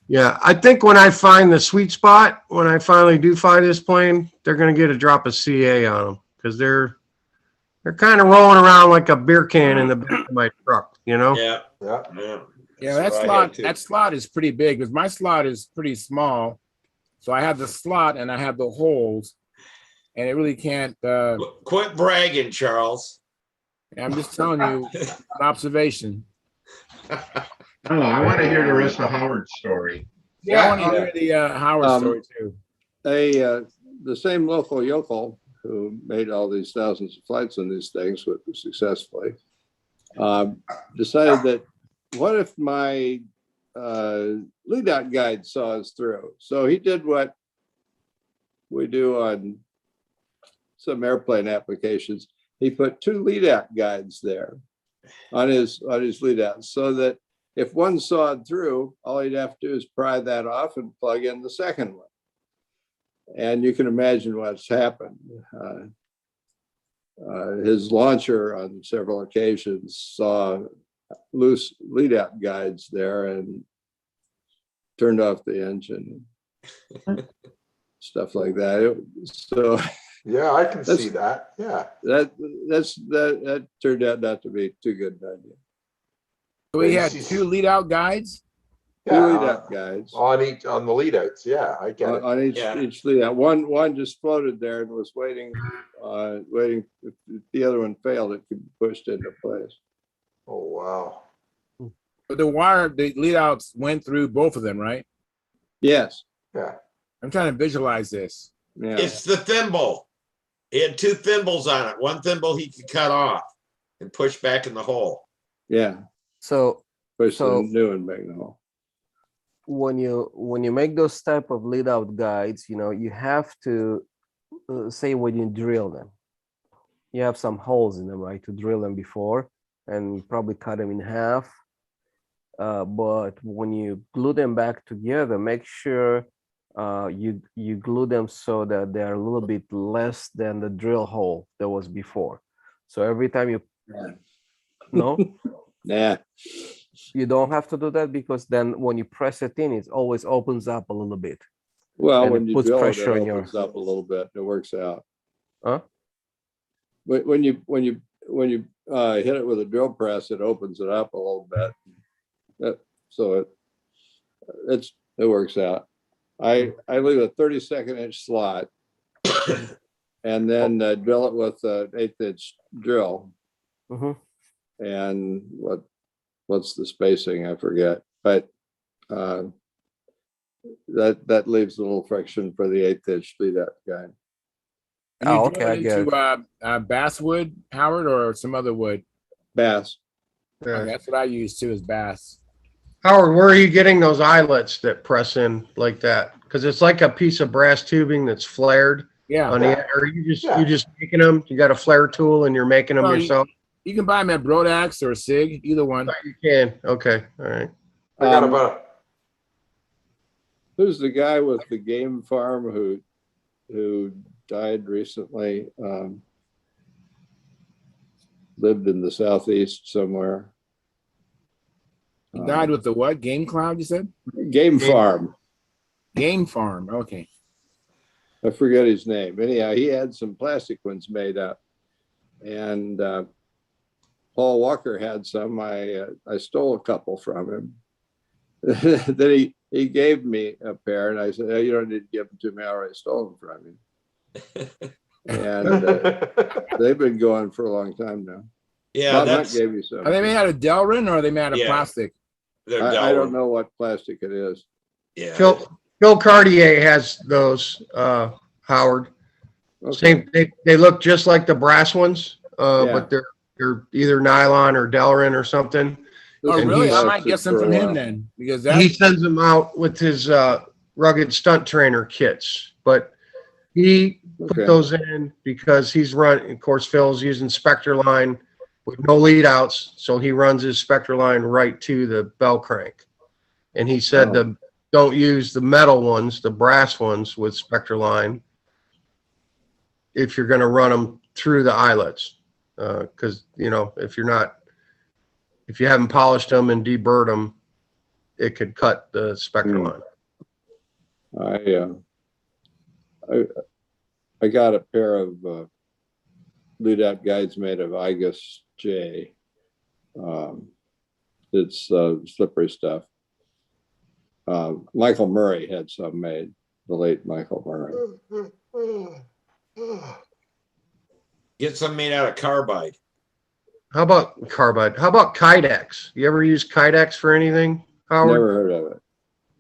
Yeah, I think when I find the sweet spot, when I finally do find this plane, they're going to get a drop of CA on them because they're kind of rolling around like a beer can in the back of my truck, Yeah. That slot is pretty big because my slot is pretty small. So I have the slot and I have the holes, and it really can't. Quit bragging, Charles. I'm just telling you an observation. Oh, I want to hear the rest of Howard's story. Yeah, I want to hear the Howard story too. The same local yokel who made all these thousands of flights on these things successfully decided that what if my lead out guide saw us through? So he did what we do on some airplane applications. He put 2 lead out guides there on his lead out so that if one sawed through, all he'd have to do is pry that off and plug in the second one. And you can imagine what's happened. His launcher on several occasions saw loose lead out guides there and turned off the engine, stuff like that. So yeah, I can see that. Yeah, that turned out not to be too good an idea. We had 2 lead out guides. Yeah, 2 lead out guides on the lead outs. Yeah, I get it. On each lead out. One just floated there and was waiting. If the other one failed, it could be pushed into place. Oh wow! But the lead outs went through both of them, right? Yes. Yeah. I'm trying to visualize this. Yeah. It's the thimble. He had 2 thimbles on it. One thimble he could cut off and push back in the hole. Yeah. So push the new and make the hole. When you make those type of lead out guides, you have to say when you drill them, you have some holes in them, right, to drill them before, and probably cut them in half. but when you glue them back together, make sure you glue them so that they are a little bit less than the drill hole that was before. So every time you no, Nah. you don't have to do that, because then when you press it in, it always opens up a little bit. Well, And when it you puts drill it, it pressure on your. opens up a little bit. It works out. Huh? When you hit it with a drill press, it opens it up a little bit. So it works out. I leave a 32nd inch slot and then drill it with an 1/8 inch drill. Mhm. And what's the spacing? I forget, but that leaves a little friction for the 1/8 inch lead out guide. And you Oh, drill okay, I it get into basswood, Howard, or some other wood? Bass. Yeah. Okay, that's what I use too, is bass. Howard, where are you getting those eyelets that press in like that? Because it's like a piece of brass tubing that's flared Yeah. on the end. Or you just making them? You got a flare tool and you're making them No, yourself? You can buy them at Brodax or Sig, either one. You can. Okay. All right. I got about Who's the guy with the game farm who died recently? Lived in the southeast somewhere. He died with the what? Game cloud, you said? Game farm. Game farm. Okay. I forget his name. Anyhow, he had some plastic ones made up, and Paul Walker had some. I stole a couple from him. Then he gave me a pair, and I said, "Oh, you don't need to give them to me. I already stole them from him." And they've been going for a long time now. Yeah, Bob Hunt that's gave me some. Are they made out of Delrin, or are they made out of Yeah. plastic? they're I don't Delrin. know what plastic it is. Yeah. Phil Cartier has those, Howard. Okay. Same. They look just like the brass ones, Yeah. but they're either nylon or Delrin or something. Oh, This really? has I might lasted get some for a from him while. then, because He that. sends them out with his rugged stunt trainer kits, but he put Okay. those in because he's run. Of course, Phil's using Spectre line with no lead outs, so he runs his Spectre line right to the bell crank. And he said Oh. don't use the metal ones, the brass ones with Spectre line, if you're going to run them through the eyelets, because if you haven't polished them and deburred them, it could cut the Spectre line. I got a pair of lead out guides made of Igus J. It's slippery stuff. Michael Murray had some made, the late Michael Murray. Get some made out of carbide. How about carbide? How about Kydex? You ever use Kydex for anything, Howard? Never heard of it.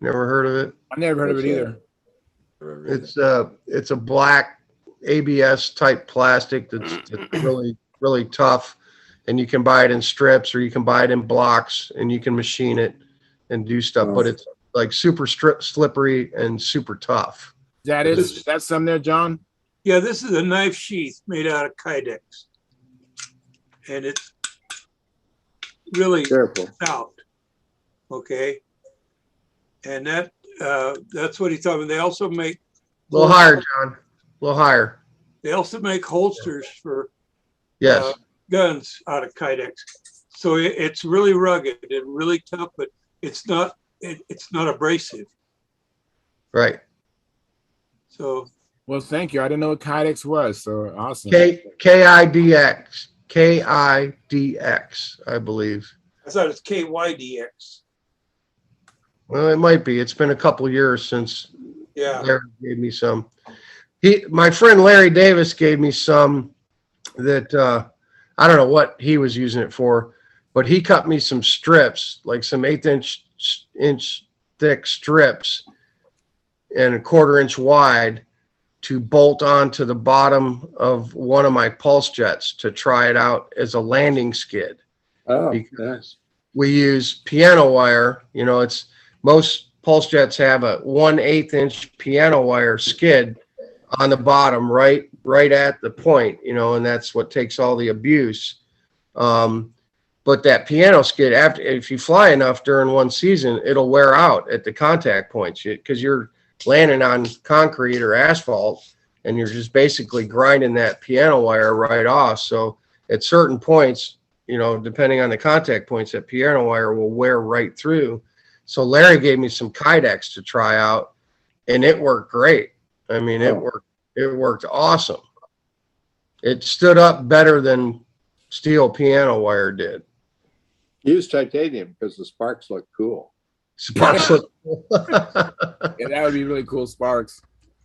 Never heard of it? I never heard of it either. It's a black ABS type plastic that's really, really tough. And you can buy it in strips or you can buy it in blocks and you can machine it and do stuff, but it's like super slippery and super tough. Is that some there, John? Yeah, this is a knife sheath made out of Kydex. And it's really careful out. Okay. And that's what he thought. And they also make a little higher, John. A little higher. They also make holsters for yes guns out of Kydex. So it's really rugged and really tough, but it's not abrasive. Right. So well, thank you. I didn't know what Kydex was. So awesome. KIDX. KIDX, I believe. I thought it's KYDX. Well, it might be. It's been a couple years since Larry gave me some. My friend Larry Davis gave me some that I don't know what he was using it for, but he cut me some strips, like some 1/8 inch thick strips and 1/4 inch wide to bolt onto the bottom of one of my pulse jets to try it out as a landing skid. Oh, because we use piano wire. It's most pulse jets have a 1/8 inch piano wire skid on the bottom, right at the point, and that's what takes all the abuse. But that piano skid, after if you fly enough during one season, it'll wear out at the contact points because you're landing on concrete or asphalt, and you're just basically grinding that piano wire right off. So at certain points, you know, depending on the contact points, that piano wire will wear right through. So Larry gave me some Kydex to try out, and it worked great. I mean, it worked awesome. It stood up better than steel piano wire did. Use titanium because the sparks look cool. Sparks look cool. Yeah, that would be really cool, sparks.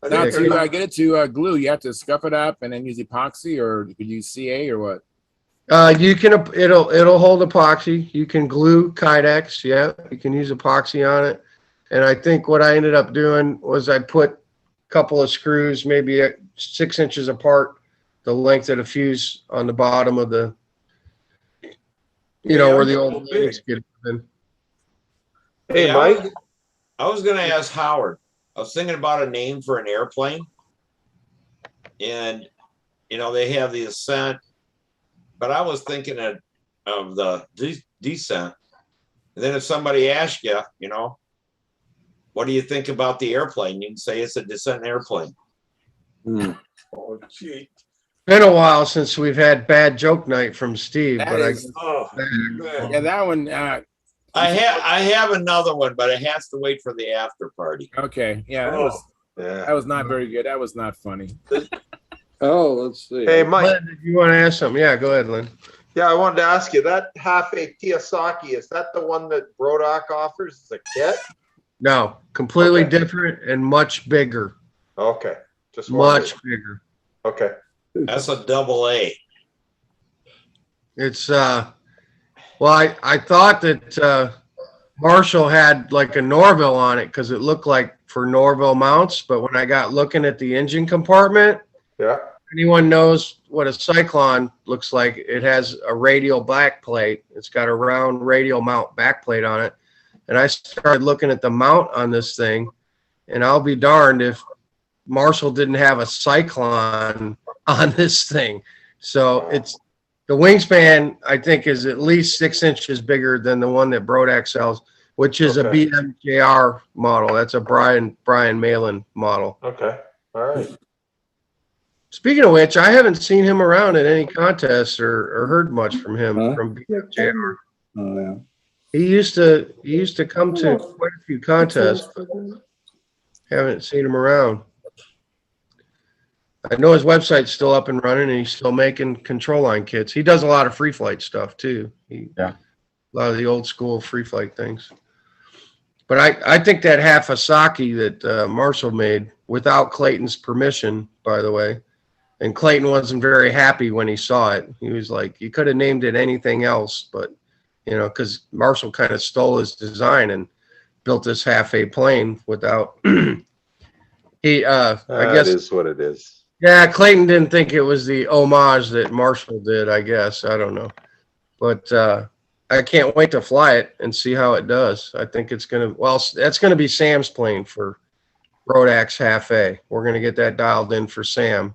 Now to get it to glue, you have to scuff it up and then use epoxy, or you could use CA or what? You can, it'll hold epoxy. You can glue Kydex. Yeah, you can use epoxy on it. And I think what I ended up doing was I put a couple of screws, maybe 6 inches apart, the length of the fuse on the bottom of the, where the old wings get in. Hey, Mike. I was going to ask Howard. I was thinking about a name for an airplane, and they have the ascent, but I was thinking of the descent. And then if somebody asks you, what do you think about the airplane? You can say it's a descent airplane. Oh, gee. Been a while since we've had bad joke night from Steve, That but is- Yeah, that one. I have another one, but it has to wait for the after party. Okay, yeah, that was not very good. That was not funny. Oh, let's see. Hey, Mike. Lynn, if you want to ask something, yeah, go ahead, Lynn. Yeah, I wanted to ask you, that half a Kiyosaki, is that the one that Brodock offers as a kit? No, completely Okay. different and much bigger. Okay. Just Much wondered. bigger. Okay. That's a double A. It's well, I thought that Marshall had like a Norville on it because it looked like for Norville mounts, but when I got looking at the engine compartment, Yeah. anyone knows what a Cyclone looks like, it has a radial back plate. It's got a round radial mount back plate on it. And I started looking at the mount on this thing, and I'll be darned if Marshall didn't have a Cyclone on this thing. So it's the wingspan, I think, is at least 6 inches bigger than the one that Brodak sells, which is a Okay. BMJR model. That's a Brian Malin model. Okay. All right. Speaking of which, I haven't seen him around at any contests or heard much from him Huh? from BMJR. Oh, yeah. He used to come to quite a few contests, but haven't seen him around. I know his website's still up and running, and he's still making control line kits. He does a lot of free flight stuff too. Yeah. A lot of the old school free flight things. But I think that half a Saki that Marshall made without Clayton's permission, by the way, and Clayton wasn't very happy when he saw it. He was like, "You could have named it anything else," but because Marshall kind of stole his design and built this half a plane without. I guess It is what it is. yeah, Clayton didn't think it was the homage that Marshall did, I guess. I don't know. But I can't wait to fly it and see how it does. I think it's going to, that's going to be Sam's plane for Brodak's Half A. We're going to get that dialed in for Sam.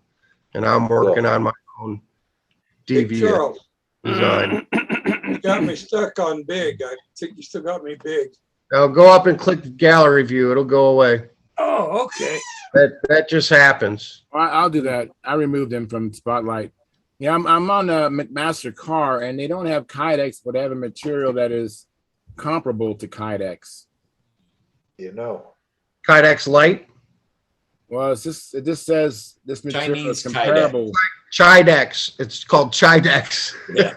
And I'm working on my own Big DV Charles, design. you got me stuck on big. I think you still got me big. Now go up and click gallery view. It'll go away. Oh, okay. That just happens. I'll do that. I removed them from Spotlight. Yeah, I'm on a McMaster car, and they don't have Kydex, but they have a material that is comparable to Kydex. Kydex Light? Well, it just says this material Chinese is comparable. Chidex. It's called Chidex. Yeah.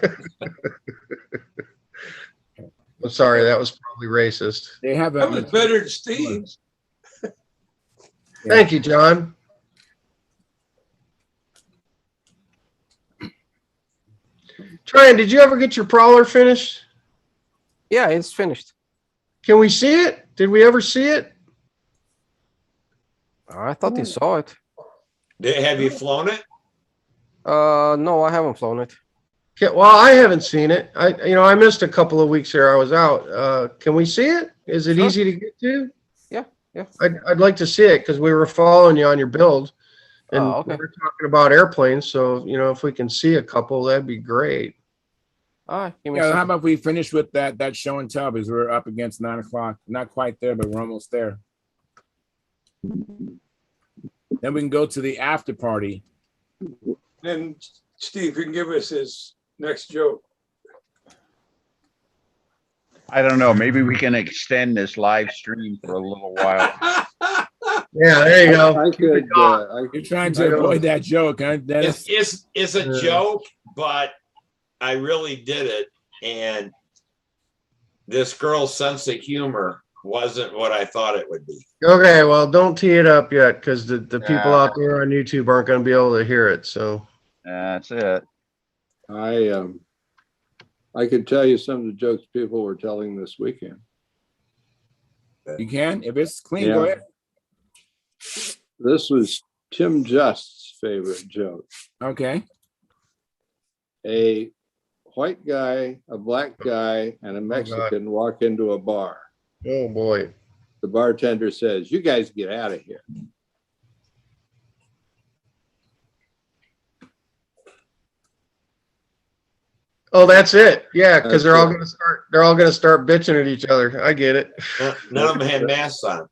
I'm sorry, that was probably racist. They have That was better than Steve's. Thank you, John. Tryon, did you ever get your Prowler finished? Yeah, it's finished. Can we see it? Did we ever see it? I thought you saw it. Have you flown it? No, I haven't flown it. Yeah, well, I haven't seen it. I missed a couple of weeks there. I was out. Can we see it? Is it Sure. easy to get to? Yeah. I'd like to see it because we were following you on your build, and Oh, okay. we were talking about airplanes. So if we can see a couple, that'd be great. All right, give me a Yeah, how second. about we finish with that show and tell, because we're up against 9 o'clock. Not quite there, but we're almost there. Then we can go to the after party. And Steve can give us his next joke. I don't know. Maybe we can extend this live stream for a little while. Yeah, there you go. I could, You're trying to avoid that joke, huh, Dennis? It's a joke, but I really did it. And this girl's sense of humor wasn't what I thought it would be. Okay, well, don't tee it up yet, because the people Yeah. out there on YouTube aren't going to be able to hear it. So That's it. I could tell you some of the jokes people were telling this weekend. You can? If it's clean, Yeah. go ahead. This was Tim Just's favorite joke. Okay. A white guy, a black guy, and a Mexican walk into a bar. oh boy. The bartender says, "You guys get out of here." Oh, that's it. Yeah, because That's they're all it. going to start. They're all going to start bitching at each other. I get it. None of them had masks on.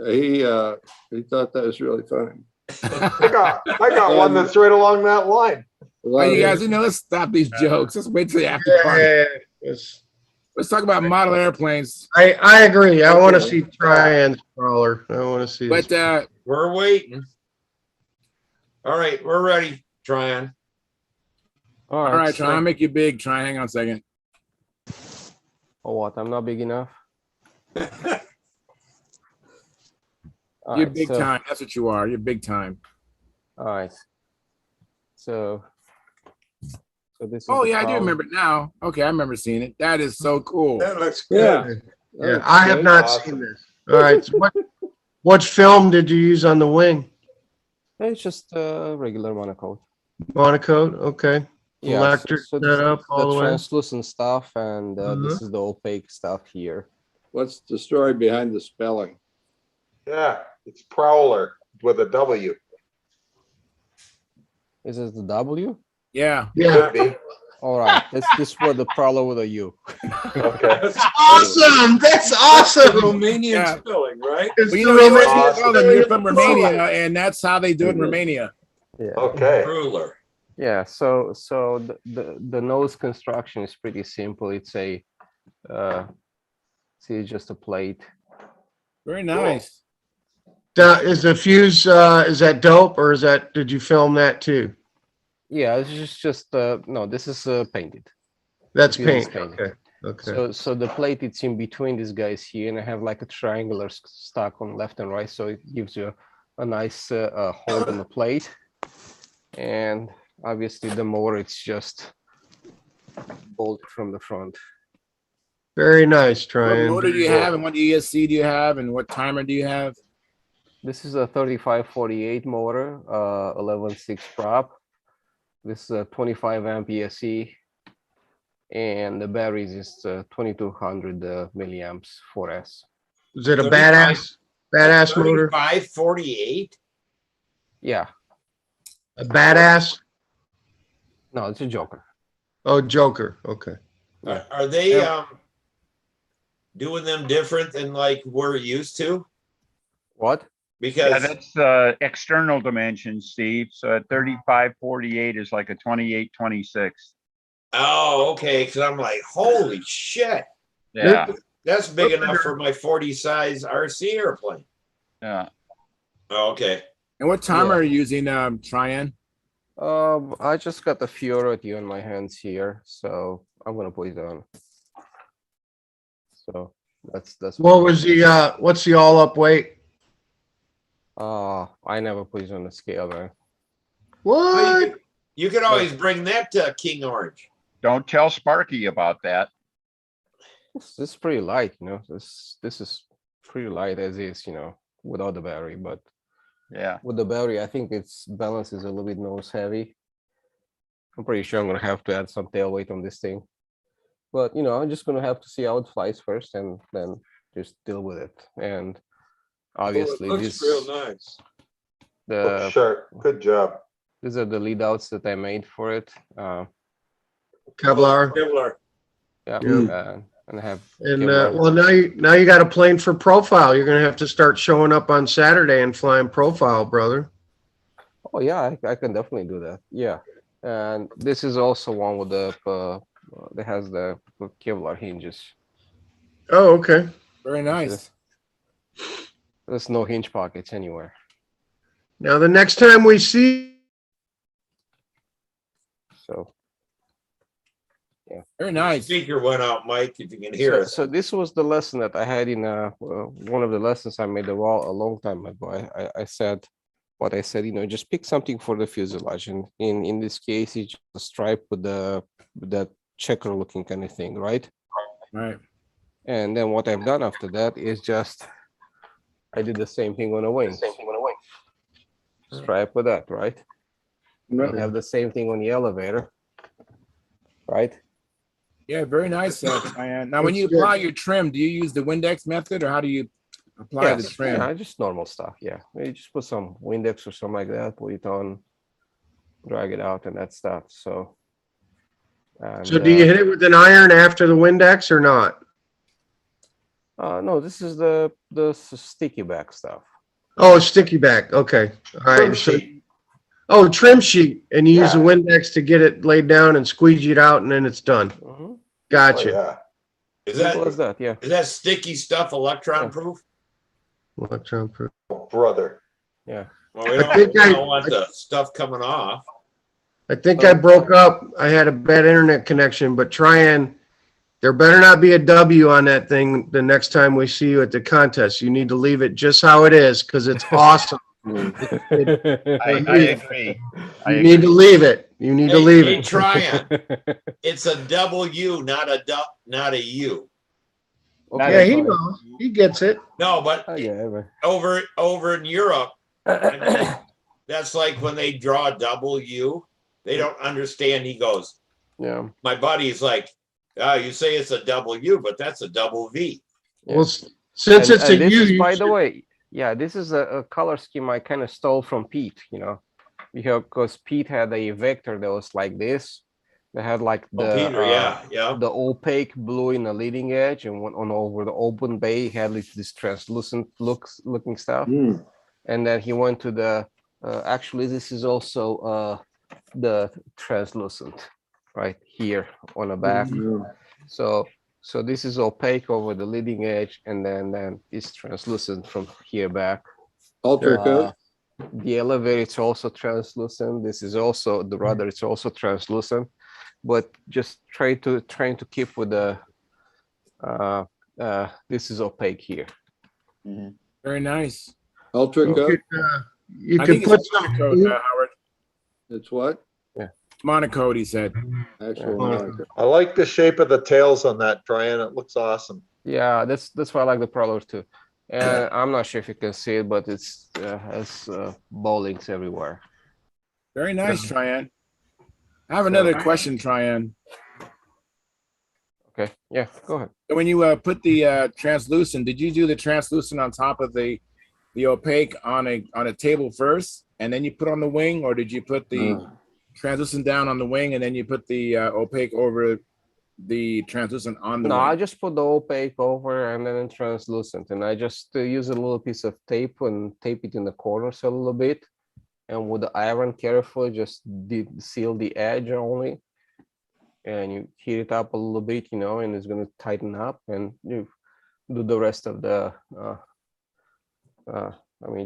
He thought that was really funny. I got one that's right along that line. Well, you guys, let's stop these jokes. Let's wait till the after Yeah, party. yeah, yeah. Let's talk about model airplanes. I agree. I want to see Trian's crawler. I want to see. But this. We're waiting. All right, we're ready, Tryon. All all right, so- try. I'll make you big. Try. Hang on a second. Oh, what? I'm not big enough. All You're right, big so- time. That's what you are. You're big time. All right. So this is Oh the yeah, I do problem. remember it now. Okay, I remember seeing it. That is so cool. That looks Yeah. good. Yeah, I have not Awesome. seen this. All right. So what film did you use on the wing? It's just a regular monocoat. Monocoat. Okay. Yeah, Electric so setup all the the way. translucent stuff, and Uh-huh. this is the opaque stuff here. What's the story behind the spelling? Yeah, it's Prowler with a W. Is this the W? Yeah. Could be. All right, this was the Prowler with a U. Okay. That's awesome. That's The awesome. Romanian Yeah. spelling, right? It's Well, the you know, Romanian you're from spelling. Romania, and that's how they do it in Romania. Yeah. Okay. Ruler. Yeah. So the nose construction is pretty simple. It's a see, it's just a plate. Very nice. Is the fuse? Is that dope, or did you film that too? Yeah, it's just no. This is painted. That's The fuse is paint. painted. Okay. So the plate, it's in between these guys here, and I have like a triangular stack on left and right, so it gives you a nice hole in the plate. And obviously the motor, it's just bolted from the front. Very nice, What Tryon. motor do you have, and what ESC do you have, and what timer do you have? This is a 3548 motor, 11.6 prop. This is a 25 amp ESC, and the batteries is 2200 milliamps 4S. Is it a badass motor? 3548? Yeah, A badass? no, it's a Joker. Oh, Joker. Okay. Are they doing them different than like we're used to? What? Because Yeah, that's external dimensions, Steve. So at 3548 is like a 2826. oh, okay, because I'm like, holy shit, Yeah, that's big enough for my 40 size RC airplane. yeah. Oh, okay. And what timer are you using, Tryon? I just got the Fiority on my hands here, so I'm gonna put it on. So that's What was the what's the all up weight? I never put it on the scale, man. Well, What? you could always bring that to King Orange. Don't tell Sparky about that. This is pretty light, you know. This is pretty light as is, you know, without the battery. But Yeah. with the battery, I think its balance is a little bit nose heavy. I'm pretty sure I'm gonna have to add some tail weight on this thing. But you know, I'm just gonna have to see how it flies first, and then just deal with it. And obviously, Well, it this looks real nice. the Sure. Good job. these are the lead outs that I made for it. Kevlar. Kevlar. Yeah, Yeah. and I have And Kevlar. well, now you got a plane for profile. You're gonna have to start showing up on Saturday and flying profile, brother. Oh yeah, I can definitely do that. Yeah, and this is also one with the that has the Kevlar hinges. Oh, okay. Very nice. There's no hinge pockets anywhere. Now the next time we see, So yeah, very nice. Speaker went out, Mike, if you can hear so, us. so this was the lesson that I had in one of the lessons I made a long time ago. I said what I said, just pick something for the fuselage, and in this case, it's just a stripe with that checker looking kind of thing, right? Right. And then what I've done after that is just I did the same thing on a wing. Stripe with that, right? Right. You have the same thing on the elevator, right? Yeah, very nice, Cheyenne. Now, when you apply your trim, do you use the Windex method, or how do you apply the trim? Yeah, just normal stuff. Yeah, you just put some Windex or something like that, put it on, drag it out, and that stuff. So do you hit it with an iron after the Windex or not? No, this is the sticky back stuff. Oh, sticky back. Okay. All Trim right. So, sheet. oh, trim sheet, and you use a Yeah. Windex to get it laid down and squeegee it out, and then it's done. Mm-hmm. Gotcha. Oh, yeah. Is Simple as that, yeah. Is that sticky stuff electron proof? Electron proof. Brother. Yeah. Well, we I think don't want the stuff coming off. I think I broke up. I had a bad internet connection, but there better not be a W on that thing the next time we see you at the contest. You need to leave it just how it is because it's awesome. I agree. You need to leave it. You need to leave it. Tryon. It's a W, not a U. Okay, Yeah, he fine. knows. He gets it. No, but Yeah, over in Europe, I mean, that's like when they draw a W, they don't understand. He goes, yeah. my buddy's like, oh, you say it's a W, but that's a double V. Well, since it's a this U, is, by you the way, yeah, this is a color scheme I kind of stole from Pete, because Pete had a vector that was like this. They had like the Peter, yeah. the opaque blue in the leading edge, and went on over the open bay, he had like this translucent looking stuff. And then he went to the actually this is also the translucent right here on the back. So this is opaque over the leading edge, and then it's translucent from here back. Ultra coat. The elevator it's also translucent. This is also the rudder. It's also translucent, but just trying to keep with the this is opaque here. Very nice. Ultra coat. you I could think put it's some. Monaco, Howard. It's what? Monaco, he said. Actual I like the shape of the tails on that, Tryon. It looks awesome. Yeah, that's why I like the Prowler too. And I'm not sure if you can see it, but it's has bowlings everywhere. Very nice, Tryon. I have another question, Tryon. Okay, yeah, go ahead. When you put the translucent, did you do the translucent on top of the opaque on a table first, and then you put on the wing, or did you put the translucent down on the wing and then you put the opaque over the translucent on the No, wing? I just put the opaque over and then translucent, and I just use a little piece of tape and tape it in the corners a little bit, and with the iron carefully just seal the edge only, and you heat it up a little bit, and it's going to tighten up, and you do the rest of the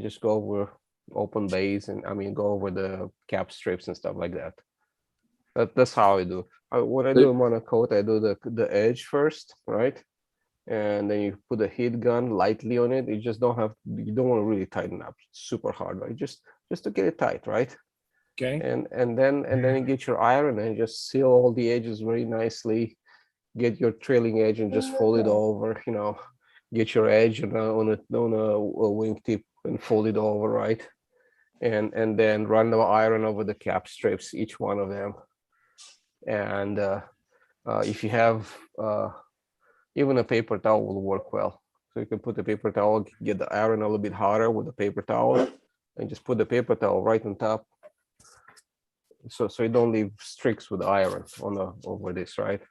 just go over open bays, and go over the cap strips and stuff like that. That's how I do. When I do a monocoat, I do the edge first, right? And then you put a heat gun lightly on it. You don't want to really tighten up super hard, right? Just to get it tight, right? Okay. And then you get your iron and just seal all the edges very nicely. Get your trailing edge and just fold it over. Get your edge on a wingtip and fold it over, right? And then run the iron over the cap strips, each one of them. And if you have even a paper towel will work well. So you can put the paper towel, get the iron a little bit hotter with the paper towel, and just put the paper towel right on top. so you don't leave streaks with iron on the over this, right?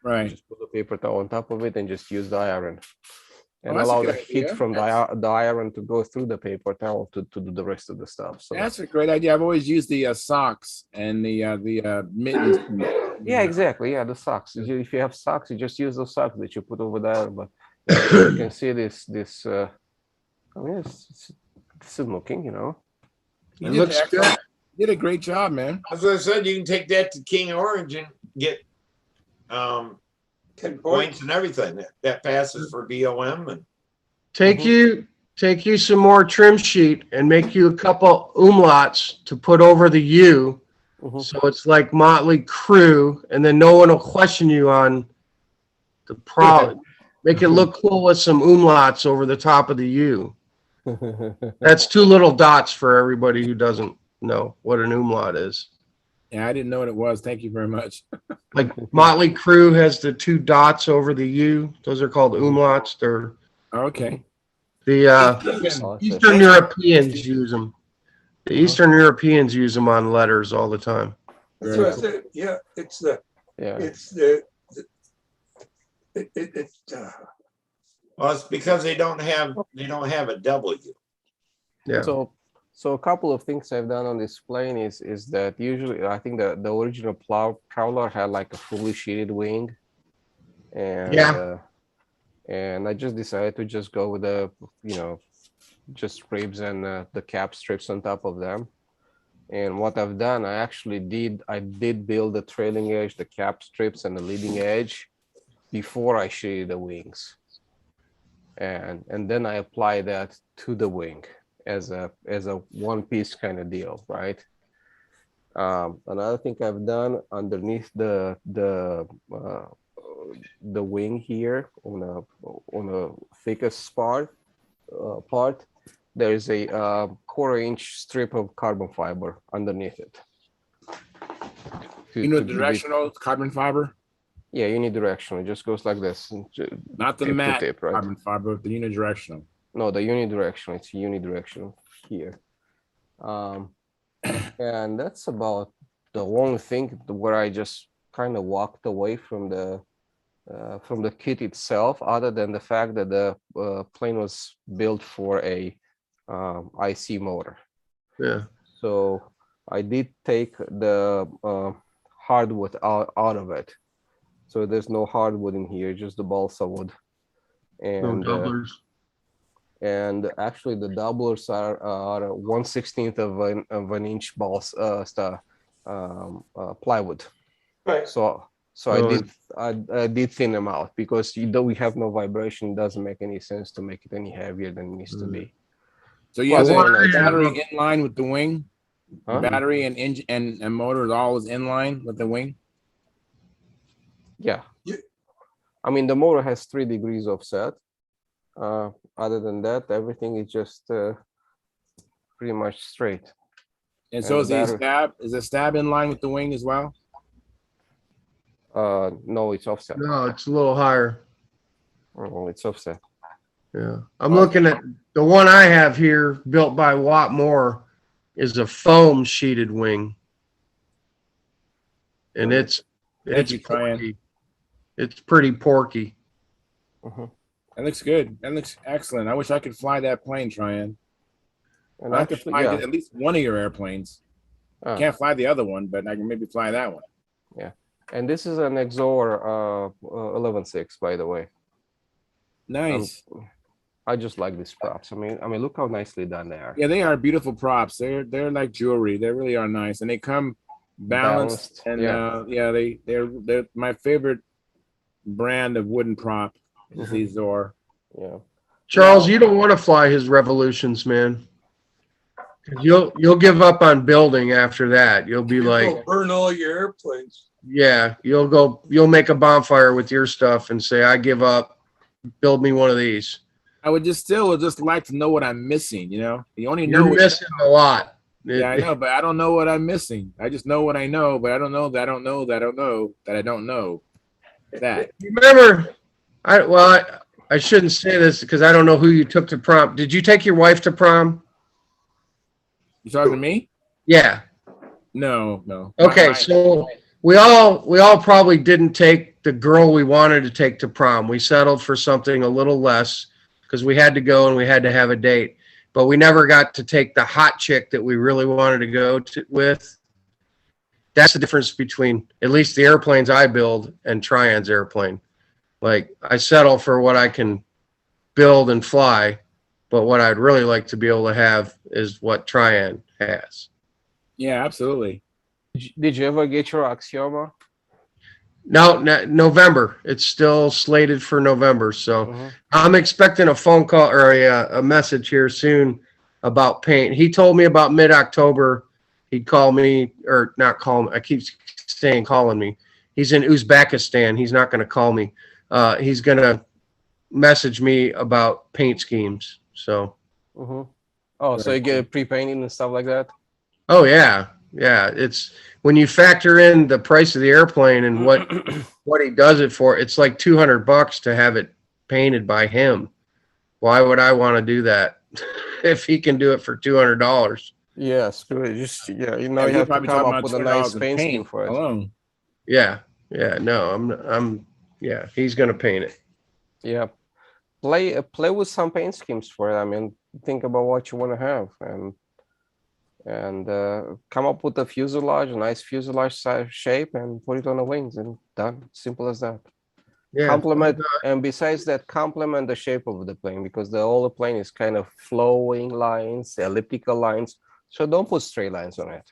Right. Just put the paper towel on top of it and just use the iron. And that's a allow the good heat idea. from the iron to go through the paper towel to do the rest of the stuff. So That's a great idea. I've always used the socks and the mittens. yeah, exactly. Yeah, the socks. If you have socks, you just use those socks that you put over there. But you can see this. I mean, it's decent looking, you know. You It did looks excellent. good. You did a great job, man. As I said, you can take that to King Orange and get 10 points and everything. That passes for BOM. And Take you some more trim sheet and make you a couple umlauts to put over the U. So it's like Motley Crue, and then no one will question you on the problem. Make it look cool with some umlauts over the top of the U. That's 2 little dots for everybody who doesn't know what an umlaut is. Yeah, I didn't know what it was. Thank you very much. Like Motley Crue has the 2 dots over the U. Those are called umlauts. They're Okay. the Eastern Europeans use them. The Eastern Europeans use them on letters all the time. That's what I said. Yeah, it's the well, it's because they don't have a W. Yeah. So a couple of things I've done on this plane is that usually I think the original Prowler had like a fully sheeted wing, and and I just decided to just go with the just ribs and the cap strips on top of them. And what I've done, I did build the trailing edge, the cap strips, and the leading edge before I sheeted the wings, and then I apply that to the wing as a one-piece kind of deal, right? Another thing I've done underneath the wing here on the thickest part, there is a 1/4-inch strip of carbon fiber underneath it. Unidirectional carbon fiber? Yeah, unidirectional. It just goes like this. Not the matte carbon fiber, the unidirectional. No, the unidirectional. It's unidirectional here. And that's about the only thing where I just kind of walked away from the kit itself, other than the fact that the plane was built for a IC motor. Yeah. So I did take the hardwood out of it. So there's no hardwood in here, just the balsa wood. And no doublers. And actually the doublers are 1/16 of an inch plywood. Right. So I did thin them out, because though we have no vibration, it doesn't make any sense to make it any heavier than it needs to be. So you have the battery in line with the wing? Huh? Battery and engine and motor is always in line with the wing? Yeah. I mean, the motor has 3 degrees offset. Other than that, everything is just pretty much straight. And so is the stab in line with the wing as well? No, it's offset. No, it's a little higher. Oh, it's offset. Yeah. I'm looking at the one I have here, built by Watt Moore, is a foam sheeted wing. And it's porky. It's pretty porky. That looks good. That looks excellent. I wish I could fly that plane, Tryon. And I could fly at least one of your airplanes. I can't fly the other one, but I can maybe fly that one. Yeah. And this is an Exor 11.6, by the way. Nice. I just like these props. I mean, look how nicely done they are. Yeah, they are beautiful props. They're like jewelry. They really are nice, and they come balanced. And they're my favorite brand of wooden prop. Is the Zor. Yeah. Charles, you don't want to fly his Revolutions, man. You'll give up on building after that. You'll be like, burn all your airplanes. Yeah, you'll make a bonfire with your stuff and say, I give up. Build me one of these. I would just like to know what I'm missing, you know? You only You're know missing a lot. Yeah, I know, but I don't know what I'm missing. I just know what I know, but I don't know that I don't know that I don't know that I don't know that. Remember, I shouldn't say this because I don't know who you took to prom. Did you take your wife to prom? You talking to me? Yeah. No. Okay, so we all probably didn't take the girl we wanted to take to prom. We settled for something a little less because we had to go and we had to have a date. But we never got to take the hot chick that we really wanted to go with. That's the difference between at least the airplanes I build and Trian's airplane. Like, I settle for what I can build and fly, but what I'd really like to be able to have is what Trian has. Yeah, absolutely. Did you ever get your Axioma? No, November. It's still slated for November. So I'm expecting a phone call or a message here soon about paint. He told me about mid-October. He'd call me, or not call me. I keep saying calling me. He's in Uzbekistan. He's not going to call me. He's going to message me about paint schemes. So. Oh, so you get pre-painting and stuff like that? Oh, yeah. Yeah. It's when you factor in the price of the airplane and what he does it for, it's like $200 to have it painted by him. Why would I want to do that if he can do it for $200? Yeah, screw it. Just you have to come up with a nice paint scheme for it. Alone. Yeah. No, yeah, he's gonna paint it. Yeah. Play with some paint schemes for it. I mean, think about what you want to have and come up with a fuselage, a nice fuselage size shape, and put it on the wings, and done. Simple as that. Yeah. Complement, and besides that, complement the shape of the plane, because the whole plane is kind of flowing lines, elliptical lines. So don't put straight lines on it.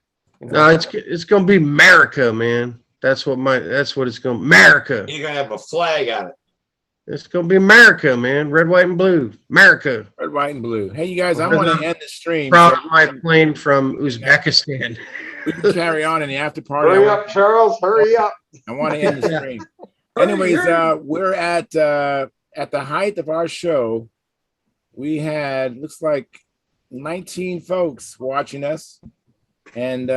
No, it's gonna be America, man. That's what it's gonna America. You're gonna have a flag on it. It's gonna be America, man. Red, white, and blue. America. Red, white, and blue. Hey, you guys, I want to end the stream. Brought my plane from Uzbekistan. We can carry on in the after party. Hurry up, Charles. Hurry up. I want to end the stream. Anyways, we're at the height of our show. We had, looks like 19 folks watching us. And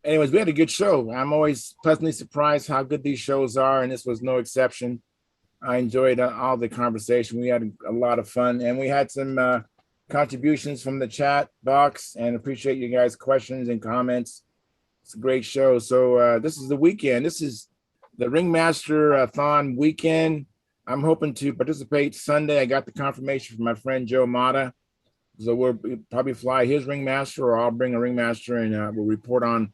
anyways, we had a good show. I'm always pleasantly surprised how good these shows are, and this was no exception. I enjoyed all the conversation. We had a lot of fun, and we had some contributions from the chat box, and appreciate you guys' questions and comments. It's a great show. So this is the weekend. This is the Ringmaster-a-thon weekend. I'm hoping to participate Sunday. I got the confirmation from my friend Joe Mata. So we'll probably fly his Ringmaster, or I'll bring a Ringmaster, and we'll report on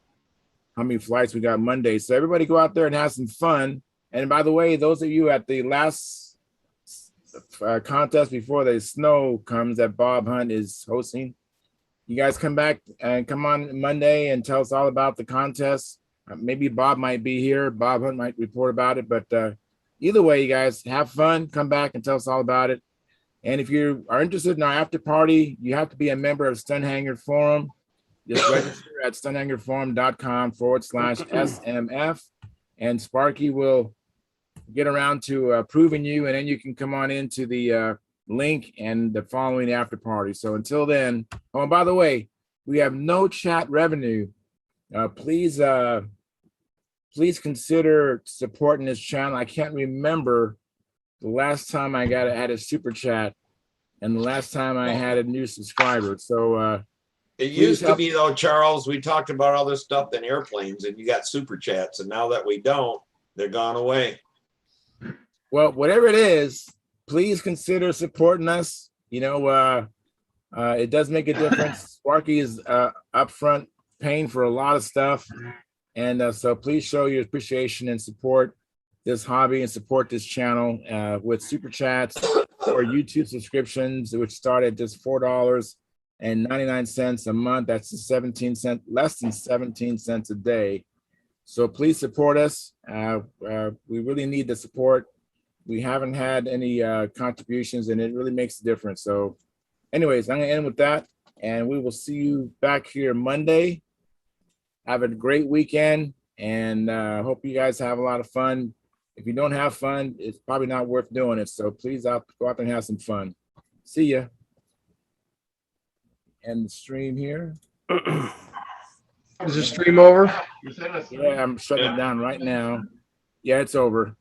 how many flights we got Monday. So everybody go out there and have some fun. And by the way, those of you at the last contest before the snow comes that Bob Hunt is hosting, you guys come back and come on Monday and tell us all about the contest. Maybe Bob might be here. Bob Hunt might report about it. But either way, you guys have fun. Come back and tell us all about it. And if you are interested in our after party, you have to be a member of StuntHangar Forum. Just register at stunthangarforum.com/SMF. And Sparky will get around to approving you, and then you can come on into the link and the following after party. So until then, oh, and by the way, we have no chat revenue. Please consider supporting this channel. I can't remember the last time I had a super chat and the last time I had a new subscriber. So it used to be though, Charles, we talked about all this stuff in airplanes and you got super chats, and now that we don't, they're gone away. Well, whatever it is, please consider supporting us. You know, it does make a difference. Sparky is upfront paying for a lot of stuff. And so please show your appreciation and support this hobby and support this channel with super chats or YouTube subscriptions, which start at just $4.99 a month. That's 17 cents, less than 17 cents a day. So please support us. We really need the support. We haven't had any contributions, and it really makes a difference. So anyways, I'm gonna end with that, and we will see you back here Monday. Have a great weekend, and hope you guys have a lot of fun. If you don't have fun, it's probably not worth doing it. So please go out there and have some fun. See ya. End the stream here. Is the stream over? Yeah, I'm shutting it down right now. Yeah, it's over.